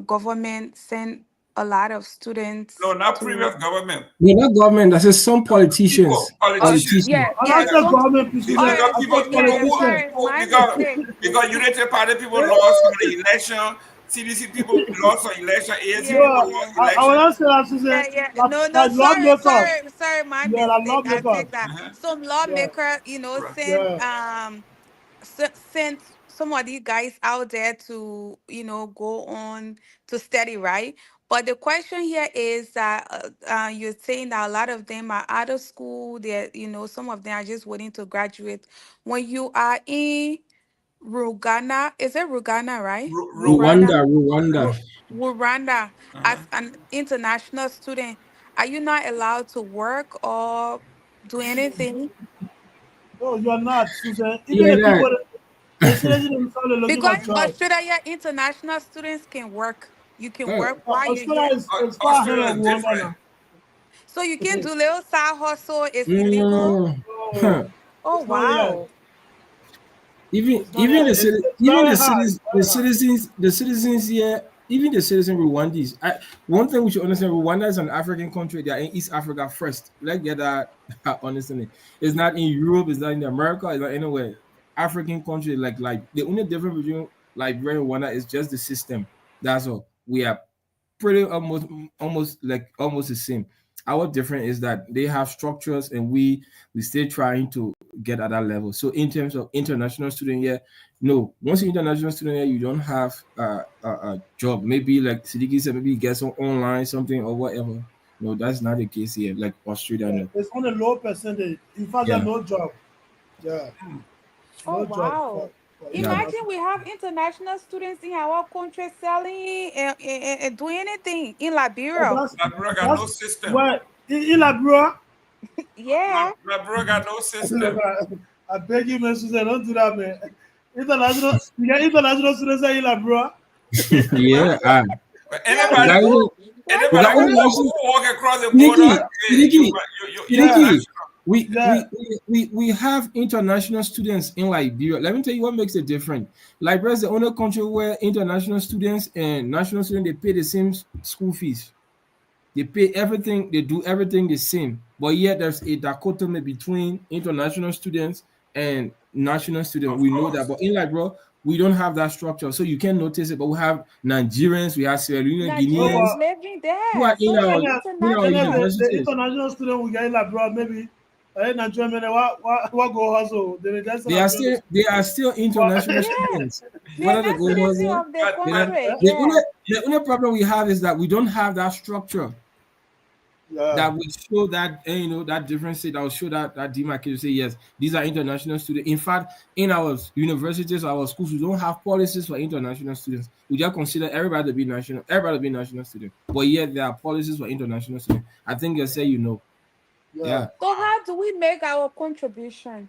government sent a lot of No, students not to. previous government. Yeah, not government. I said some politicians. People, politicians. Politicians. Yeah, I yeah. don't say Yes. government All president. right. I People, say people Yeah. who, politician. Sorry, who my mistake. because United Party people lost some of the election. CDC people lost some election. ANC Yeah. people Yeah, lost I election. want to say that Yeah, Susan, yeah. like, No, no, like lawmakers. sorry, my Yeah, like mistake. I lawmakers. take that. Uh-huh. Some Yeah, lawmaker, Right. send yeah. send some of these guys out there to go on to study, right? But the question here is that you're saying that a lot of them are out of school. They're some of them are just waiting to graduate. When you are in Rugana, is it Rugana, right? Rwanda. Rwanda, Rwanda, Rwanda. Rwanda, Uh-huh. as an international student, are you not allowed to work or do anything? No, you're not, Susan. Even Yeah, the people, that. they say themselves they're looking for Because jobs. Australia international students can work. You can work while you're Australia here. is far ahead Australia of is Rwanda different. now. So you can do little side hustle. It's illegal. Mm. Oh It's not yet. wow. even It's not even yet. the It's even very the hard. citizens here, even the citizen Rwandese. One thing we should understand: Rwanda is an African country. They are in East Africa first. Let's get that understanding. It's not in Europe. It's not in America. It's not anywhere. African country, like the only difference between Liberia and Rwanda is just the system. That's all. We are pretty almost the same. Our difference is that they have structures and we still trying to get at that level. So in terms of international student here, no, once you're international student here, you don't have a job. Maybe like Sidiki said, maybe you get some online something or whatever. No, that's not the case here. Like Australia, no. It's on a low percentage. In fact, Yeah, there's no job. Yeah, Oh no job wow. for yeah. Imagine international. we have international students in our country selling and doing anything in Liberia. Liberia got no That's system. where in Labrador. Yeah. Liberia got no system. I beg you, man, Susan, don't do that, man. International, you get international students in Labrador. Yeah. But Yeah, We we anybody got who do. even Why we you got anybody say? international. who walk across the border, Sidiki, you Sidiki, you Yeah, Sidiki, international. we, yeah. we have international students in Liberia. Let me tell you what makes it different. Liberia is the only country where international students and national students they pay the same school fees. They pay everything, they do everything the same. But yet there's a dichotomy between international students and national students. Of We know that, course. but in Liberia, we don't have that structure. So you can notice it, but we have Nigerians, we have Sierra Leone, No, Nigerians Guineans but living who are there. in So they're our international. the universities. international student we get in Labrador, maybe Nigerian men, what go hustle? They just They are Nigerian. still international Yeah. students. They're Whether they not go citizens hustle, of the they But are, country. the Yeah. only the only problem we have is that we don't have that structure Yeah, that will show that that difference that will show that demarcation say yes, these are international students. In fact, in our universities, our schools, we don't have policies for international students. We just consider everybody to be national student, but yet there are policies for international students. I think you say yeah. yeah. So how do we make our contribution?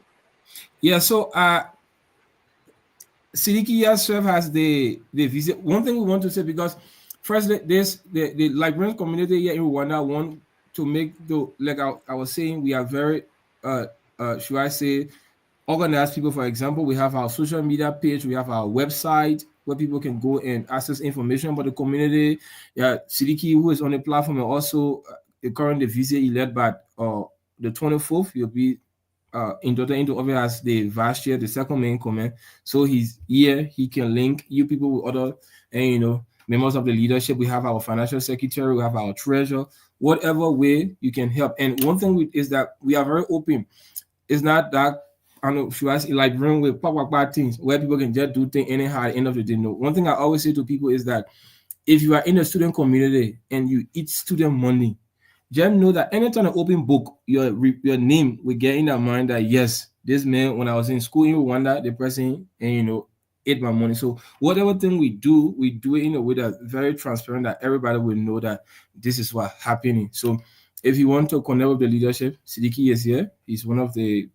Yeah, so Sidiki Yasref has the visit. One thing we want to say, because first the Liberian community here in Rwanda want to make the, like I was saying, we are very should I say, organized people. For example, we have our social media page, we have our website where people can go and access information about the community. Yeah, Sidiki, who is on the platform, and also the current visit led by the 24th, he'll be inducted into office as the vice chair, the second main command. So he's here, he can link you people with other and members of the leadership. We have our financial secretary, we have our treasurer, whatever way you can help. And one thing is that we are very open. It's not that I know should I say like bring with bad things where people can just do things anyhow at the end of the day. No. One thing I always say to people is that if you are in the student community and you eat student money, just know that anytime an open book, your name will get in that mind that yes, this man, when I was in school in Rwanda, the person and ate my money. So whatever thing we do it in a way that's very transparent, that everybody will know that this is what happening. So if you want to connect with the leadership, Sidiki is here. He's one of the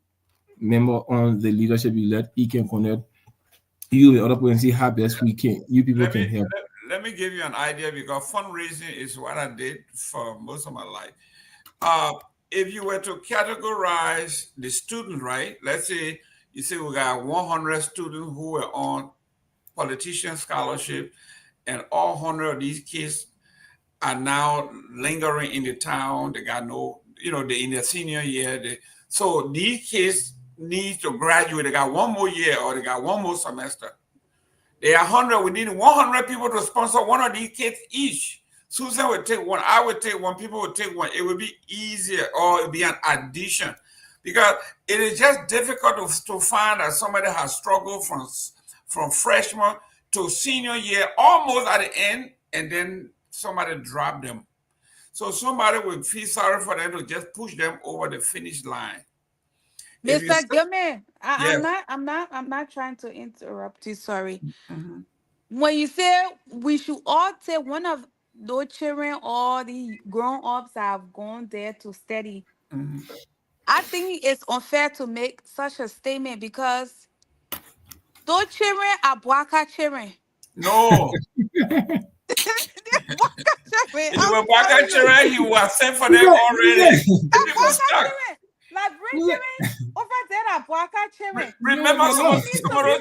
member on the leadership elect. He can connect you with other people and see how best we can. You people Let can me help. let me give you an idea, because fundraising is what I did for most of my life. If you were to categorize the student, right? Let's say you say we got 100 students who were on politician scholarship, and all 100 of these kids are now lingering in the town. They got no, they in their senior year. So these kids need to graduate. They got one more year, or they got one more semester. They are 100. We need 100 people to sponsor one of these kids each. Susan would take one. I would take one. People would take one. It would be easier, or it would be an addition, because it is just difficult to find that somebody has struggled from freshman to senior year, almost at the end, and then somebody dropped them. So somebody would feel sorry for them to just push them over the finish line. If you Mr. Gilman, yes. I'm not trying to interrupt you. Sorry. Mhm. When you say we should all take one of those children or the grown ups that have gone there to study, Mhm. I think it's unfair to make such a statement because those children are Bwaka children. No, If you were Baka children, he was sent for them already. People stuck. Like bring children over there at Baka children. Remember some of children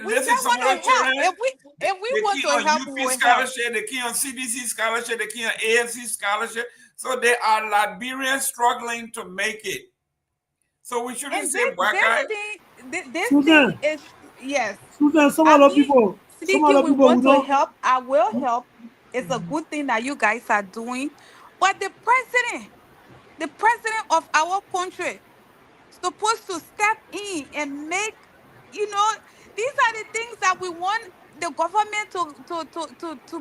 listen, some of children if we want to help, we UP will help. scholarship, they key on CDC scholarship, they key on ANC scholarship. So they are Liberians struggling to make it. So we shouldn't say Baka. This thing is yes. Some other people. We want to help. I will help. It's a good thing that you guys are doing. But the president of our country, supposed to step in and make, these are the things that we want the government to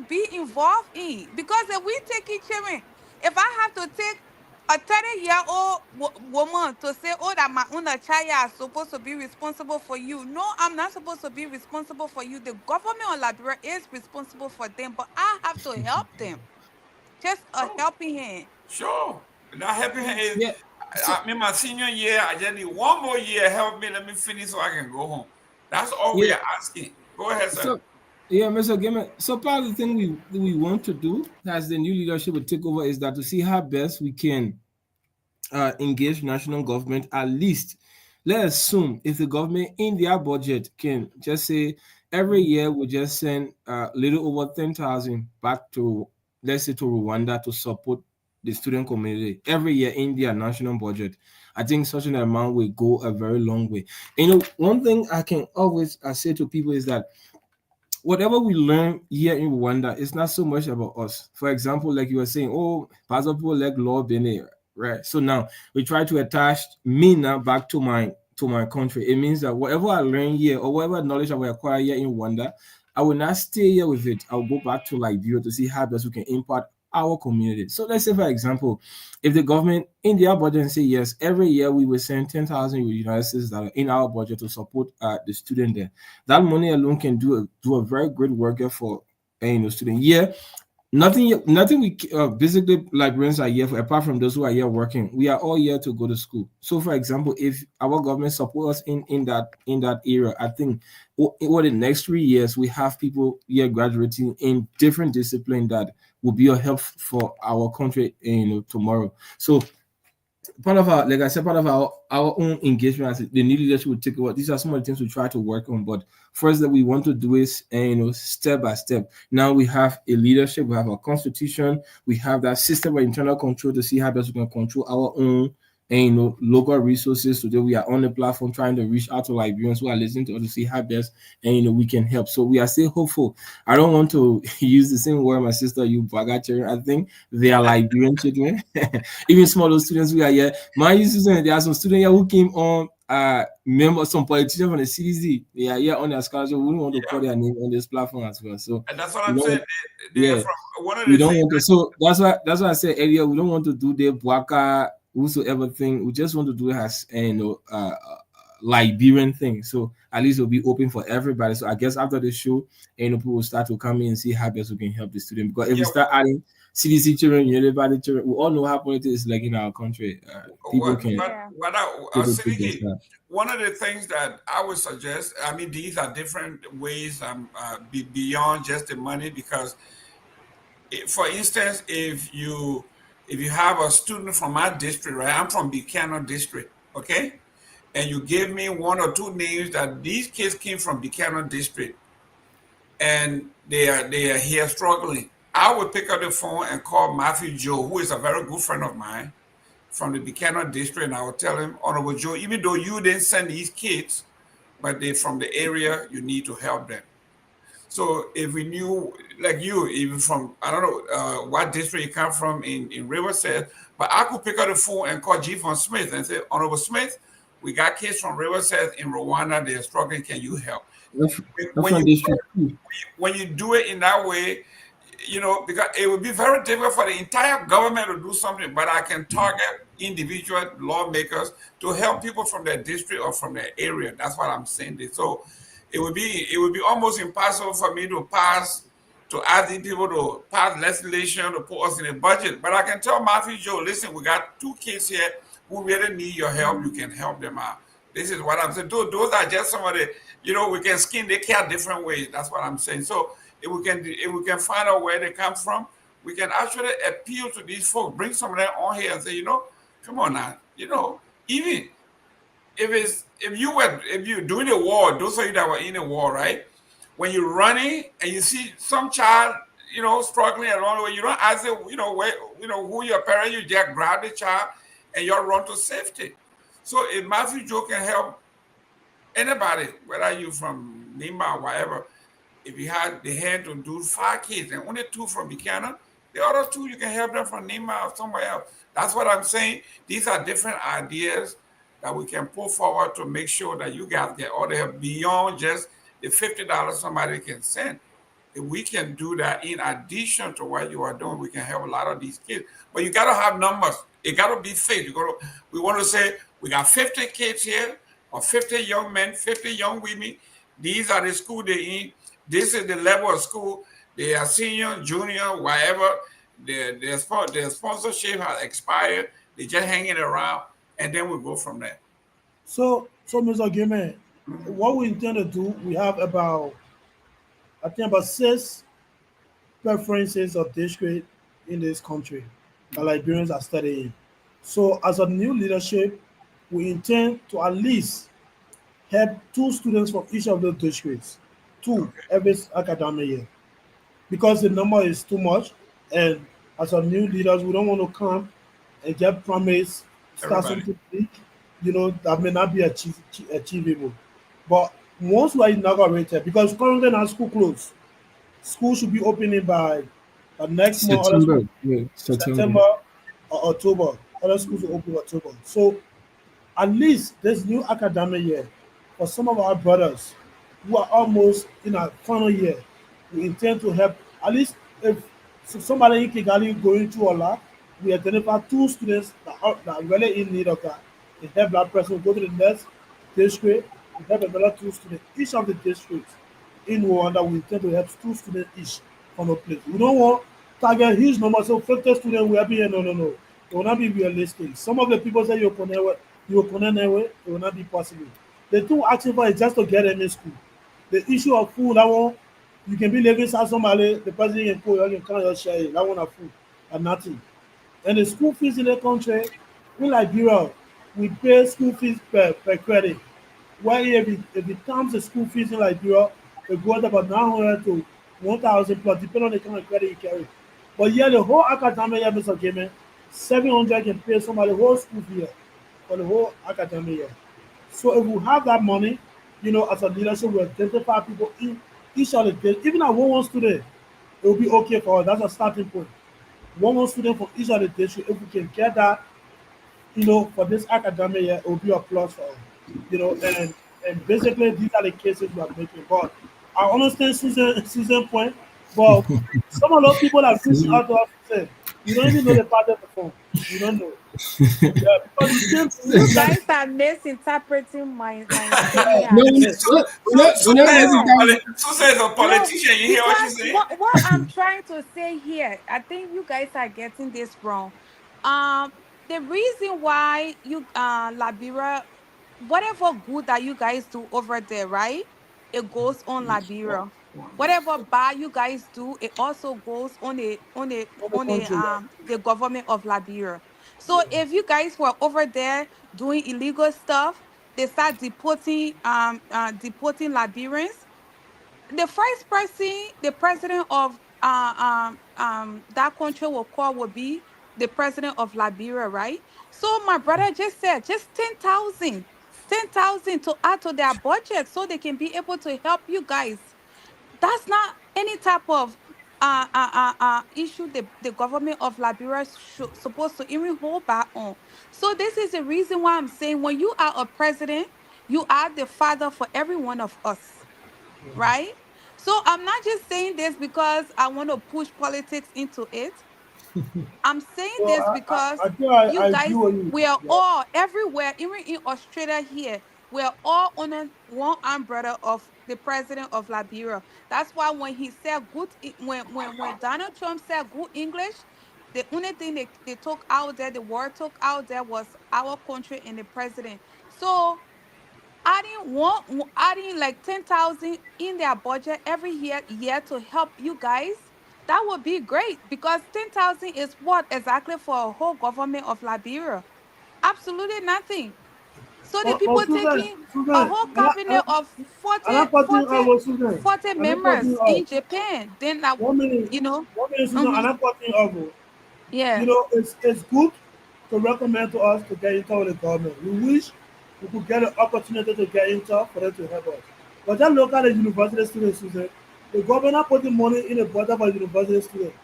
be involved in. Because if we take each other, if I have to take a 30-year-old woman to say, oh, that my own child is supposed to be responsible for you. No, I'm not supposed to be responsible for you. The government of Liberia is responsible for them, but I have to help them. Just a helping hand. Sure. That helping hand is, in my senior year, I just need one more year. Help me, let me finish so I can go home. That's all we are asking. Go ahead, sir. So, Mr. Gayman. So part of the thing we want to do as the new leadership will take over is that to see how best we can engage national government. At least, let's assume if the government in their budget can just say every year we just send a little over 10,000 back to, let's say, to Rwanda to support the student community every year in their national budget. I think such an amount will go a very long way. One thing I can always say to people is that whatever we learn here in Rwanda, it's not so much about us. For example, like you were saying, oh, Pastor people like law Benin, right? So now we try to attach me now back to my country. It means that whatever I learn here or whatever knowledge I will acquire here in Rwanda, I will not stay here with it. I'll go back to Liberia to see how best we can impart our community. So let's say, for example, if the government in their budget say yes, every year we will send 10,000 United States that are in our budget to support the student there. That money alone can do a very great work for student. Yeah, nothing we basically Liberians are here for, apart from those who are here working. We are all here to go to school. So, for example, if our government supports us in that area, I think over the next 3 years we have people here graduating in different disciplines that will be a help for our country tomorrow. So part of our, like I said, part of our own engagement as the new leadership will take over. These are some of the things we try to work on. But first that we want to do is step by step. Now we have a leadership, we have a constitution, we have that system of internal control to see how best we can control our own local resources. Today we are on the platform trying to reach out to Liberians who are listening to us to see how best we can help. So we are still hopeful. I don't want to use the same word my sister you Baga children. I think they are Liberian children. Even smaller students we are here. My students, there are some students here who came on member, some politicians from the CDC. They are here on their scholarship. We don't want to call their name on this platform as well. So and that's what I'm saying. They're from one of the things. So that's why I said earlier we don't want to do the Bwaka whosoever thing. We just want to do it as Liberian thing. So at least it'll be open for everybody. So I guess after the show, people will start to come in and see how best we can help the student. Because if we start adding CDC children, Liberia children, we all know how politics is like in our country. People can. One of the things that I would suggest, I mean, these are different ways beyond just the money. Because, for instance, if you have a student from my district, right? I'm from Buchanan district, okay? And you give me one or two names that these kids came from Buchanan district, and they are here struggling. I would pick up the phone and call Matthew Joe, who is a very good friend of mine from the Buchanan district, and I would tell him, Honorable Joe, even though you didn't send these kids, but they're from the area, you need to help them. So if we knew, like you, even from, I don't know what district you come from in Riverside, but I could pick up the phone and call G. Smith and say, Honorable Smith, we got kids from Riverside in Rwanda, they're struggling, can you help? When you do it in that way, because it would be very difficult for the entire government to do something, but I can target individual lawmakers to help people from their district or from their area. That's what I'm saying. So it would be almost impossible for me to ask these people to pass legislation to put us in a budget. But I can tell Matthew Joe, listen, we got two kids here who really need your help. You can help them out. This is what I'm saying. Those are just some of the, we can skin the cat different ways. That's what I'm saying. So if we can find out where they come from, we can actually appeal to these folks, bring some of them on here and say, come on now, even if you're doing a war, those of you that were in a war, right? When you're running and you see some child, struggling along the way, you don't ask them, where, who your parent, you just grab the child and you run to safety. So if Matthew Joe can help anybody, whether you from Nima or whatever, if you had the hand to do 5 kids and only 2 from Buchanan, the other 2 you can help them from Nima or somewhere else. That's what I'm saying. These are different ideas that we can put forward to make sure that you guys get all the help beyond just the $50 somebody can send. If we can do that in addition to what you are doing, we can help a lot of these kids. But you got to have numbers. It got to be fair. We want to say we got 50 kids here, or 50 young men, 50 young women. These are the school they in. This is the level of school. They are senior, junior, whatever. Their sponsorship has expired. They're just hanging around, and then we go from there. So Mr. Gayman, what we intend to do, we have I think about 6 preferences of district in this country that Liberians are studying. So as a new leadership, we intend to at least have 2 students from each of those districts, 2 every academic year, because the number is too much. And as a new leaders, we don't want to come and get promise, start Everybody. something big, that may not be achievable. But once we are inaugurated, because currently now school closed, school should be opening by next month, other September. school, Yeah, September. September or October. Other schools will open October. So at least this new academic year, for some of our brothers who are almost in our final year, we intend to help at least if somebody in Kigali going through a lot, we identify 2 students that are really in need of that. We help that person go to the next district, we help another 2 students. Each of the districts in Rwanda, we intend to help 2 students each from a place. We don't want target huge number, so 50 students will be here. No, no, no. It will not be realistic. Some of the people say you will connect anyway, it will not be possible. The 2 asking for is just to get them in school. The issue of food, that one, you can be living inside somebody, the person can put you can count your share, that one of food and nothing. And the school fees in the country, in Liberia, we pay school fees per credit. Why if it comes to school fees in Liberia, it goes about 900 to 1,000 plus, depending on the kind of credit you carry. But yeah, the whole academic year, Mr. Gayman, 700 can pay somebody whole school fee for the whole academic year. So if we have that money, as a leadership, we identify people in each of the days, even at one student, it will be okay for us. That's a starting point. One student from each of the district, if we can get that, for this academic year, it will be a plus for us. And basically these are the cases we are making. But I understand Susan point, but some of those people that reaching out to us say, you don't even know the pattern before. You don't know. Yeah, because it came to me You just guys are misinterpreting my statement No, I'm making. we're not hesitant. Susan is a No, politician. You hear what she's because saying? what I'm trying to say here, I think you guys are getting this wrong. Um, the reason why you Liberia, whatever good that you guys do over there, right? It goes on Liberia. Whatever bad you guys do, it also goes on on the country. Yeah. the government of Liberia. So if you guys were over there doing illegal stuff, they start deporting Liberians. The first person the president of that country will call will be the president of Liberia, right? So my brother just said just 10,000 to add to their budget so they can be able to help you guys. That's not any type of issue the government of Liberia should supposed to even hold back on. So this is the reason why I'm saying when you are a president, you are the father for every one of us, right? So I'm not just saying this because I want to push politics into it. I'm saying So this because I think you I agree guys, with you. we are Yeah. all everywhere, even in Australia here, we are all under one umbrella of the president of Liberia. That's why when he said when Donald Trump said good English, the only thing they took out there, the word took out there was our country and the president. So adding like 10,000 in their budget every year to help you guys, that would be great because 10,000 is what exactly for a whole government of Liberia? Absolutely nothing. So the Oh, people Susan, taking a Susan, whole cabinet of and I'm 40, cutting 40, off, oh, Susan. 40 And I'm cutting members off. in Japan, then that, 1 minute, you know, 1 minute, Susan, and mm-hmm, I'm cutting off. Oh. yeah. It's good to recommend to us to get into the government. We wish we could get an opportunity to get into for them to help us. But just look at the university students, Susan. The government putting money in the budget for the university students.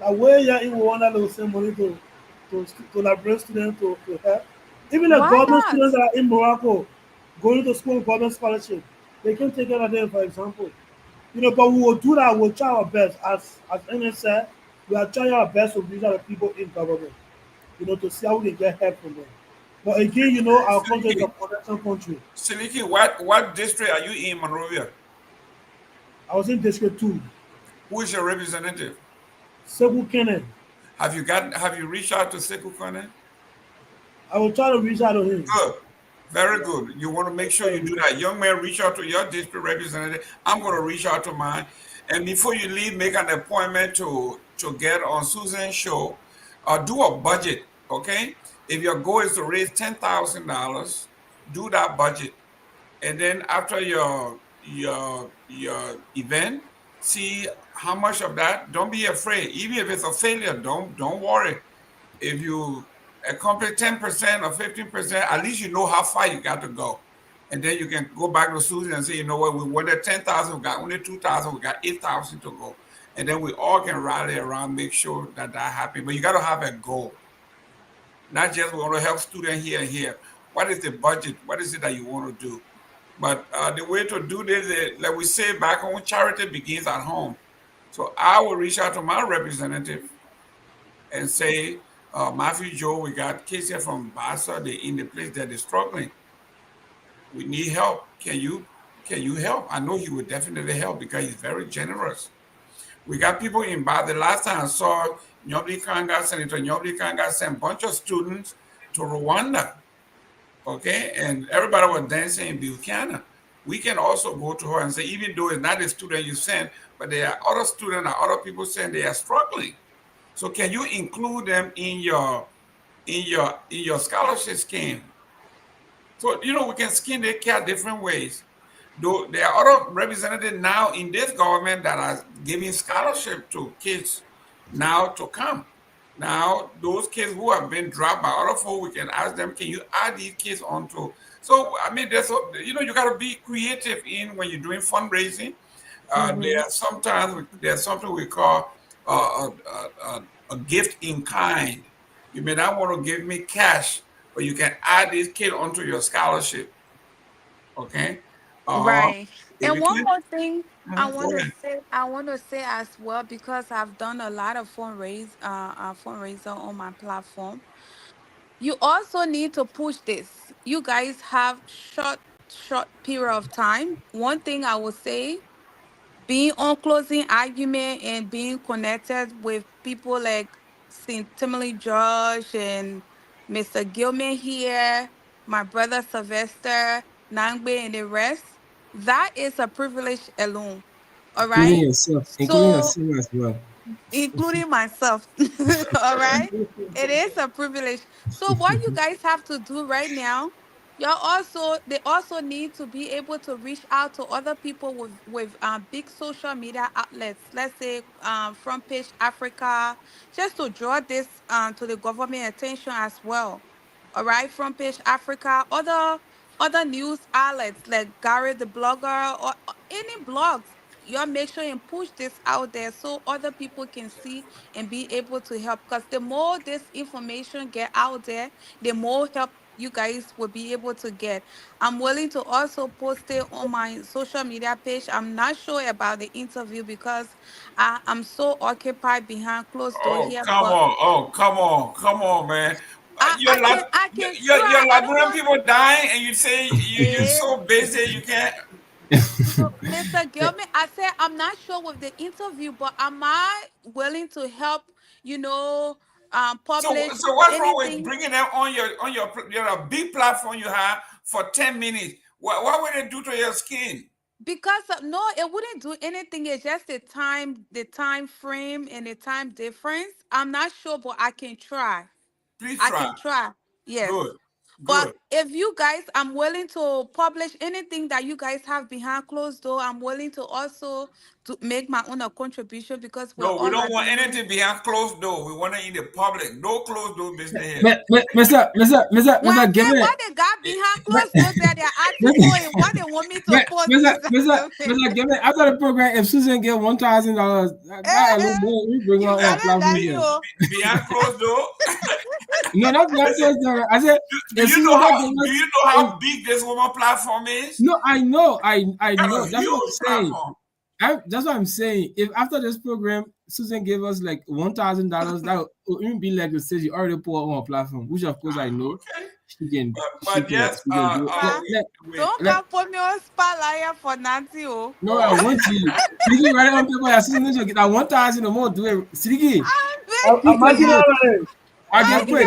Like where you're in Rwanda, they will send money to Liberian students to help. Even the Why government not? students that are in Morocco going to school with government scholarship, they can take care of them, for example. But we will do that. We'll try our best. As Ernest said, we are trying our best to reach out to people in government, to see how we can get help from them. But again, our country is a production country. Siliki, what district are you in, Monrovia? I was in District 2, Who is your representative? Sekou Kenen. Have you reached out to Sekou Kene? I will try to reach out to him. Good. Very good. You want to make sure you do that. Young man, reach out to your district representative. I'm going to reach out to mine. And before you leave, make an appointment to get on Susan's show. Do a budget, okay? If your goal is to raise $10,000, do that budget. And then after your event, see how much of that. Don't be afraid. Even if it's a failure, don't worry. If you accomplish 10% or 15%, at least you know how far you got to go. And then you can go back to Susan and say, you know what, we wanted 10,000, we got only 2,000, we got 8,000 to go. And then we all can rally around, make sure that happens. But you got to have a goal. Not just we want to help students here and here. What is the budget? What is it that you want to do? But the way to do this is, like we say back home, charity begins at home. So I will reach out to my representative and say, Matthew Joe, we got kids here from Bassa, they're in the place that they're struggling. We need help. Can you help? I know he would definitely help because he's very generous. We got people in Bassa. The last time I saw Senator Nyobli Kanga sent a bunch of students to Rwanda. Okay, and everybody was dancing in Buchanan. We can also go to her and say, even though it's not a student you sent, but there are other students or other people saying they are struggling. So can you include them in your scholarship scheme? So we can skin their cat different ways. Though there are other representatives now in this government that are giving scholarship to kids now to come. Now those kids who have been dropped by other folk, we can ask them, can you add these kids onto? So I mean, you got to be creative in when you're doing fundraising. There's something we call a gift in kind. You may not want to give me cash, but you can add this kid onto your scholarship. Okay. Right. If And you one can, more thing go ahead. I want to say as well, because I've done a lot of fundraiser on my platform. You also need to push this. You guys have short period of time. One thing I would say, being on closing argument and being connected with people like St. Timothy George and Mr. Gilman here, my brother Sylvester, Nagbe, and the rest, that is a privilege alone. All right. Including So yourself as well. including myself. All right. It is a privilege. So what you guys have to do right now, they also need to be able to reach out to other people with big social media outlets. Let's say Front Page Africa, just to draw this to the government attention as well. All right, Front Page Africa, other news outlets like Gary the blogger or any blogs. You make sure and push this out there so other people can see and be able to help. Because the more this information get out there, the more help you guys will be able to get. I'm willing to also post it on my social media page. I'm not sure about the interview because I'm so occupied behind closed door Oh, here. come But on. Oh, come on, man. I can Your try. I don't Liberian know. people dying, and you say you're Eh, so busy you can't. no, Mr. Gilman, I said I'm not sure with the interview, but am I willing to help, you know, publish So what's wrong with anything? bringing them on your big platform you have for 10 minutes? What would it do to your skin? Because no, it wouldn't do anything. It's just the time frame and the time difference. I'm not sure, but I can try. Please I try. can try. Yes. Good. But Good. if you guys, I'm willing to publish anything that you guys have behind closed door. I'm willing to also to make my own contribution because we're No, we all don't want Liberians. anything behind closed door. We want it in the public. No closed door business here. Mr. When I say Gayman, what they got behind closed doors that they're asking for and what they want me to post. Mr. Gayman, after the program, if Susan get $1,000, that alone, we bring her You on better platform let here. me. Behind closed door. No, not behind closed door. I said, Do you know how big this woman platform is? No, I know. Kind of That's what I'm huge saying. platform. That's what I'm saying. If after this program, Susan gave us like $1,000, that would even be like the stage you already put on a platform, which of course I know Okay. she can. But yes, do. Don't come put me on spotlight for Nancy. Oh. No, I want you. Sidiki write it on paper that Susan needs to get that 1,000 or more. Do it, Sidiki. I'm making it already. I get quick.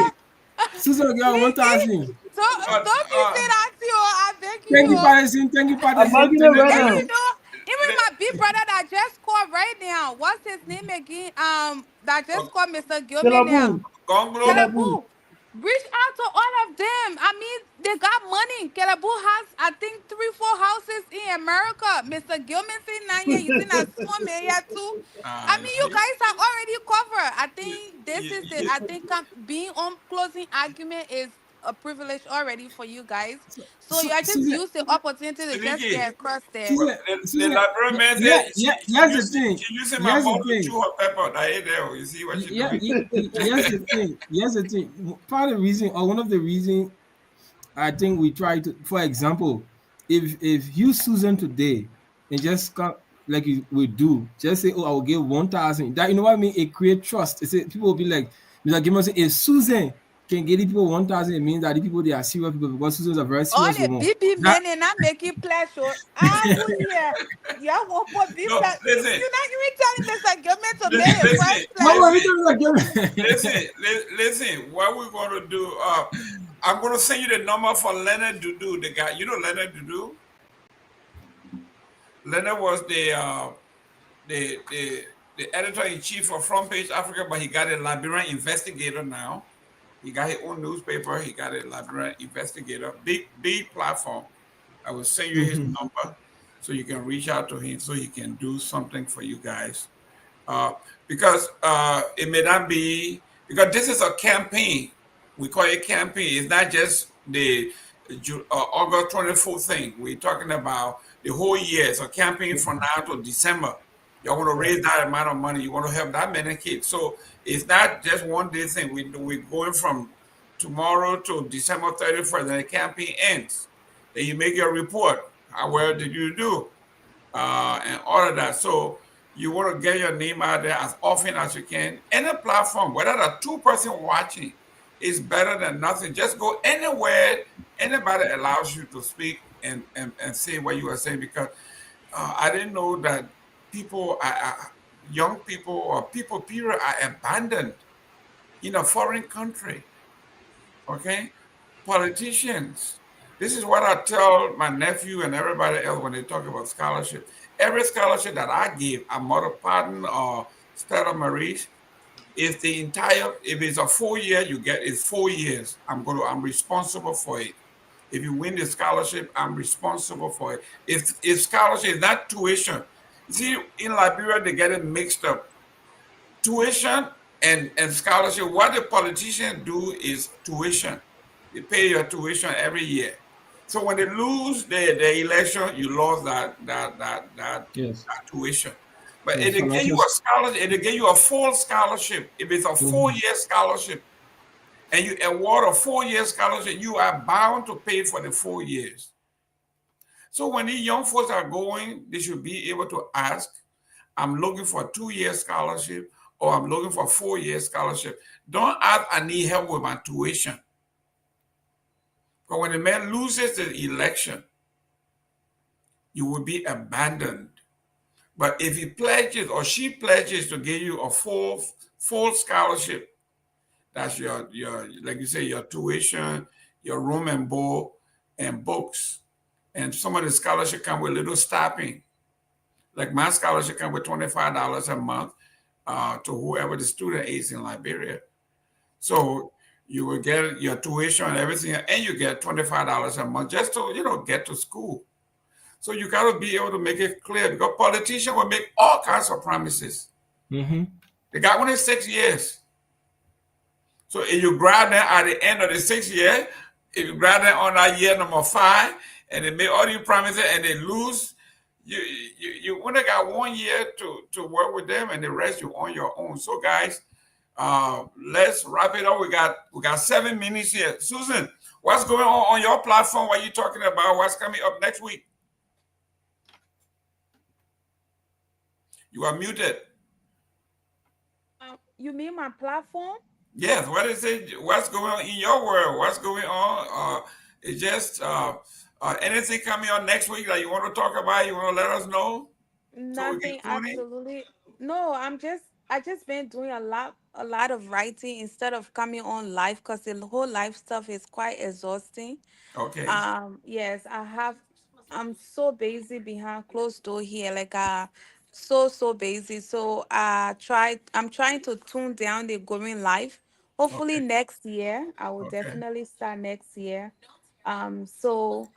Susan will get 1,000. Don't be saying Nancy. I beg you. Thank you, Patterson. Thank you, I'm Patterson. making it right now. You know, even my big brother that just called right now. What's his name again? That just called Mr. Gilman now. Gongloe. Kehleboe. Reach out to all of them. I mean, they got money. Kehleboe has, I think, 3-4 houses in America. Mr. Gilman saying 9 years. You see that small area too. I mean, you guys are already covered. I think this is it. I think being on closing argument is a privilege already for you guys. So you just use the opportunity to just get across there. The Liberian man said she using my mouth to chew her pepper. I hate that. You see what she doing? Here's the thing. Part of the reason, or one of the reasons, I think we try to, for example, if you Susan today and just come like we do, just say, oh, I will give 1,000. That, you know what I mean? It creates trust. People will be like, Mr. Gayman say, if Susan can get the people 1,000, it means that the people, they are serious people, because Susan's a very serious woman. All the BB men and not making pleasure. Yeah, won't put big pleasure. You're not even telling Mr. Gilman to make a first place. Listen, what we're going to do, I'm going to send you the number for Leonard Dudu, the guy. You know Leonard Dudu? Leonard was the editor-in-chief of Front Page Africa, but he got a Liberian investigator now. He got his own newspaper. He got a Liberian investigator. Big platform. I will send you his number so you can reach out to him so he can do something for you guys. Because it may not be, because this is a campaign. We call it campaign. It's not just the August 24th thing. We're talking about the whole year. It's a campaign from now to December. You want to raise that amount of money. You want to help that many kids. So it's not just one day thing. We're going from tomorrow to December 31st, and the campaign ends. Then you make your report. How well did you do? And all of that. So you want to get your name out there as often as you can. Any platform, whether the 2-person watching is better than nothing. Just go anywhere anybody allows you to speak and say what you are saying, because I didn't know that people, young people or people period, are abandoned in a foreign country. Okay? Politicians. This is what I tell my nephew and everybody else when they talk about scholarship. Every scholarship that I give, a Mother Pardon or Stella Maurice, is the entire, if it's a 4-year, you get it's 4 years. I'm responsible for it. If you win the scholarship, I'm responsible for it. If scholarship is not tuition, see, in Liberia, they get it mixed up. Tuition and scholarship, what the politicians do is tuition. They pay your tuition every year. So when they lose the election, you lost that tuition. But if they give you a scholarship, if they give you a full scholarship, if it's a 4-year scholarship, and you award a 4-year scholarship, you are bound to pay for the 4 years. So when these young folks are going, they should be able to ask, I'm looking for a 2-year scholarship, or I'm looking for a 4-year scholarship. Don't ask, I need help with my tuition. But when a man loses the election, you will be abandoned. But if he pledges or she pledges to give you a full scholarship, that's your like you say, your tuition, your room and board, and books, And some of the scholarship come with little stopping. Like my scholarship come with $25 a month to whoever the student is in Liberia. So you will get your tuition and everything, and you get $25 a month just to, get to school. So you got to be able to make it clear, because politicians will make all kinds of promises. They got only 6 years. So if you grab them at the end of the 6th year, if you grab them on that year number 5, and they make all these promises and they lose, you only got 1 year to work with them, and the rest you on your own. So guys, let's wrap it up. We got 7 minutes here. Susan, what's going on your platform? What are you talking about? What's coming up next week? You are muted. You mean my platform? Yes. What is it? What's going on in your world? What's going on? It's just anything coming on next week that you want to talk about? You want to let us know? Nothing, absolutely. No, I just been doing a lot of writing instead of coming on live, because the whole live stuff is quite exhausting. Okay. Yes, I'm so busy behind closed door here, like so busy. So I'm trying to tune down the going live. Hopefully next year, I will definitely start next year. So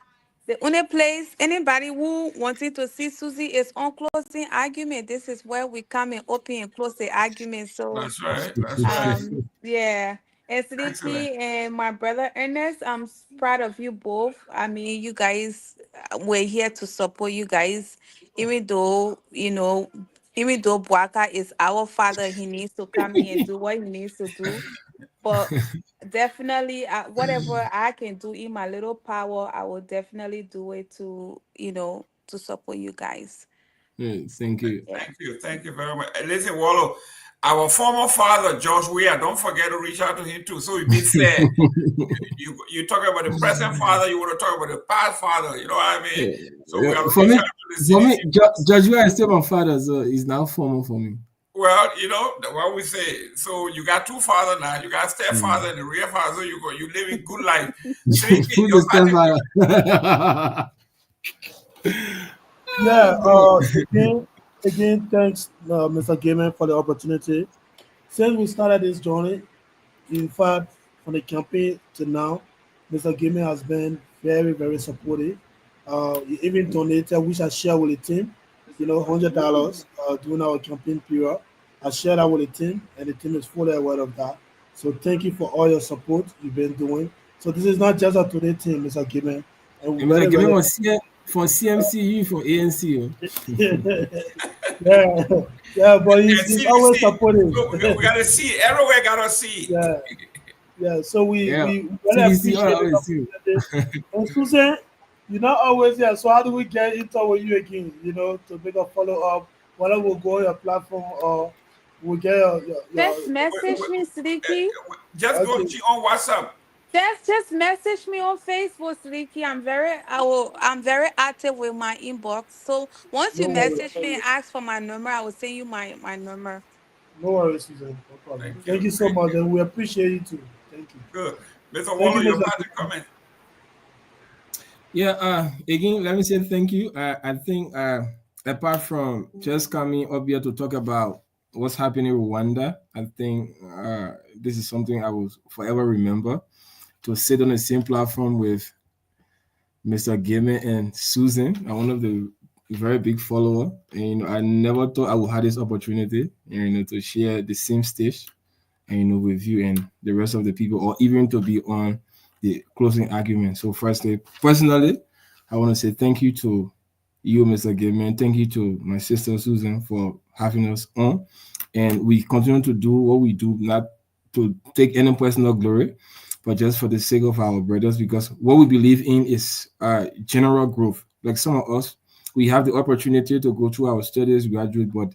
the only place anybody who wanted to see Susie is on closing argument. This is where we come and open and close the argument. So that's right. That's right. Yeah. And Seleke and my brother Ernest, I'm proud of you both. I mean, you guys, we're here to support you guys, even though, even though Bwaka is our father, he needs to come here and do what he needs to do. But definitely, whatever I can do in my little power, I will definitely do it to, to support you guys. Thank you. Thank you very much. Listen, Wallo, our former father, George Weah, don't forget to reach out to him too. So it'd be fair. you talk about the present father, you want to talk about the past father, you know what I mean? So we have to reach out to the CDC. George Weah is still my father, so he's now former for me. Well, what we say. So you got 2 fathers now. You got stepfather and the real father. So you living good life. Again, thanks, Mr. Gayman, for the opportunity. Since we started this journey, in fact, from the campaign to now, Mr. Gayman has been very, very supportive. He even donated, which I share with the team, $100 during our campaign period. I share that with the team, and the team is fully aware of that. So thank you for all your support you've been doing. So this is not just a today team, Mr. Gayman. Mr. Gayman was here for CMCU, for ANC. But he's always supporting. So we got to see everywhere. Got to see. Yeah. So we really appreciate it. And Susan, you're not always here. So how do we get in touch with you again? To make a follow up. Whether we'll go on your platform or we'll get your just message me, Seleke. Just go on WhatsApp. Just message me on Facebook, Seleke. I'm very active with my inbox. So once you message me and ask for my number, I will send you my number. No worries, Susan. No problem. Thank you so much, and we appreciate you too. Thank you. Good. Mr. Wallo, you're about to comment. Yeah, again, let me say thank you. I think apart from just coming up here to talk about what's happening in Rwanda, I think this is something I will forever remember. To sit on the same platform with Mr. Gayman and Susan, I'm one of the very big follower. And I never thought I would have this opportunity, to share the same stage, and with you and the rest of the people, or even to be on the closing argument. So firstly, personally, I want to say thank you to you, Mr. Gayman. Thank you to my sister Susan for having us on. And we continue to do what we do, not to take any personal glory, but just for the sake of our brothers, because what we believe in is general growth. Like some of us, we have the opportunity to go through our studies, graduate, but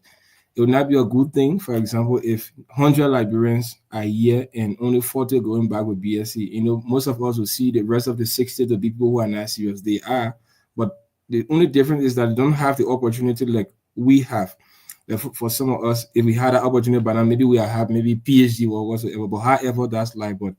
it would not be a good thing, for example, if 100 Liberians are here and only 40 going back with BSc. Most of us will see the rest of the 60, the people who are not serious. They are, but the only difference is that they don't have the opportunity like we have. For some of us, if we had an opportunity, but now maybe we have maybe PhD or whatsoever, but however, that's life. But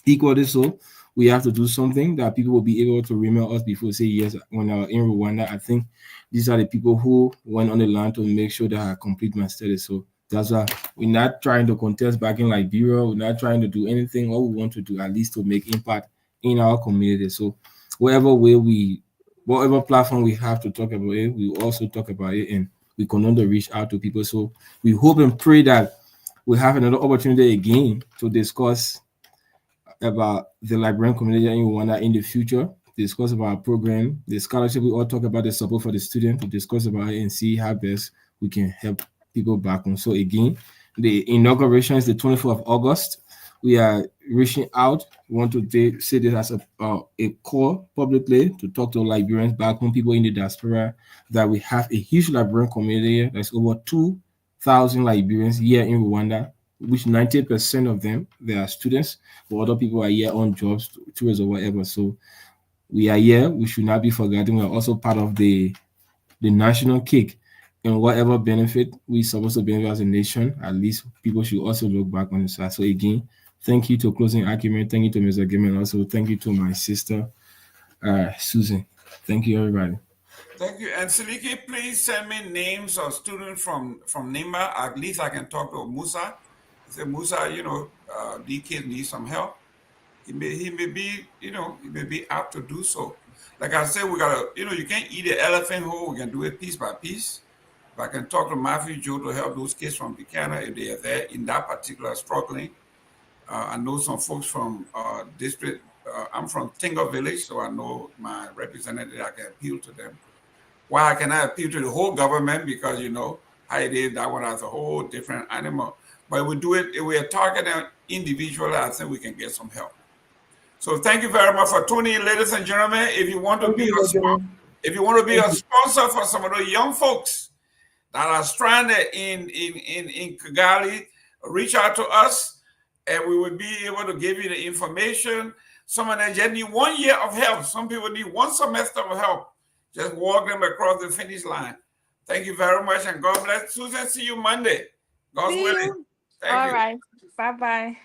equally so, we have to do something that people will be able to remember us before say yes when I was in Rwanda. I think these are the people who went on the land to make sure that I complete my studies. So that's why we're not trying to contest back in Liberia. We're not trying to do anything. All we want to do at least to make impact in our community. So whatever platform we have to talk about it, we also talk about it, and we continue to reach out to people. So we hope and pray that we have another opportunity again to discuss about the Liberian community in Rwanda in the future, discuss about our program, the scholarship. We all talk about the support for the student, to discuss about it and see how best we can help people back home. So again, the inauguration is the 24th of August. We are reaching out. We want to say this as a call publicly to talk to Liberians back home, people in the diaspora, that we have a huge Liberian community. There's over 2,000 Liberians here in Rwanda, which 90% of them, they are students, but other people are here on jobs, tours or whatever. So we are here. We should not be forgotten. We're also part of the national cake. And whatever benefit we're supposed to benefit as a nation, at least people should also look back on the side. So again, thank you to Closing Argument. Thank you to Mr. Gayman. Also, thank you to my sister, Susan. Thank you, everybody. Thank you. And Seleke, please send me names of students from Nima. At least I can talk to Musa. I say, Musa, these kids need some help. He may be apt to do so. Like I said, we gotta, you can't eat an elephant whole. We can do it piece by piece. If I can talk to Matthew Joe to help those kids from Buchanan if they are there in that particular struggling. I know some folks from district. I'm from Tinga Village, so I know my representative. I can appeal to them. Why can I appeal to the whole government? Because how it is, that one has a whole different animal. But we do it, if we are targeting individually, I think we can get some help. So thank you very much for tuning in, ladies and gentlemen. If you want to be a sponsor for some of the young folks that are stranded in Kigali, reach out to us, and we will be able to give you the information. Some of them just need 1 year of help. Some people need 1 semester of help. Just walk them across the finish line. Thank you very much, and God bless. Susan, see you Monday. God's willing. Thank you. All right. Bye-bye.